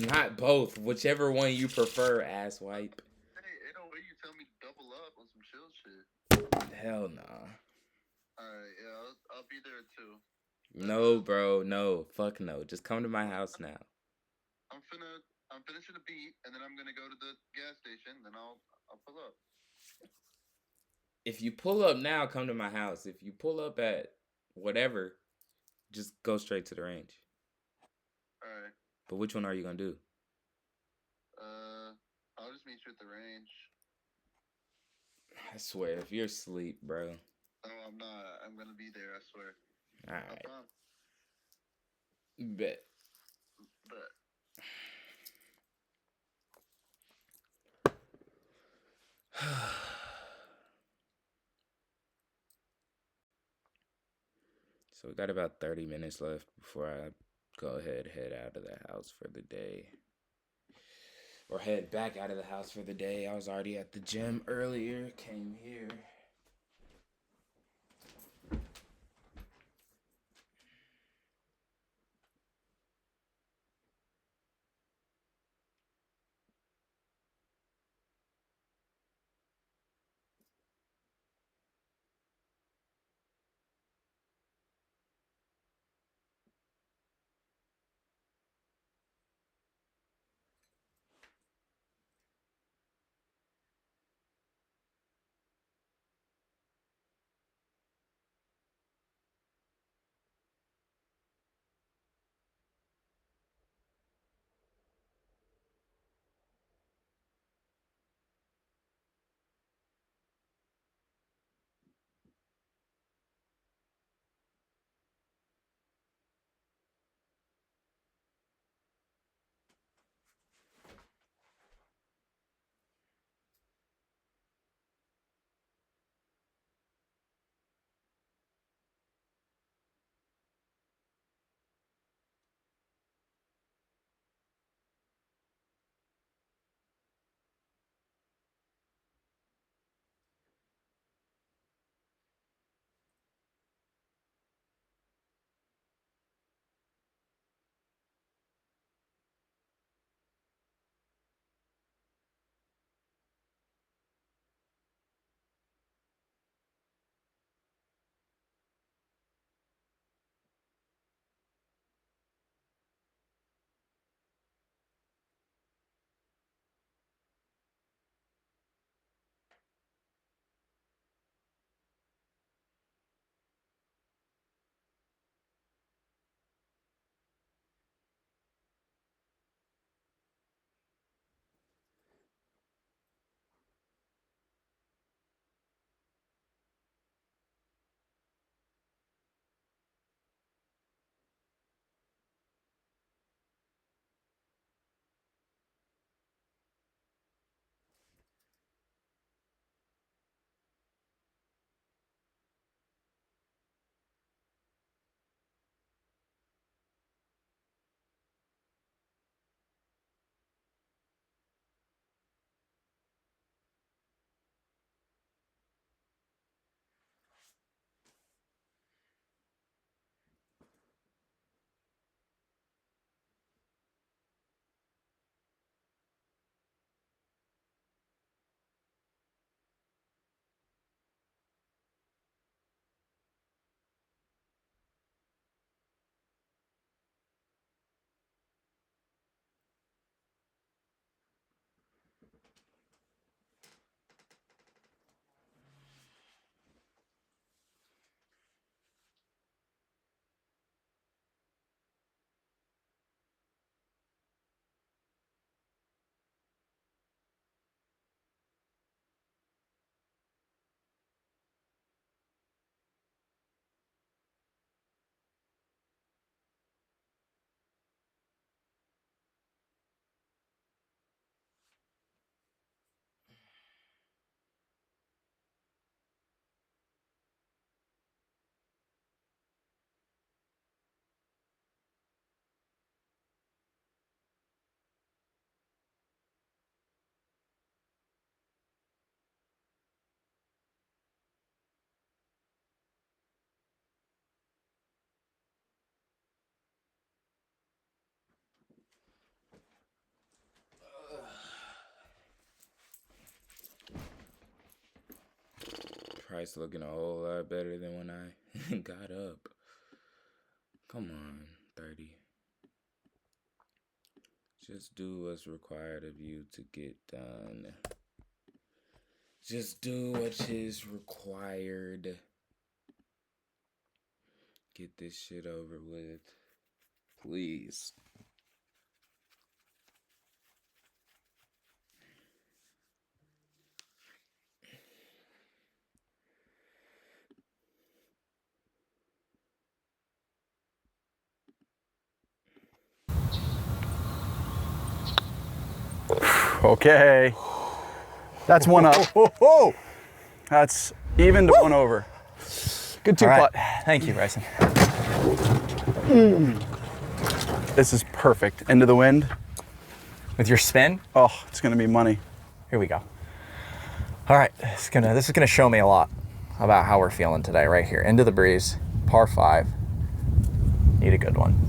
Not both. Whichever one you prefer, asswipe. Hey, ain't no way you tell me to double up on some chill shit. Hell nah. Alright, yeah, I'll be there too. No, bro. No. Fuck no. Just come to my house now. I'm finishing a beat, and then I'm gonna go to the gas station, then I'll pull up. If you pull up now, come to my house. If you pull up at whatever, just go straight to the range. Alright. But which one are you gonna do? I'll just meet you at the range. I swear, if you're asleep, bro. No, I'm not. I'm gonna be there, I swear. Alright. Bet. So we got about 30 minutes left before I go ahead, head out of the house for the day. Or head back out of the house for the day. I was already at the gym earlier, came here. price looking a whole lot better than when I got up. Come on, 30. Just do what's required of you to get done. Just do what is required. Get this shit over with. Please. Okay. That's one up. That's even to one over. Good two putt. Thank you, Bryson. This is perfect. Into the wind. With your spin? Oh, it's gonna be money. Here we go. All right, this is gonna show me a lot about how we're feeling today, right here. Into the breeze, par 5. Need a good one.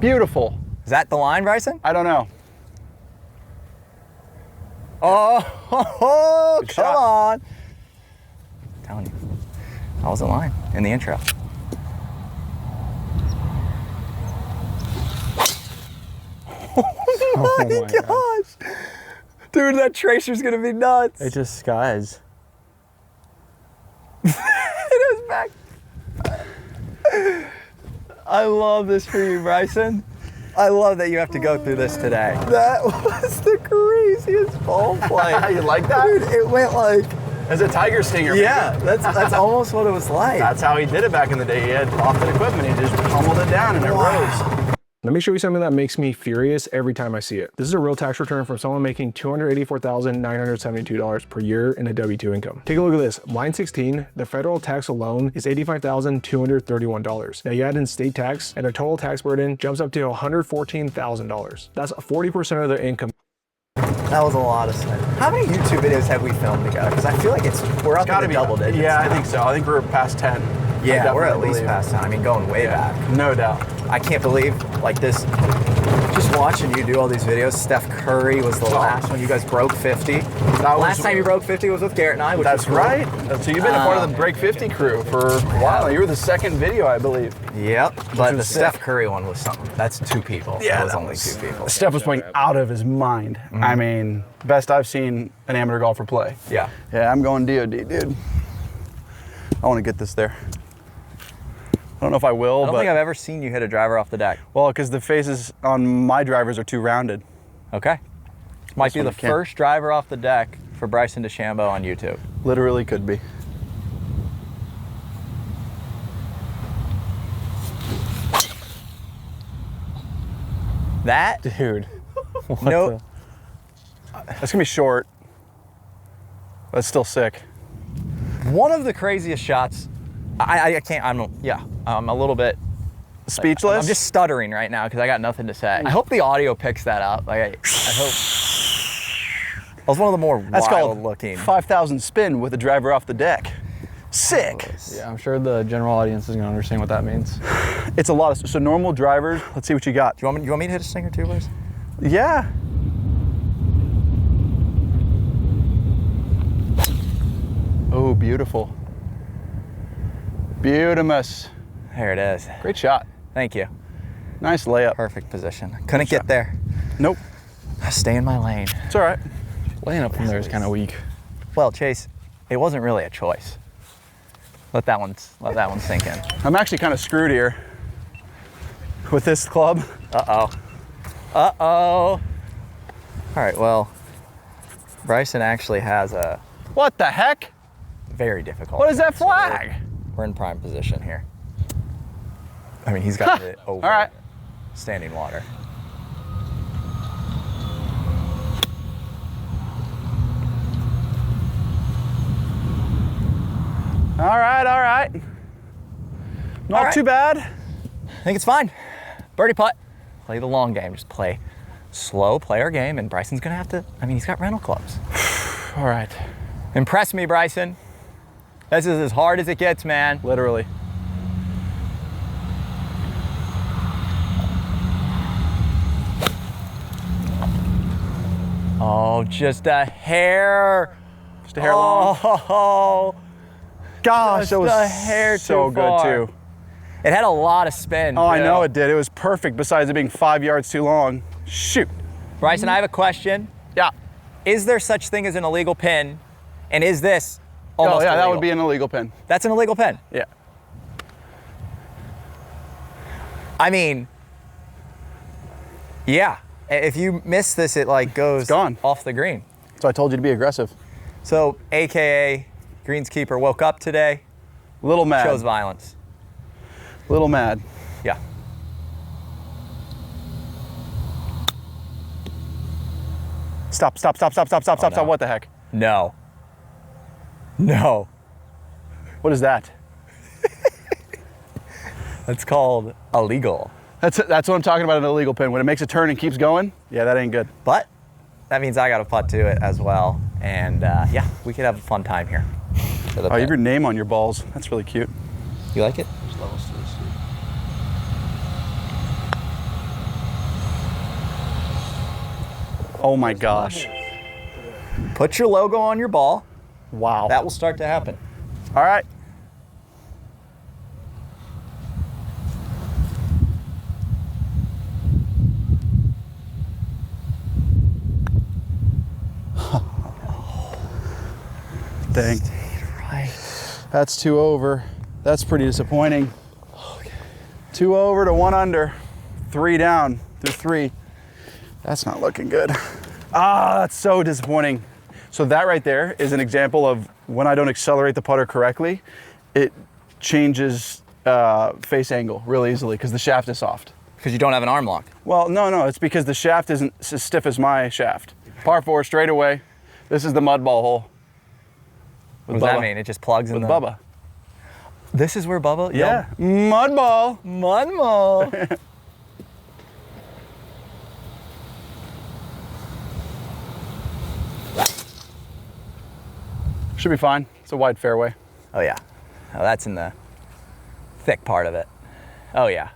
Beautiful. Is that the line, Bryson? I don't know. Oh, come on. I'm telling you, that was the line in the intro. Oh my gosh. Dude, that tracer's gonna be nuts. It just skies. It is back. I love this for you, Bryson. I love that you have to go through this today. That was the craziest ball play. You like that? Dude, it went like... As a tiger stinger. Yeah, that's almost what it was like. That's how he did it back in the day. He had often equipment. He just pummeled it down and it rose. Let me show you something that makes me furious every time I see it. This is a real tax return from someone making $284,972 per year in a W-2 income. Take a look at this. Line 16, the federal tax alone is $85,231. Now you add in state tax and their total tax burden jumps up to $114,000. That's 40% of their income. That was a lot of stuff. How many YouTube videos have we filmed together? Because I feel like we're up in the double digits. Yeah, now. I think so. I think we're past 10. Yeah, we're at least past 10. I mean, going way back. No doubt. I can't believe, like this, just watching you do all these videos. Steph Curry was the last one. You guys broke 50. Last time you broke 50 was with Garrett and I, which That's was cool. right. So you've been a part of the Break 50 crew for a while. You were the second video, I believe. Yep, but the Steph Curry one was something. That's 2 people. Yeah, that was only 2 people. Steph was playing out of his mind. I mean, best I've seen an amateur golfer play. Yeah. Yeah, I'm going DOD, dude. I want to get this there. I don't know if I will, I don't think I've ever seen you hit a driver off the deck. Well, because the faces on my drivers are too rounded. Okay. Might be the first driver off the deck for Bryson DeChambeau on YouTube. Literally could be. That? Dude. No. That's going to be short. But it's still sick. One of the craziest shots. I can't, I'm a little bit speechless. I'm just stuttering right now because I got nothing to say. I hope the audio picks that up. Like, I hope. That was one of the more wild looking. 5,000 spin with a driver off the deck. Sick. Yeah, I'm sure the general audience is gonna understand what that means. It's a lot of, so normal drivers, let's see what you got. Do you want me to hit a stinger too, boys? Yeah. Oh, beautiful. Beautimus. There it is. Great shot. Thank you. Nice layup. Perfect position. Couldn't get there. Nope. Stay in my lane. It's all right. Laying up from there is kind of weak. Well, Chase, it wasn't really a choice. Let that one sink in. I'm actually kind of screwed here with this club. Uh-oh. Uh-oh. All right, well, Bryson actually has a... What the heck? Very difficult. What is that flag? So we're in prime position here. I mean, he's got it over all right. standing water. All right, all right. Not too bad. I think it's fine. Birdie putt. Play the long game. Just play slow, play our game, and Bryson's gonna have to, I mean, he's got rental clubs. All right. Impress me, Bryson. This is as hard as it gets, man. Literally. Oh, just a hair. Just a hair long. Oh, gosh, that was a hair so too good far. too. It had a lot of spin. Oh, I too. know it did. It was perfect besides it being 5 yards too long. Shoot. Bryson, I have a question. Yeah. Is there such thing as an illegal pin? And is this almost that illegal? would be an illegal pin. That's an illegal pin? Yeah. I mean, yeah. If you miss this, it like goes off the green. So I told you to be aggressive. So, AKA greenskeeper woke up today. Little mad. Chose violence. Little mad. Yeah. Stop. No. What the heck? No. No. What is that? That's called illegal. That's what I'm talking about, an illegal pin. When it makes a turn and keeps going, yeah, that ain't good. But that means I got to putt to it as well. And yeah, we could have a fun time here. Oh, you have your name on your balls. That's really cute. You like it? Oh my gosh. Put your logo on your ball. Wow. That will start to happen. All right. Dang. Right. That's 2 over. That's pretty disappointing. Okay. 2 over to 1 under. 3 down through 3. That's not looking good. Ah, that's so disappointing. So that right there is an example of when I don't accelerate the putter correctly, it changes face angle real easily because the shaft is soft. Because you don't have an arm lock. Well, no, it's because the shaft isn't as stiff as my shaft. Par 4 straight away. This is the mud ball hole. What does that mean? It just plugs in with the... Bubba. This is where Bubba... Yeah, mud ball. Mud ball. Should be fine. It's a wide fairway. Oh yeah. Oh, that's in the thick part of it. Oh yeah.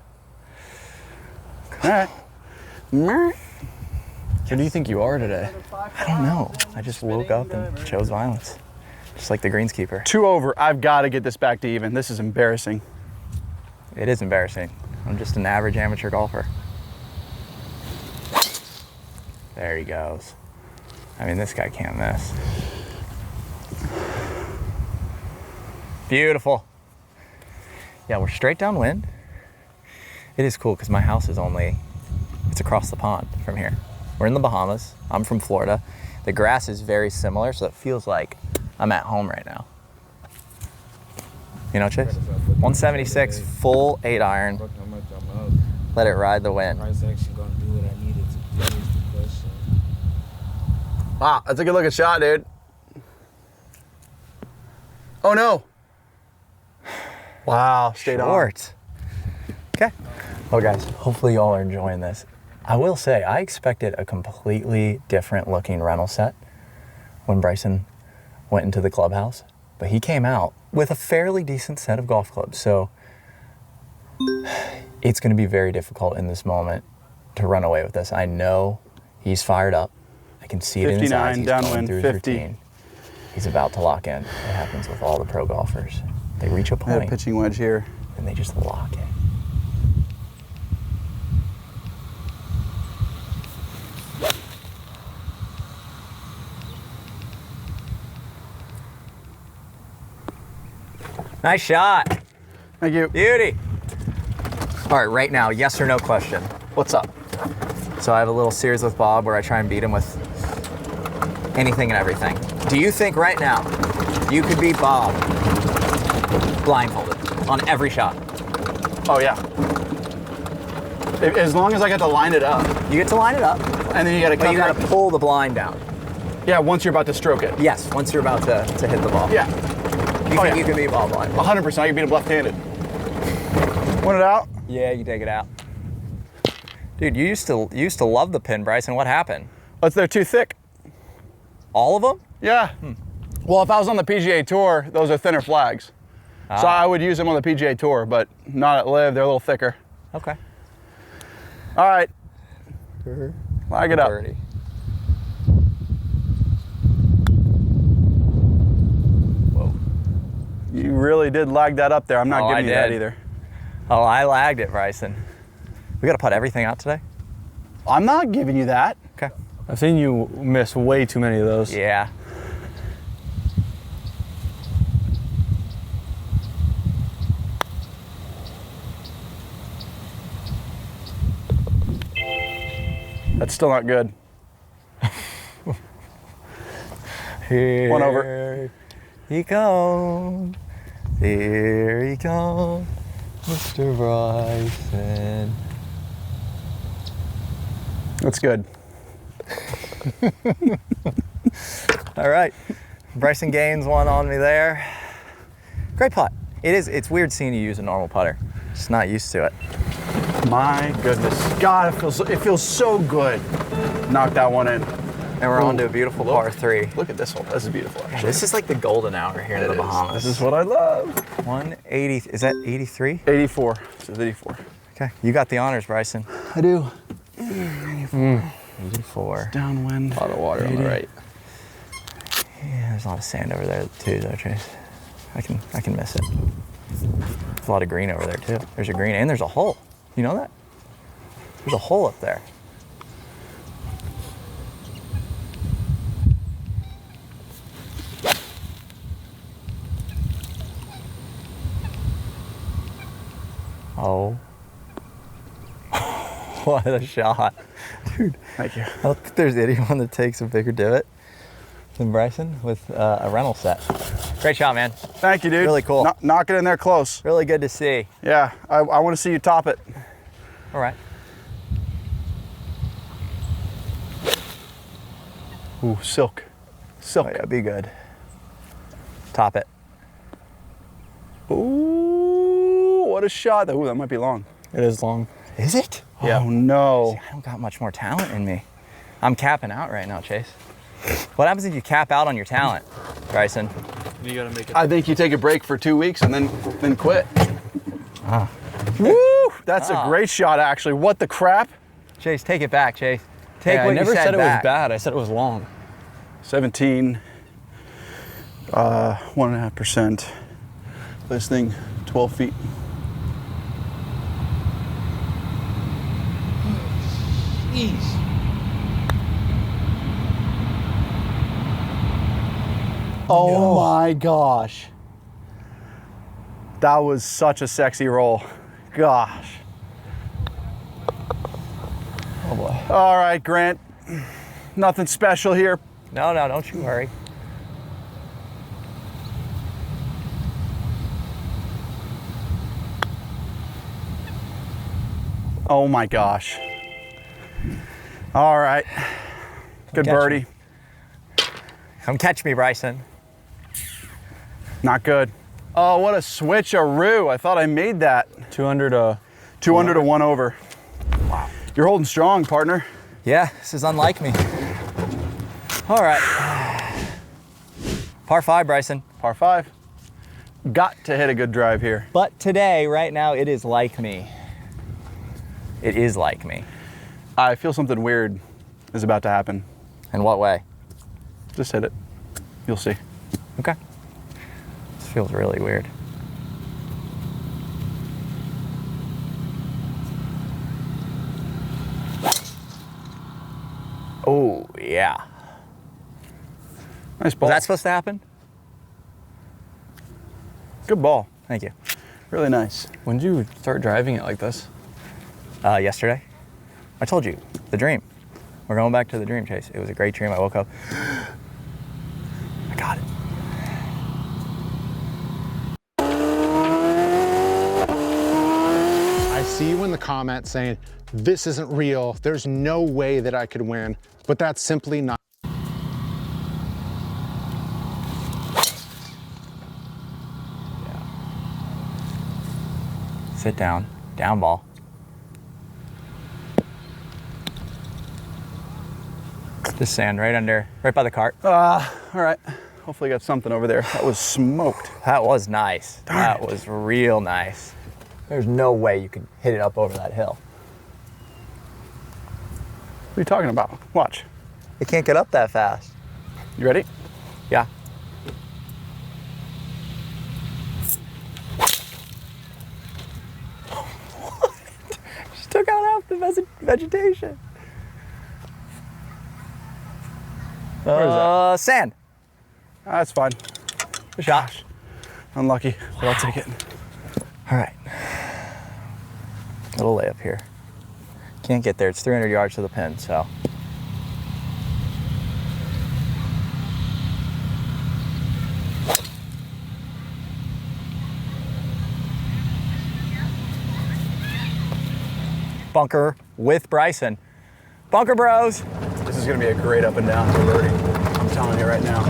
All right. Who do you think you are today? I don't know. I just woke up and chose violence. Just like the greenskeeper. 2 over. I've got to get this back to even. This is embarrassing. It is embarrassing. I'm just an average amateur golfer. There he goes. I mean, this guy can't miss. Beautiful. Yeah, we're straight downwind. It is cool because my house is it's across the pond from here. We're in the Bahamas. I'm from Florida. The grass is very similar, so it feels like I'm at home right now. You know, Chase? 176, full 8 iron. Let it ride the wind. Wow, that's a good looking shot, dude. Oh no. Wow, stayed on. Short. Okay. Well, guys, hopefully y'all are enjoying this. I will say, I expected a completely different looking rental set when Bryson went into the clubhouse, but he came out with a fairly decent set of golf clubs. So it's going to be very difficult in this moment to run away with this. I know he's fired up. I can see it in his eyes. He's going through his routine. He's about to lock in. It happens with all the pro golfers. They reach a point. A pitching wedge here. And they just lock in. Nice shot. Thank you. Beauty. All right, right now, yes or no question. What's up? So I have a little series with Bob where I try and beat him with anything and everything. Do you think right now you could beat Bob blindfolded on every shot? Oh yeah. As long as I get to line it up. You get to line it up. And then you got to But you got to pull the blind down. Yeah, once you're about to stroke it. Yes, once you're about to hit the ball. Yeah. You think you can beat ball blind? 100%. I can beat him left-handed. Want it out? Yeah, you take it out. Dude, you used to love the pin, Bryson. What happened? They're too thick. All of them? Yeah. Well, if I was on the PGA Tour, those are thinner flags. So I would use them on the PGA Tour, but not at Live. They're a little thicker. Okay. All right. Lag it up. really did lag that up there. I'm not Oh, giving I you that did. either. Oh, I lagged it, Bryson. We got to put everything out today? I'm not giving you that. Okay. I've seen you miss way too many of those. Yeah. That's still not good. Here One over. he comes. Here he comes. Mr. Bryson. That's good. All right. Bryson gains one on me there. Great putt. It's weird seeing you use a normal putter. Just not used to it. My goodness. God, it feels so good. Knock that one in. And we're on to a beautiful par 3. Look at this one. This is beautiful, actually. This is like the golden hour here in the Bahamas. This is what I love. 180. Is that 83? 84. This is 84. Okay. You got the honors, Bryson. I do. 84. Downwind. A lot of water on the right. Yeah, there's a lot of sand over there too, though, Chase. I can miss it. There's a lot of green over there too. There's a green and there's a hole. You know that? There's a hole up there. Oh. What a shot. Dude. Thank you. I don't think there's anyone that takes a bigger divot than Bryson with a rental set. Great shot, man. Thank you, dude. Really cool. Knock it in there close. Really good to see. Yeah, I want to see you top it. All right. Ooh, silk. Silk. Oh, yeah, be good. Top it. Ooh, what a shot. Ooh, that might be long. It is long. Is it? Yeah. Oh, no. See, I don't got much more talent in me. I'm capping out right now, Chase. What happens if you cap out on your talent, Bryson? You gotta make it. I think you take a break for 2 weeks and then quit. Ah. Woo! That's a great shot, actually. What the crap? Chase, take it back, Chase. Take Hey, what I never you said it back. was bad. I said it was long. 17, 1.5%. This thing, 12 feet. Jeez. Oh my gosh. That was such a sexy roll. Gosh. Oh boy. All right, Grant. Nothing special here. No, don't you worry. Oh my gosh. All right. Good catch birdie. Come catch me, Bryson. Not good. Oh, what a switcheroo. I thought I made that. 200 to 200 to 1 over. Wow. You're holding strong, partner. Yeah, this is unlike me. All right. Par 5, Bryson. Par 5. Got to hit a good drive here. But today, right now, it is like me. It is like me. I feel something weird is about to happen. In what way? Just hit it. You'll see. Okay. This feels really weird. Oh, yeah. Nice ball. Was that supposed to happen? Good ball. Thank you. Really nice. When did you start driving it like this? Yesterday. I told you, the dream. We're going back to the dream, Chase. It was a great dream. I woke up. I got it. I see you in the comments saying, this isn't real. There's no way that I could win. But that's simply not. Sit down. Down ball. Just sand right under, right by the cart. All right. Hopefully got something over there. That was smoked. That was nice. That was real nice. There's no way you could hit it up over that hill. What are you talking about? Watch. It can't get up that fast. You ready? Yeah. vegetation. Where is that? Sand. That's fine. Shot. Unlucky, but I'll take it. All right. Little layup here. Can't get there. It's 300 yards to the pin, so. Bunker with Bryson. Bunker Bros. This is gonna be a great up and down for birdie. I'm telling you right now.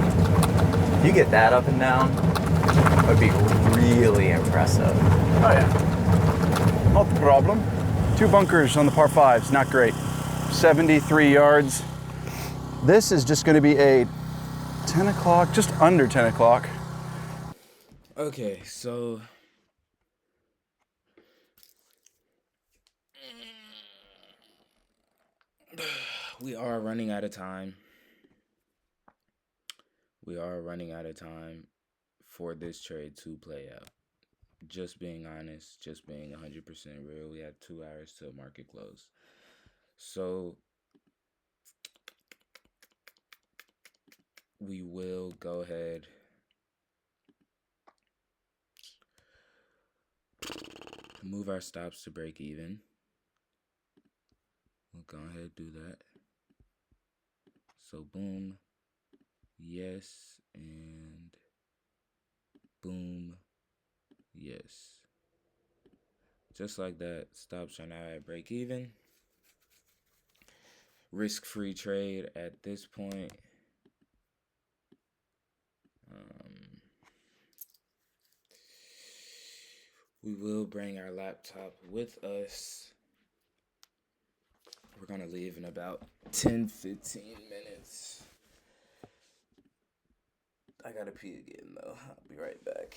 If you get that up and down, that would be really impressive. Oh yeah. Not the problem. 2 bunkers on the par 5s, not great. 73 yards. This is just gonna be a 10 o'clock, just under 10 o'clock. Okay, so we are running out of time. We are running out of time for this trade to play out. Just being honest, just being 100% real. We had 2 hours till market close. So we will go ahead move our stops to break even. We'll go ahead do that. So boom, yes, and boom, yes. Just like that, stops are now at break even. Risk-free trade at this point. We will bring our laptop with us. We're going to leave in about 10-15 minutes. I got to pee again, though. I'll be right back.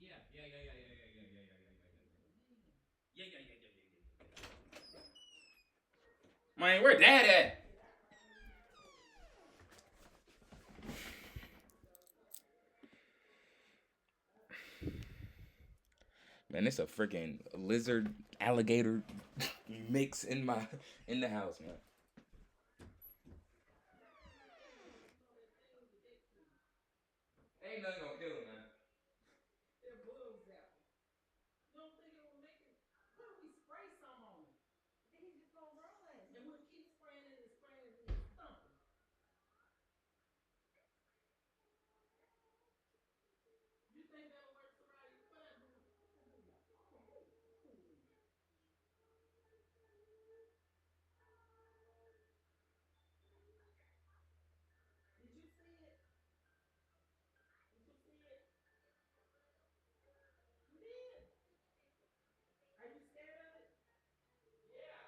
Yeah, yeah, yeah, yeah, yeah, yeah, yeah, yeah, yeah, yeah, yeah, yeah, yeah, yeah, yeah. Man, where Dad at? Man, it's a freaking lizard alligator mix in the house, man. Ain't nothing gonna kill him, man. They're bugs out. You don't think it will make it? Why don't we spray some on him? Then he's just gonna run. And we'll keep spraying it and spraying it and stumping. You think that'll work, Soraya? You fine, boo. Did you see it? Did you see it? You did? Are you scared of it? Yeah.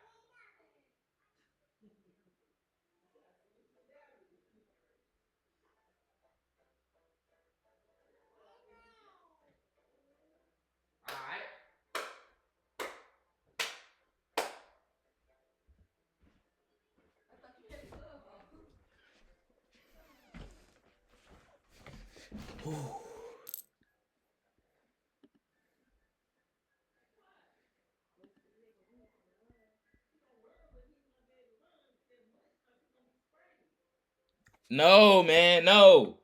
Alright. I thought you had glove on. No, man, no.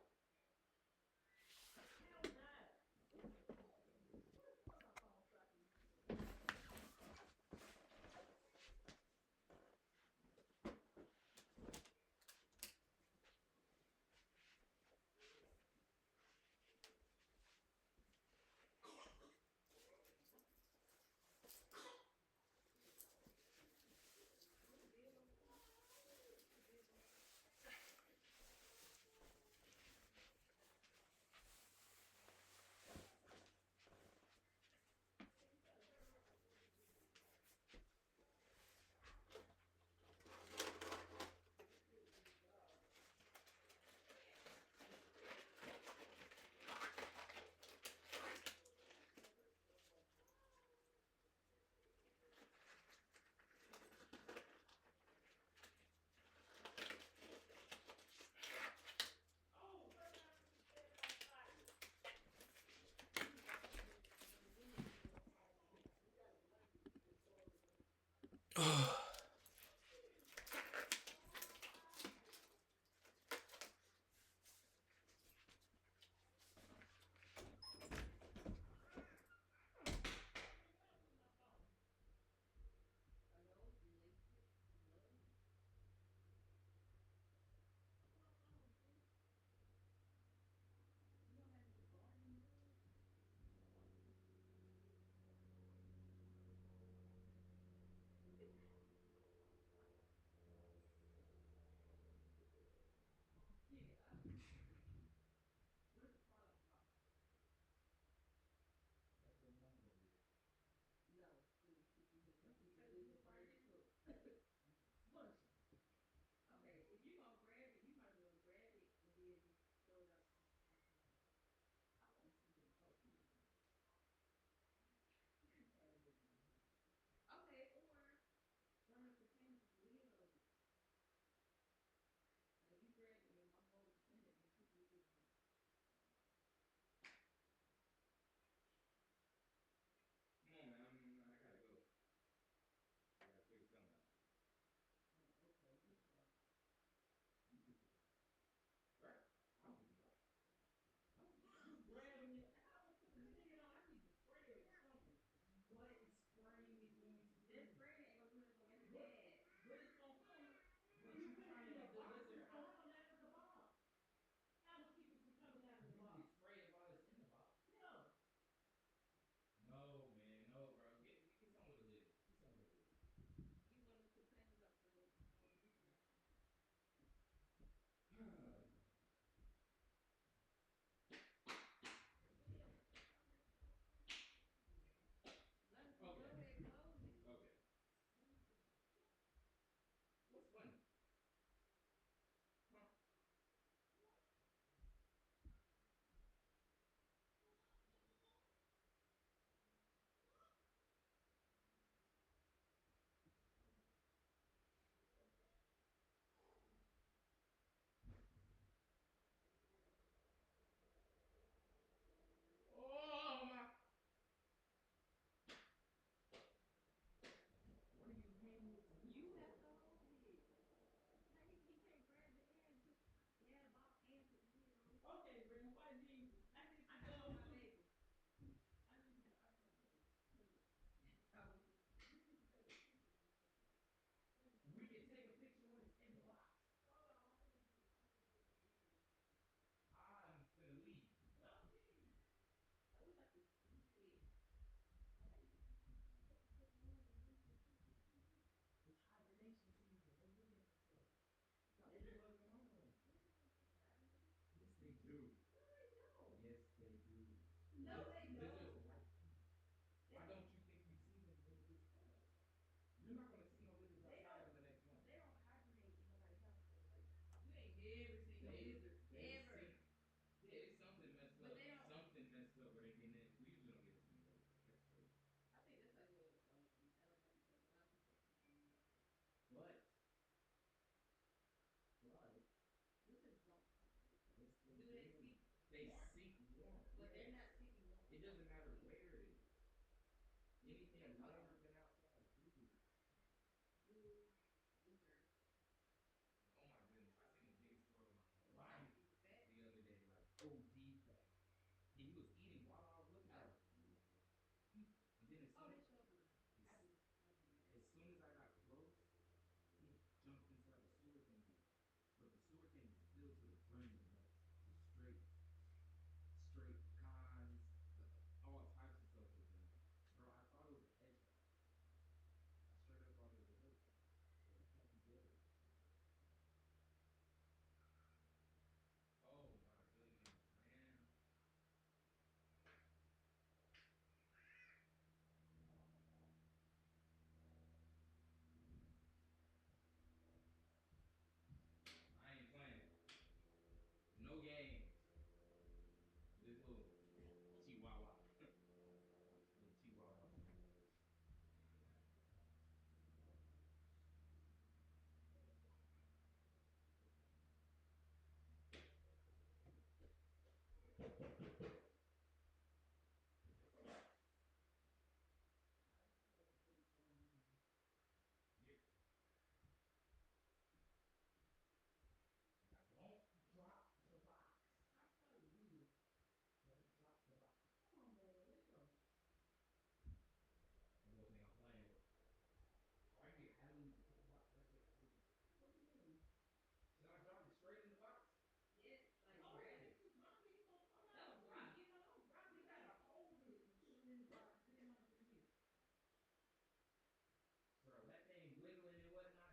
Bro, that thing wiggling and whatnot,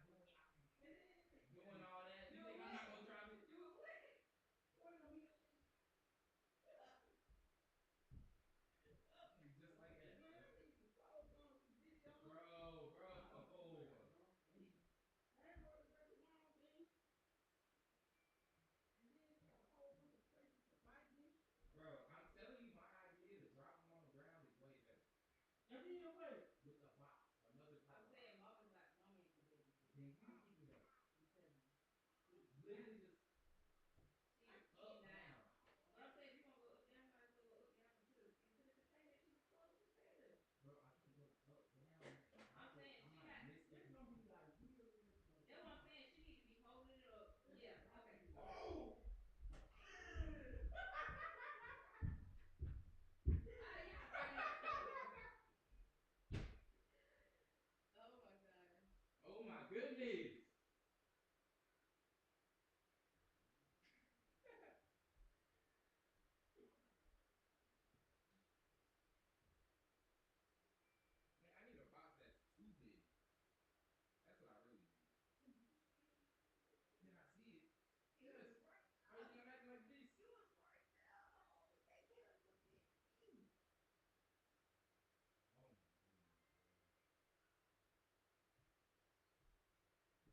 doing all that. You think I'm not gonna drop it? Do it what? What gonna be just like that. Bro, no. Bro, I'm telling you, my idea to drop them on the ground is way better. With the box, another box. I'm saying mama's like, mama ain't gonna be able to. Then you keep it up. Literally just up down. But I'm saying if you're gonna go up down, you might as well go up down into the container. She was close to container. Bro, I can go up down. I'm saying she got. It's gonna be like real. That's what I'm saying. She need to be holding it up. Yeah. Okay. Oh. Oh my god. Oh my goodness. Man, I need a box that's too big. That's what I really need. Then I see it. Yes. I was gonna act like this. You was right there. Oh, that kid was big. Oh my goodness, bro.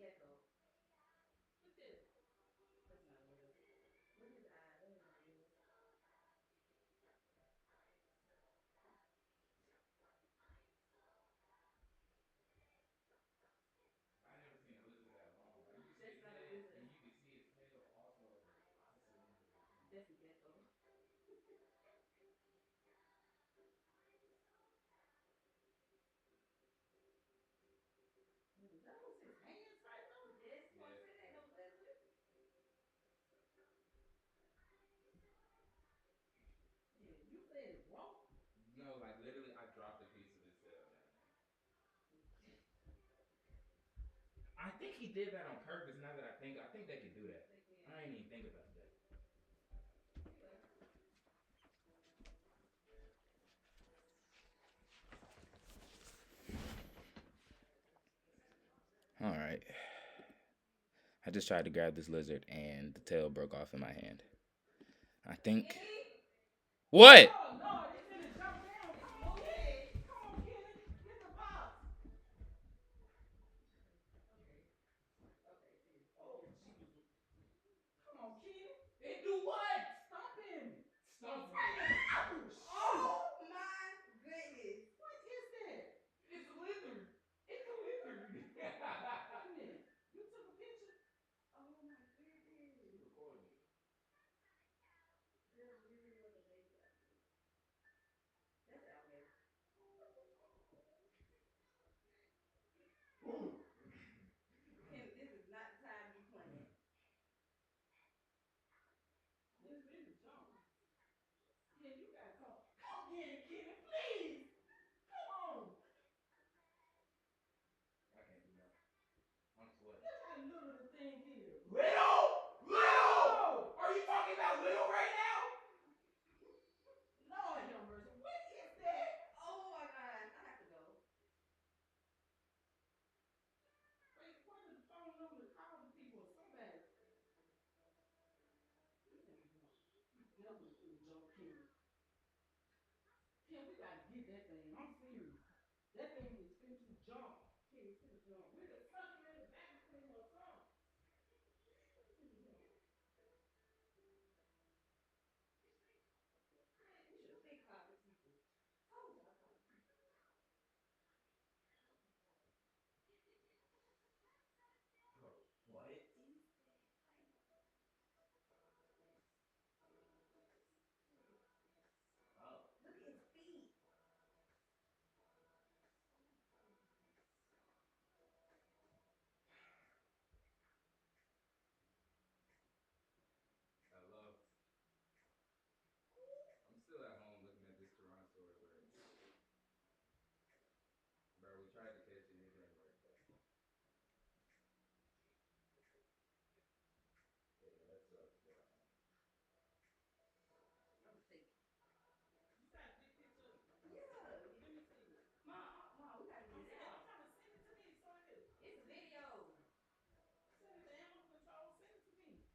I never seen a lizard that long. Like, you can see his head, and you can see his tail also. That's a lizard. That's a gecko. That was his hands right though? Yes, you want to say that no lizard? Yeah, you said it broke? No, like literally I dropped a piece of his tail down there. I think he did that on purpose. Now that I think they could do that. I ain't even think about that. All right. I just tried to grab this lizard and the tail broke off in my hand. I think. What? Oh Lord, it's gonna jump down. Come on, Kenny. Come on, Kenny. Get the box. Okay, Kenny. Oh, Jesus. Come on, Kenny. It do what? Stomp him. Stomp him. Oh my goodness. What is that? It's a lizard. It's a lizard. Wait a minute. You took a picture? Oh my goodness. You recorded me. There's literally was a baby out there. That's alligator. Kenny, this is not the time to be playing. It's really jump. Kenny, you gotta come. Come, Kenny, please. Come on. I can't do nothing. I'm sweating. Look how little the thing is. Little? Little? Are you talking about little right now? Lord have mercy. What is that? Oh my gosh. I have to go. Wait, what is the phone number to call the people or somebody? He's gonna jump. He's definitely gonna jump Ken. Ken, we gotta get that thing. I'm serious. That thing is fin to jump. Ken, it's finna jump. We could suck him in the back of him or something. It's finna jump. Man, we should have been called the people. Told y'all call the people. Bro, what? Oh. Look at his feet. Hello. I'm still at home looking at this Tyrannosaurus Rex. Bro, we tried to catch it, it didn't work though. Yeah, that sucks, bro. I'm gonna take it. You got a big picture of it? Yeah. Let me see it. Mom, we gotta get this out. I'm trying to send it to me so I can. It's a video. Send it to animal control. Send it to me.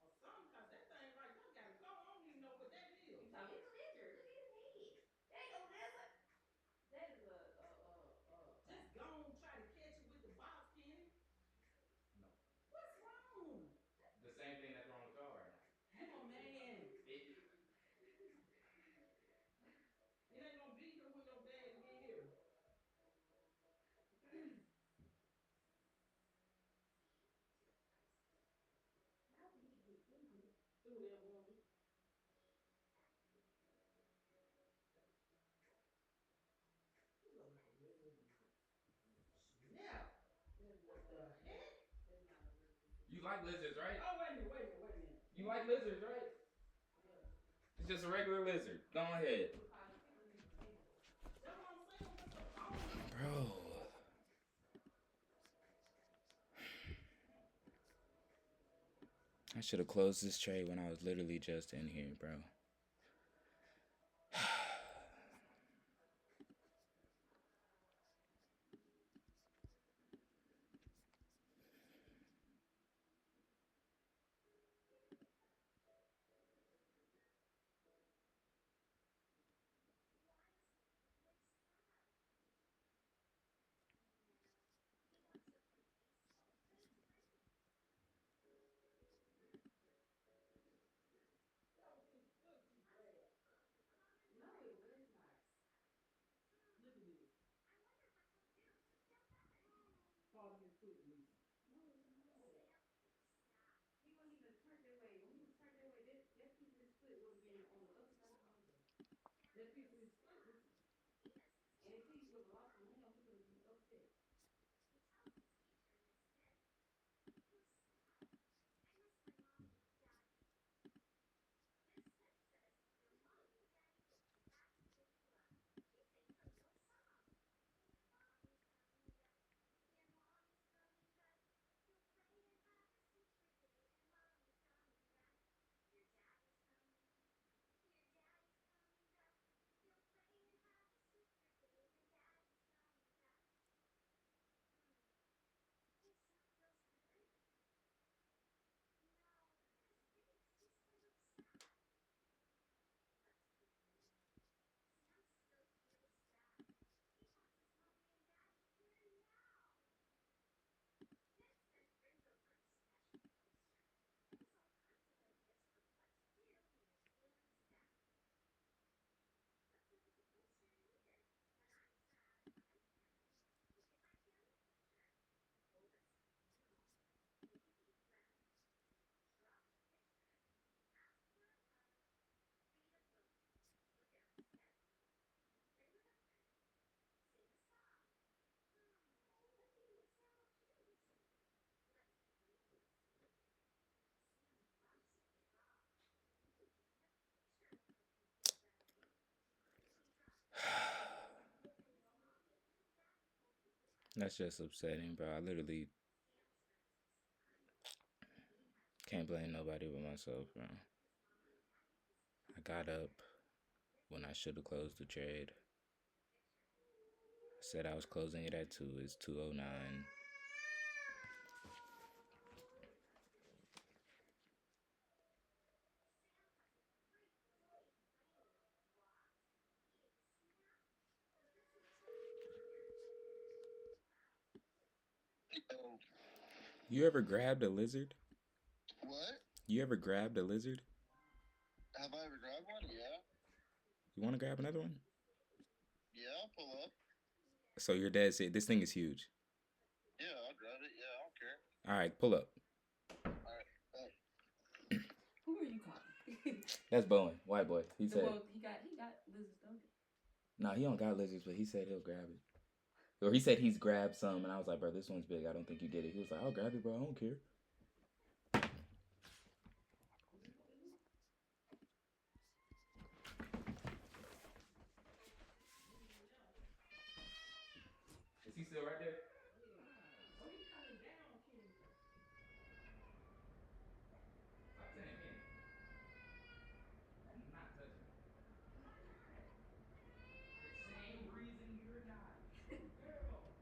Or something, cause that thing right there gotta go. I don't even know what that is. It's a lizard. Look at his head. That ain't no lizard. That is just go on, try to catch it with the box, Kenny. No. What's wrong? The same thing that's wrong with y'all right now. You a man. It ain't gonna be here when your daddy get here. How did you get through here? Through that window. You look like a regular lizard. Snap. What the heck? That's not a regular lizard. You like lizards, right? Oh, wait a minute. You like lizards, right? Yeah. It's just a regular lizard. Go ahead. That's what I'm saying. What's the phone number? Bro. I should have closed this tray when I was literally just in here, bro. That's just upsetting, bro. I literally can't blame nobody but myself, bro. I got up when I should have closed the trade. I said I was closing it at 2. It's 2:09. You ever grabbed a lizard? What? You ever grabbed a lizard? Have I ever grabbed one? Yeah. You want to grab another one? Yeah, I'll pull up. So your dad said this thing is huge. Yeah, I'll grab it. Yeah, I don't care. All right, pull up. All right. Who are you calling? That's Bowen, white boy. He said, well, he got lizards, don't he? "No, he don't got lizards, but he said he'll grab it." Or he said he's grabbed some, and I was like, "Bro, this one's big. I don't think you get it." He was like, "I'll grab it, bro. I don't care." Is he still right there? Stop saying Kenny. I'm not touching him. The same reason you're not. Girl.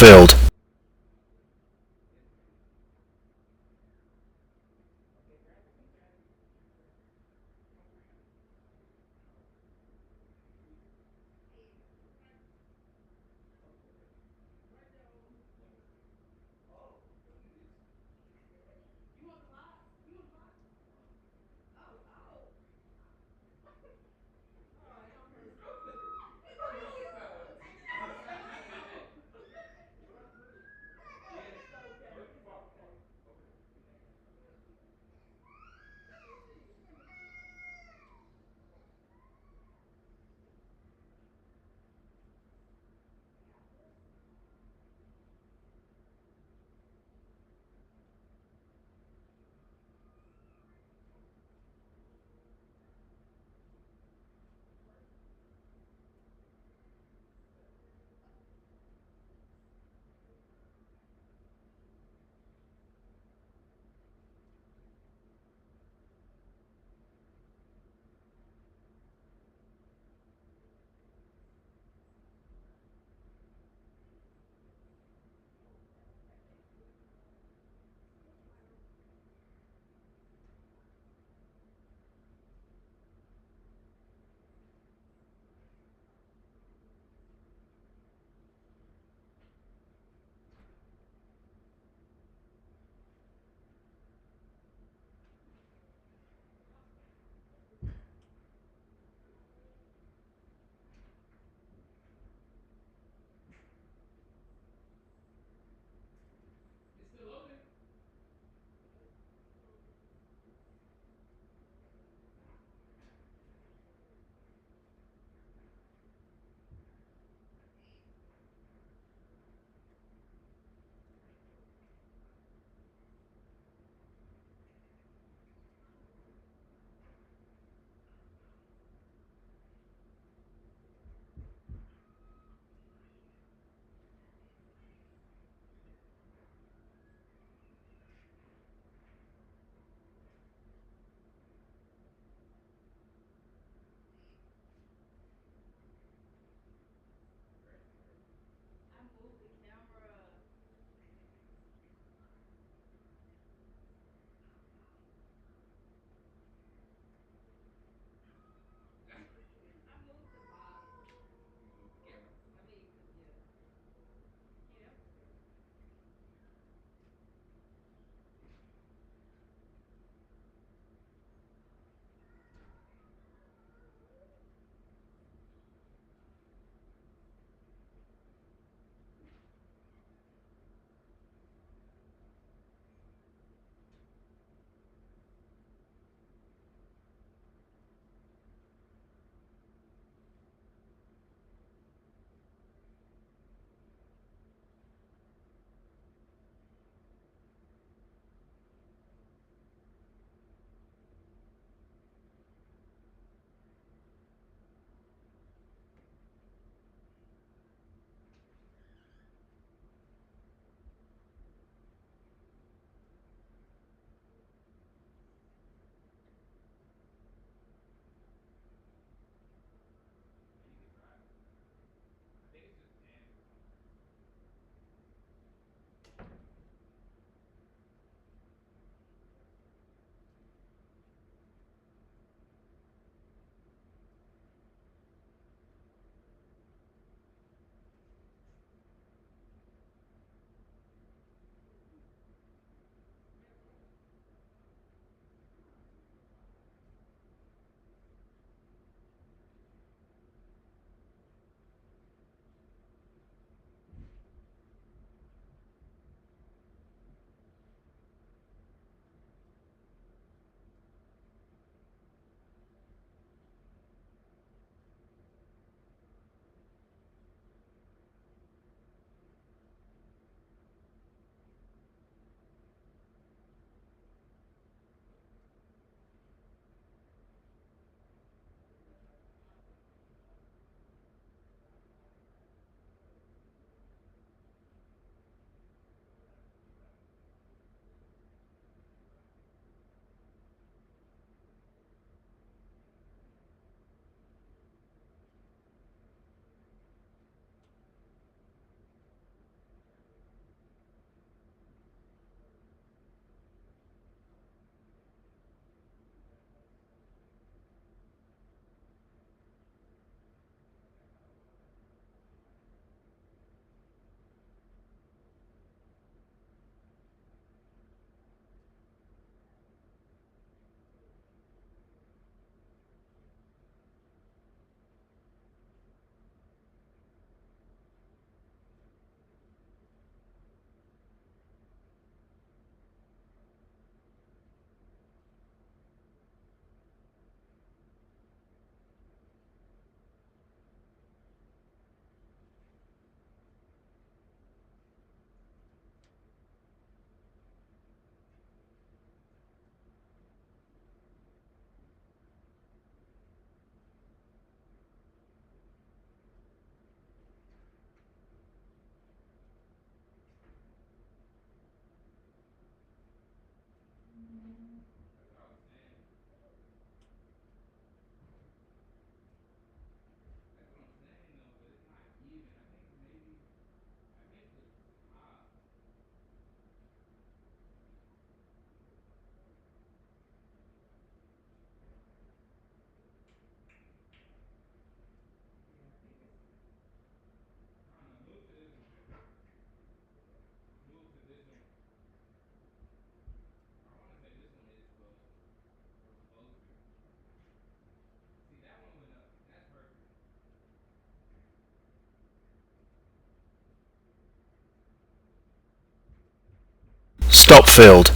fulfilled. felt filled.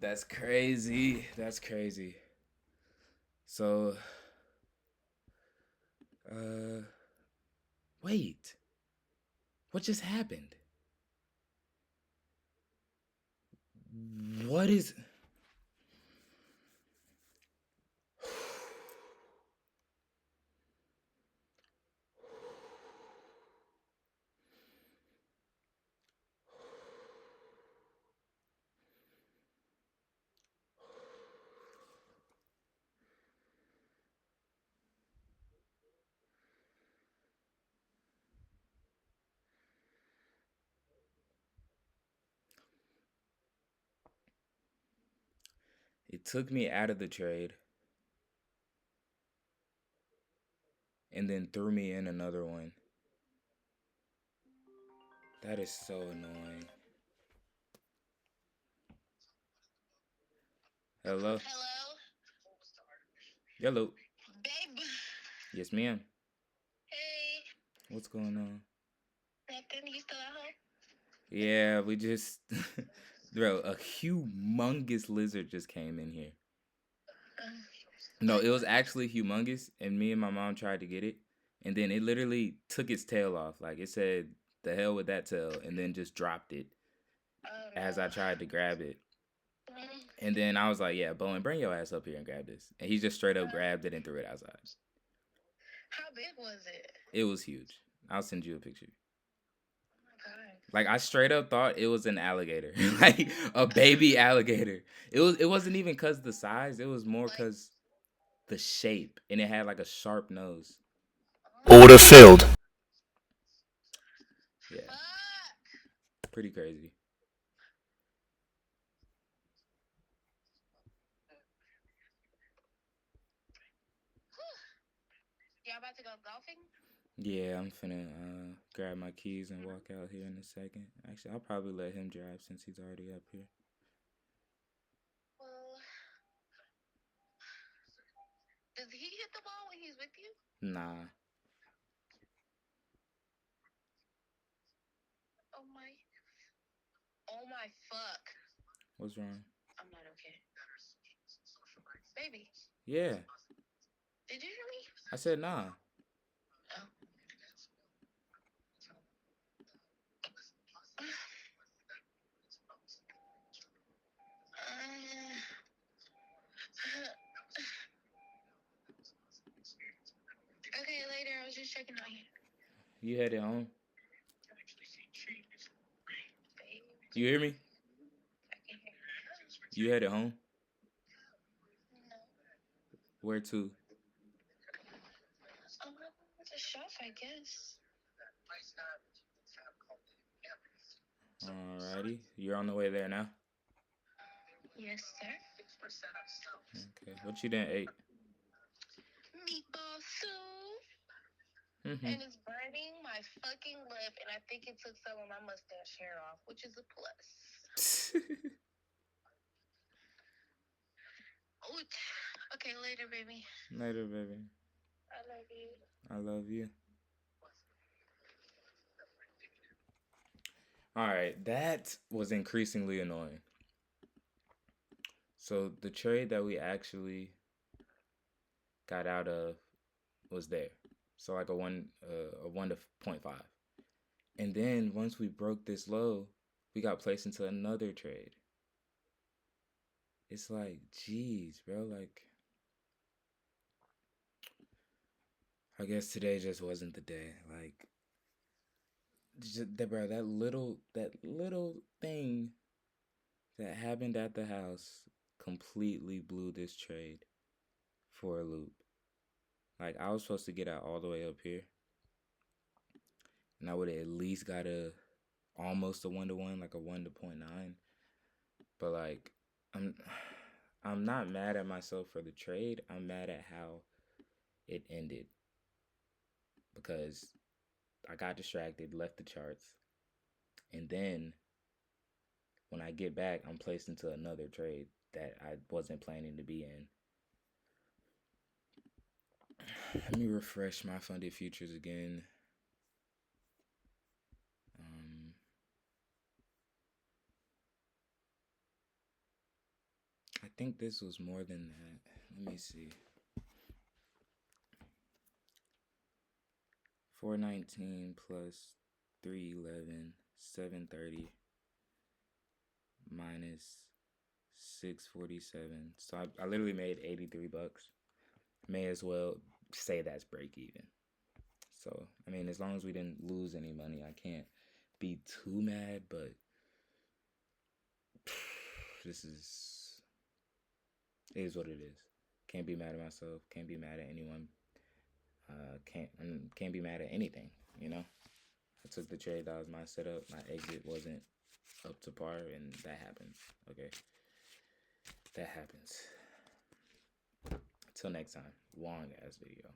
That's crazy. That's crazy. So, wait. What just happened? What is... It took me out of the trade and then threw me in another one. That is so annoying. Hello? Hello? Babe. Yes, ma'am. Hey. What's going on? Hey, Nothing. You still at home? Yeah, we just, bro, a humongous lizard just came in here. No, it was actually humongous, and me and my mom tried to get it, and then it literally took its tail off. Like, it said, the hell with that tail, and then just dropped it as I tried to grab it. And then I was like, yeah, Bowen, bring your ass up here and grab this. And he just straight up grabbed it and threw it outside. How big was it? It was huge. I'll send you a picture. Like, I straight up thought it was an alligator, like a baby alligator. It wasn't even cause the size. It was more cause the shape, and it had like a sharp nose. Order filled. Yeah, pretty crazy. Y'all about to go golfing? Yeah, I'm finna grab my keys and walk out here in a second. Actually, I'll probably let him drive since he's already up here. Well, does he hit the ball when he's with you? Nah. Oh my fuck. What's wrong? I'm not okay. Baby. Yeah. Did you hear me? I said nah. Okay, later. I was just checking on you. You headed home? You hear me? You headed home? Where to? The shop, I guess. Alrighty. You're on the way there now? Yes, sir. Okay. What you done ate? Meatball soup. Mm-hmm. And it's burning my fucking lip, and I think it took some of my mustache hair off, which is a plus. Okay, later, baby. Later, baby. I love you. I love you. Alright, that was increasingly annoying. So the trade that we actually got out of was there. So like a 1 to 0.5. And then once we broke this low, we got placed into another trade. It's like, geez, bro, like, I guess today just wasn't the day. Like, bro, that little thing that happened at the house completely blew this trade for a loop. Like, I was supposed to get out all the way up here, and I would have at least got almost a 1-to-1, like a 1 to 0.9. But like, I'm not mad at myself for the trade. I'm mad at how it ended, because I got distracted, left the charts, and then when I get back, I'm placed into another trade that I wasn't planning to be in. Let me refresh my funded futures again. I think this was more than that. Let me see. 419 plus 311, 730 minus 647. So I literally made $83. May as well say that's break even. So, I mean, as long as we didn't lose any money, I can't be too mad, but this it is what it is. Can't be mad at myself. Can't be mad at anyone. Can't be mad at anything, you know? I took the trade. That was my setup. My exit wasn't up to par, and that happens, okay? That happens. Till next time. Long ass video.